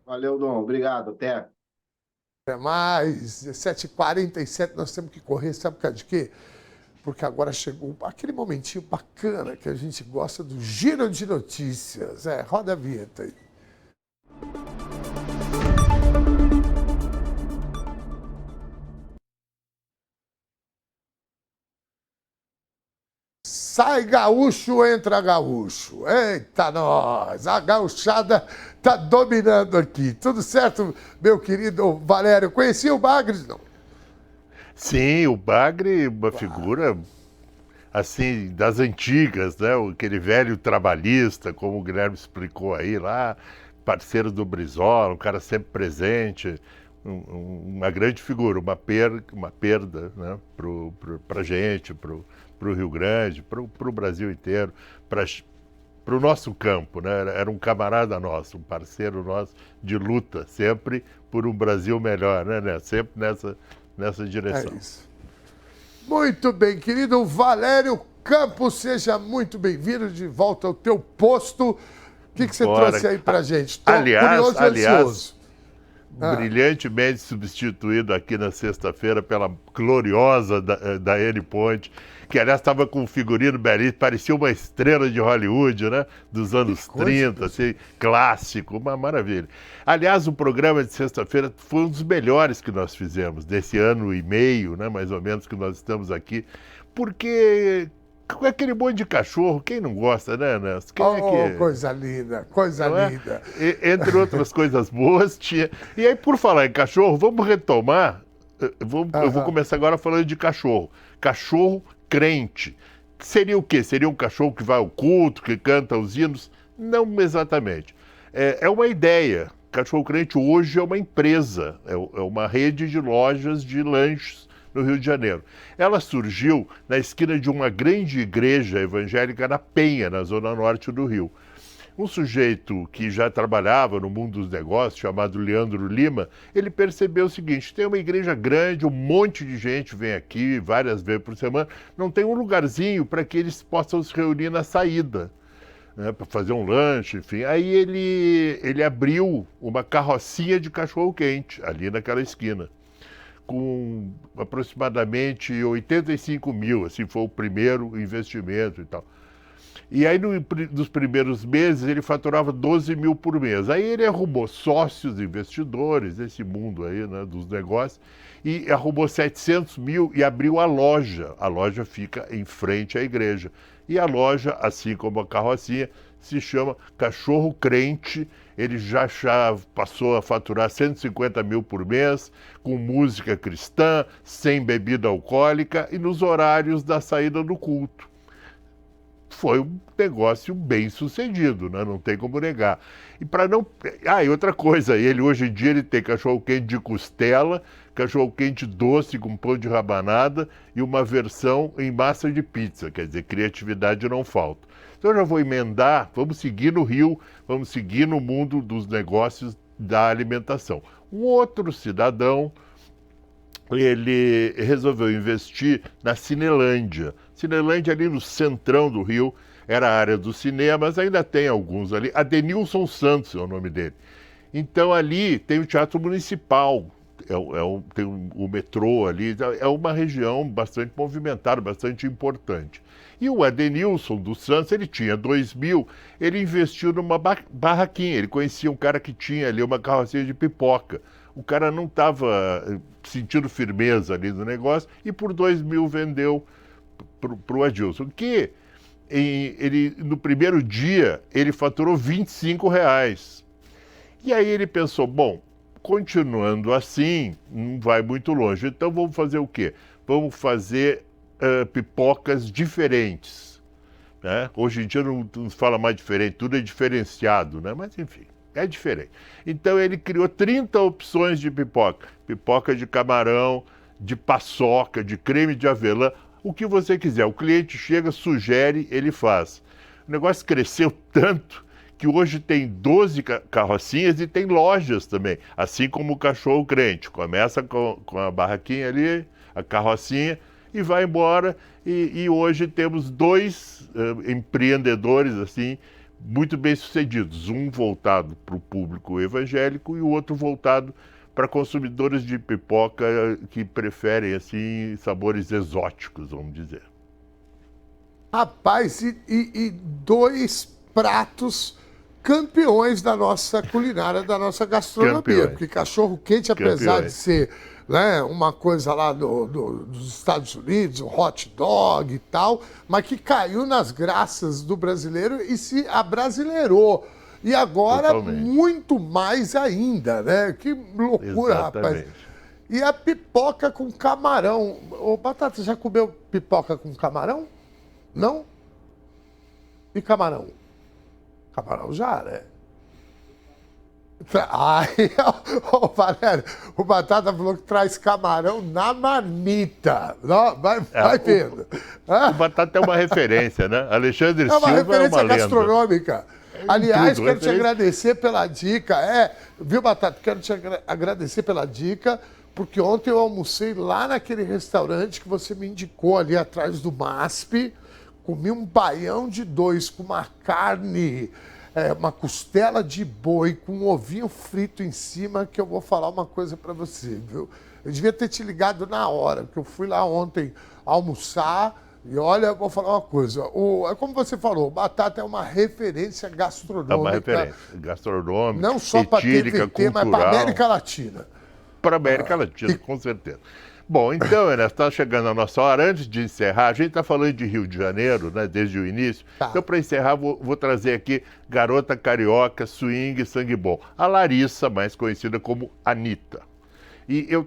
Valeu, Dom. Obrigado. Até. Até mais. 17h47, nós temos que correr. Sabe por causa de quê? Porque agora chegou aquele momentinho bacana que a gente gosta do Giro de Notícias. Roda a vinheta aí. Sai gaúcho, entra gaúcho. Eita nós, a gauchada tá dominando aqui. Tudo certo, meu querido Valério? Conhecia o Bagre, não? Sim, o Bagre, uma figura assim das antigas, né? Aquele velho trabalhista, como o Guilherme explicou aí lá, parceiro do Brizola, um cara sempre presente, uma grande figura, uma perda, né? Pra gente, pro Rio Grande, para o Brasil inteiro, para o nosso campo, né? Era um camarada nosso, um parceiro nosso de luta, sempre por um Brasil melhor, né? Sempre nessa direção. É isso. Muito bem, querido Valério Campos, seja muito bem-vindo de volta ao teu posto. O que você trouxe aí para a gente? Estou curioso e ansioso. Brilhantemente substituído aqui na sexta-feira pela gloriosa Daiane Ponte, que aliás estava com um figurino belíssimo, parecia uma estrela de Hollywood, né? Dos anos 30, assim, clássico, uma maravilha. Aliás, o programa de sexta-feira foi um dos melhores que nós fizemos, desse ano e meio, né? Mais ou menos, que nós estamos aqui, porque com aquele monte de cachorro, quem não gosta, né, Ernesto? Coisa linda, coisa linda. Entre outras coisas boas, tinha... E aí, por falar em cachorro, vamos retomar. Eu vou começar agora falando de cachorro. Cachorro crente. Seria o quê? Seria um cachorro que vai ao culto, que canta os hinos? Não exatamente. É uma ideia. Cachorro crente hoje é uma empresa, é uma rede de lojas de lanches no Rio de Janeiro. Ela surgiu na esquina de uma grande igreja evangélica na Penha, na zona norte do Rio. Um sujeito que já trabalhava no mundo dos negócios, chamado Leandro Lima, ele percebeu o seguinte: tem uma igreja grande, um monte de gente vem aqui várias vezes por semana, não tem um lugarzinho para que eles possam se reunir na saída, né, para fazer um lanche, enfim. Aí ele abriu uma carrocinha de cachorro-quente ali naquela esquina, com aproximadamente 85 mil, assim, foi o primeiro investimento e tal. E aí, nos primeiros meses, ele faturava 12 mil por mês. Aí ele arrumou sócios, investidores, esse mundo aí, né, dos negócios, e arrumou 700 mil e abriu a loja. A loja fica em frente à igreja. E a loja, assim como a carrocinha, se chama Cachorro Crente. Ele já passou a faturar 150 mil por mês, com música cristã, sem bebida alcoólica e nos horários da saída do culto. Foi um negócio bem sucedido, né? Não tem como negar. E para não... e outra coisa, hoje em dia ele tem cachorro-quente de costela, cachorro-quente doce com pão de rabanada e uma versão em massa de pizza, quer dizer, criatividade não falta. Então eu já vou emendar, vamos seguir no Rio, vamos seguir no mundo dos negócios da alimentação. Um outro cidadão, ele resolveu investir na Cinelândia. Cinelândia ali no centrão do Rio, era a área dos cinemas, ainda tem alguns ali. Adenilson Santos é o nome dele. Então ali tem o Teatro Municipal, tem o metrô ali, é uma região bastante movimentada, bastante importante. E o Edenilson dos Santos, ele tinha 2.000, ele investiu numa barraquinha, ele conhecia um cara que tinha ali uma carrocinha de pipoca. O cara não estava sentindo firmeza ali no negócio e por 2.000 vendeu para o Adilson, que ele, no primeiro dia ele faturou R$25. E aí ele pensou, bom, continuando assim, não vai muito longe, então vamos fazer o quê? Vamos fazer pipocas diferentes, né? Hoje em dia não se fala mais diferente, tudo é diferenciado, né? Mas enfim, é diferente. Então ele criou 30 opções de pipoca. Pipoca de camarão, de paçoca, de creme de avelã, o que você quiser. O cliente chega, sugere, ele faz. O negócio cresceu tanto que hoje tem 12 carrocinhas e tem lojas também, assim como o cachorro crente. Começa com a barraquinha ali, a carrocinha, e vai embora. E hoje temos 2 empreendedores assim muito bem sucedidos. Um voltado para o público evangélico e o outro voltado para consumidores de pipoca que preferem assim sabores exóticos, vamos dizer. Rapaz, e 2 pratos campeões da nossa culinária, da nossa gastronomia. Campeões. Porque cachorro-quente, apesar de ser, né, uma coisa lá dos Estados Unidos, um hot dog e tal, mas que caiu nas graças do brasileiro e se abrasileirou. E agora, totalmente, muito mais ainda, né? Que loucura, exatamente, rapaz. E a pipoca com camarão. Ô, Batata, já comeu pipoca com camarão? Não? E camarão? Camarão já, né? Ai, ô, Valério, o Batata falou que traz camarão na marmita. Vai vendo. O Batata é uma referência, né? Alexandre Silva é uma referência lenda gastronômica. Aliás, quero te agradecer pela dica. Viu, Batata? Quero te agradecer pela dica, porque ontem eu almocei lá naquele restaurante que você me indicou ali atrás do MASP. Comi um baião de 2 com uma carne, uma costela de boi com um ovinho frito em cima, que eu vou falar uma coisa para você, viu? Eu devia ter te ligado na hora, porque eu fui lá ontem almoçar e olha, eu vou falar uma coisa. É como você falou, o Batata é uma referência gastronômica. É uma referência gastronômica, não só para TVT, mas para América Latina. Para América Latina, com certeza. Bom, então, Ernesto, está chegando a nossa hora. Antes de encerrar, a gente está falando de Rio de Janeiro, né, desde o início. Tá. Então, para encerrar, vou trazer aqui garota carioca, swing, sangue bom. A Larissa, mais conhecida como Anitta. E eu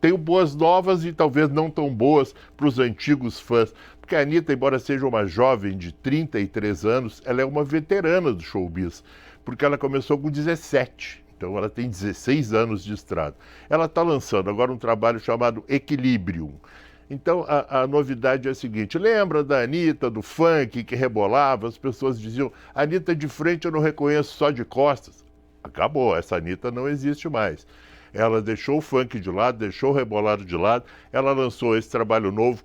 tenho boas novas e talvez não tão boas para os antigos fãs. Porque a Anitta, embora seja uma jovem de 33 anos, ela é uma veterana do showbiz. Porque ela começou com 17. Então ela tem 16 anos de estrada. Ela está lançando agora um trabalho chamado Equilibrium. Então a novidade é a seguinte, lembra da Anitta, do funk que rebolava? As pessoas diziam, Anitta de frente eu não reconheço, só de costas. Acabou, essa Anitta não existe mais. Ela deixou o funk de lado, deixou o rebolado de lado, ela lançou esse trabalho novo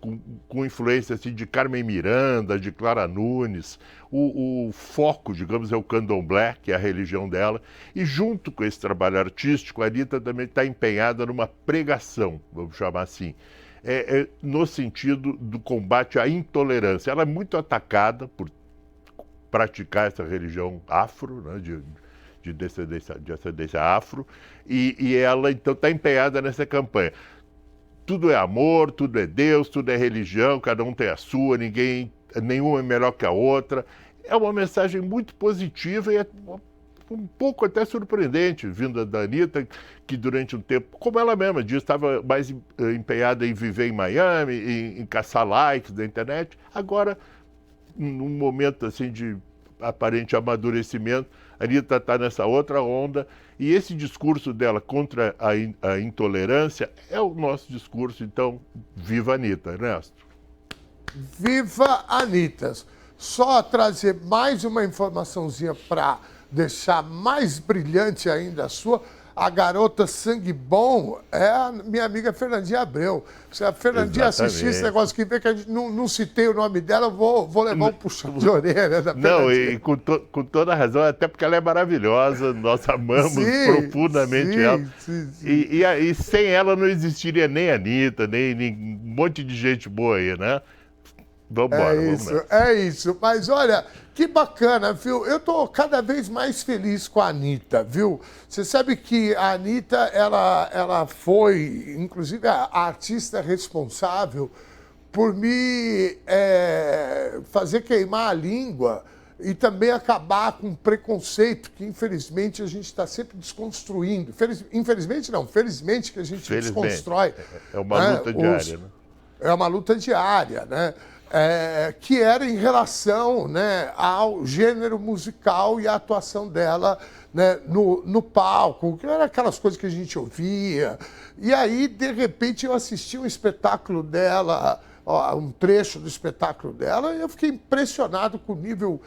com influência assim, de Carmen Miranda, de Clara Nunes. O foco, digamos, é o candomblé, que é a religião dela. E junto com esse trabalho artístico, a Anitta também está empenhada numa pregação, vamos chamar assim, no sentido do combate à intolerância. Ela é muito atacada por praticar essa religião afro, né, de descendência afro, e ela então está empenhada nessa campanha. Tudo é amor, tudo é Deus, tudo é religião, cada um tem a sua, nenhuma é melhor que a outra. É uma mensagem muito positiva e é um pouco até surpreendente, vinda da Anitta, que durante um tempo, como ela mesma diz, estava mais empenhada em viver em Miami, em caçar likes da internet. Agora, num momento assim de aparente amadurecimento, a Anitta está nessa outra onda, e esse discurso dela contra a intolerância é o nosso discurso. Então, viva a Anitta, Ernesto. Viva a Anitta. Só trazer mais uma informaçãozinha para deixar mais brilhante ainda a sua. a garota sangue bom é a minha amiga Fernandinha Abreu. Se a Fernandinha assistir esse negócio aqui, ver que a gente não citei o nome dela, eu vou levar um puxão de orelha da Fernandinha. Não, e com toda razão, até porque ela é maravilhosa, nós amamos profundamente ela. Sim. E sem ela não existiria nem a Anitta, nem um monte de gente boa aí, né? Vambora, É isso. Mas olha, que bacana, viu? Eu tô cada vez mais feliz com a Anitta, viu? Você sabe que a Anitta, ela foi, inclusive, a artista responsável por me fazer queimar a língua e também acabar com o preconceito que, infelizmente, a gente está sempre desconstruindo. Infelizmente não, felizmente que a gente desconstrói. É uma luta diária, né? É uma luta diária, né? Que era em relação, né, ao gênero musical e a atuação dela, né, no palco, que eram aquelas coisas que a gente ouvia. E aí, de repente, eu assisti um espetáculo dela, um trecho do espetáculo dela, e eu fiquei impressionado com o nível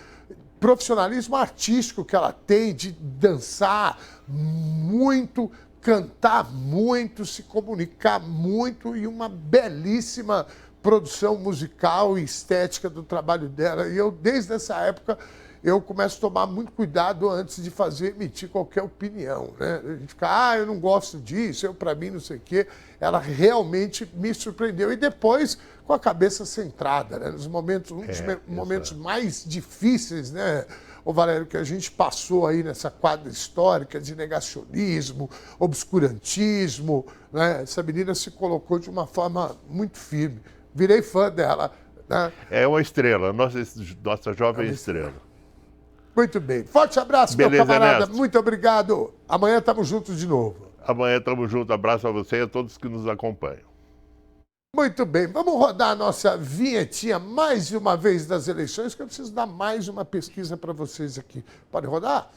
profissionalismo artístico que ela tem, de dançar muito, cantar muito, se comunicar muito, e uma belíssima produção musical e estética do trabalho dela. E eu, desde essa época, eu começo a tomar muito cuidado antes de emitir qualquer opinião, né? A gente fica, eu não gosto disso, para mim não sei o quê. Ela realmente me surpreendeu. E depois, com a cabeça centrada, né? Nos momentos, um dos momentos mais difíceis, né, ô Valério, que a gente passou aí nessa quadra histórica de negacionismo, obscurantismo, né? Essa menina se colocou de uma forma muito firme. Virei fã dela, né? É uma estrela, nossa jovem estrela. Muito bem. Forte abraço, meu camarada. Ernesto. Muito obrigado. Amanhã estamos juntos de novo. Amanhã estamos juntos. Abraço a você e a todos que nos acompanham. Muito bem. Vamos rodar a nossa vinhetinha mais uma vez das eleições, que eu preciso dar mais uma pesquisa para vocês aqui. Pode rodar?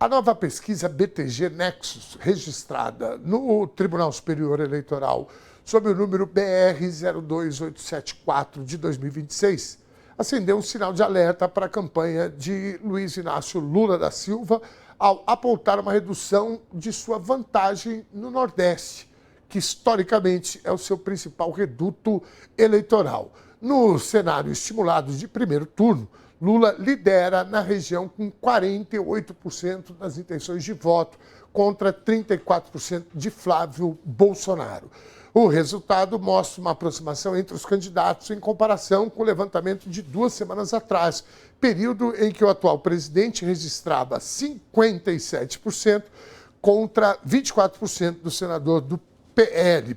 A nova pesquisa BTG Nexus, registrada no Tribunal Superior Eleitoral sob o número BR-02874 de 2026, acendeu um sinal de alerta para a campanha de Luiz Inácio Lula da Silva ao apontar uma redução de sua vantagem no Nordeste, que historicamente é o seu principal reduto eleitoral. No cenário estimulado de primeiro turno, Lula lidera na região com 48% das intenções de voto contra 34% de Flávio Bolsonaro. O resultado mostra uma aproximação entre os candidatos em comparação com o levantamento de 2 semanas atrás, período em que o atual presidente registrava 57% contra 24% do senador do PL.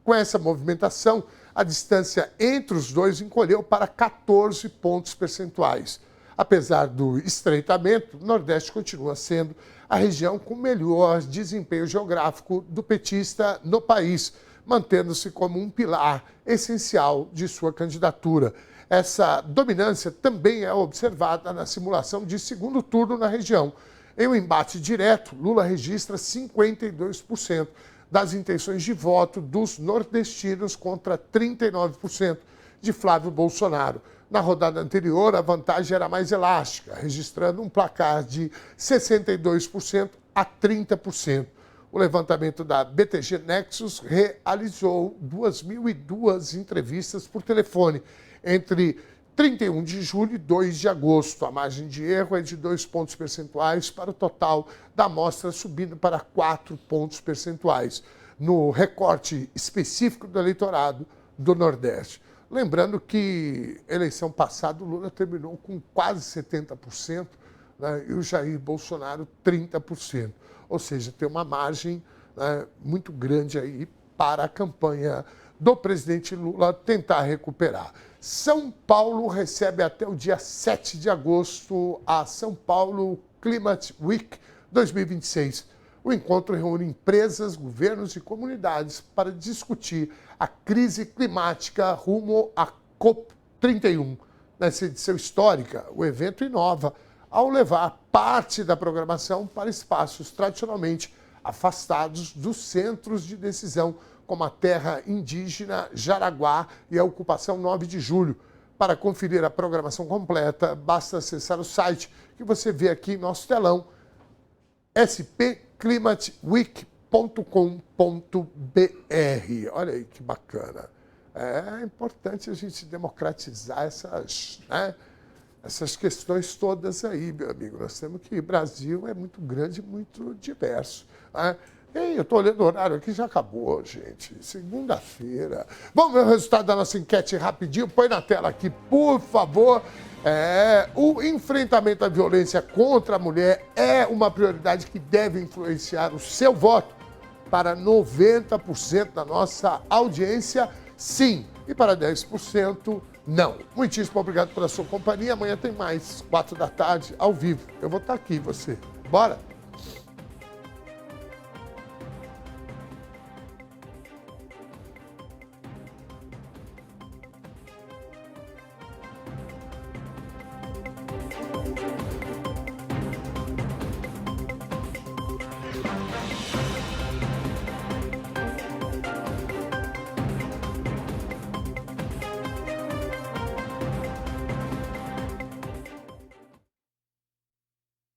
Com essa movimentação, a distância entre os dois encolheu para 14 pontos percentuais. Apesar do estreitamento, o Nordeste continua sendo a região com melhor desempenho geográfico do petista no país, mantendo-se como um pilar essencial de sua candidatura. Essa dominância também é observada na simulação de segundo turno na região. Em um embate direto, Lula registra 52% das intenções de voto dos nordestinos contra 39% de Flávio Bolsonaro. Na rodada anterior, a vantagem era mais elástica, registrando um placar de 62% a 30%. O levantamento da BTG Nexus realizou 2.002 entrevistas por telefone entre 31 de julho e 2 de agosto. A margem de erro é de 2 pontos percentuais para o total da amostra, subindo para 4 pontos percentuais, no recorte específico do eleitorado do Nordeste. Lembrando que eleição passada o Lula terminou com quase 70%, né, e o Jair Bolsonaro 30%. Ou seja, tem uma margem, né, muito grande aí para a campanha do presidente Lula tentar recuperar. São Paulo recebe até o dia 7 de agosto a São Paulo Climate Week 2026. O encontro reúne empresas, governos e comunidades para discutir a crise climática rumo à COP31. Nessa edição histórica, o evento inova ao levar parte da programação para espaços tradicionalmente afastados dos centros de decisão, como a terra indígena Jaraguá e a ocupação 9 de julho. Para conferir a programação completa, basta acessar o site que você vê aqui em nosso telão, spclimateweek.com.br. Olha aí que bacana. É importante a gente democratizar essas questões todas aí, meu amigo. Nós temos que... O Brasil é muito grande, muito diverso. Ei, eu estou olhando o horário aqui, já acabou, gente. Segunda-feira. Vamos ver o resultado da nossa enquete rapidinho. Põe na tela aqui, por favor. O enfrentamento à violência contra a mulher é uma prioridade que deve influenciar o seu voto. Para 90% da nossa audiência, sim. E para 10%, não. Muitíssimo obrigado pela sua companhia. Amanhã tem mais, 4 da tarde, ao vivo. Eu vou estar aqui, você. Bora?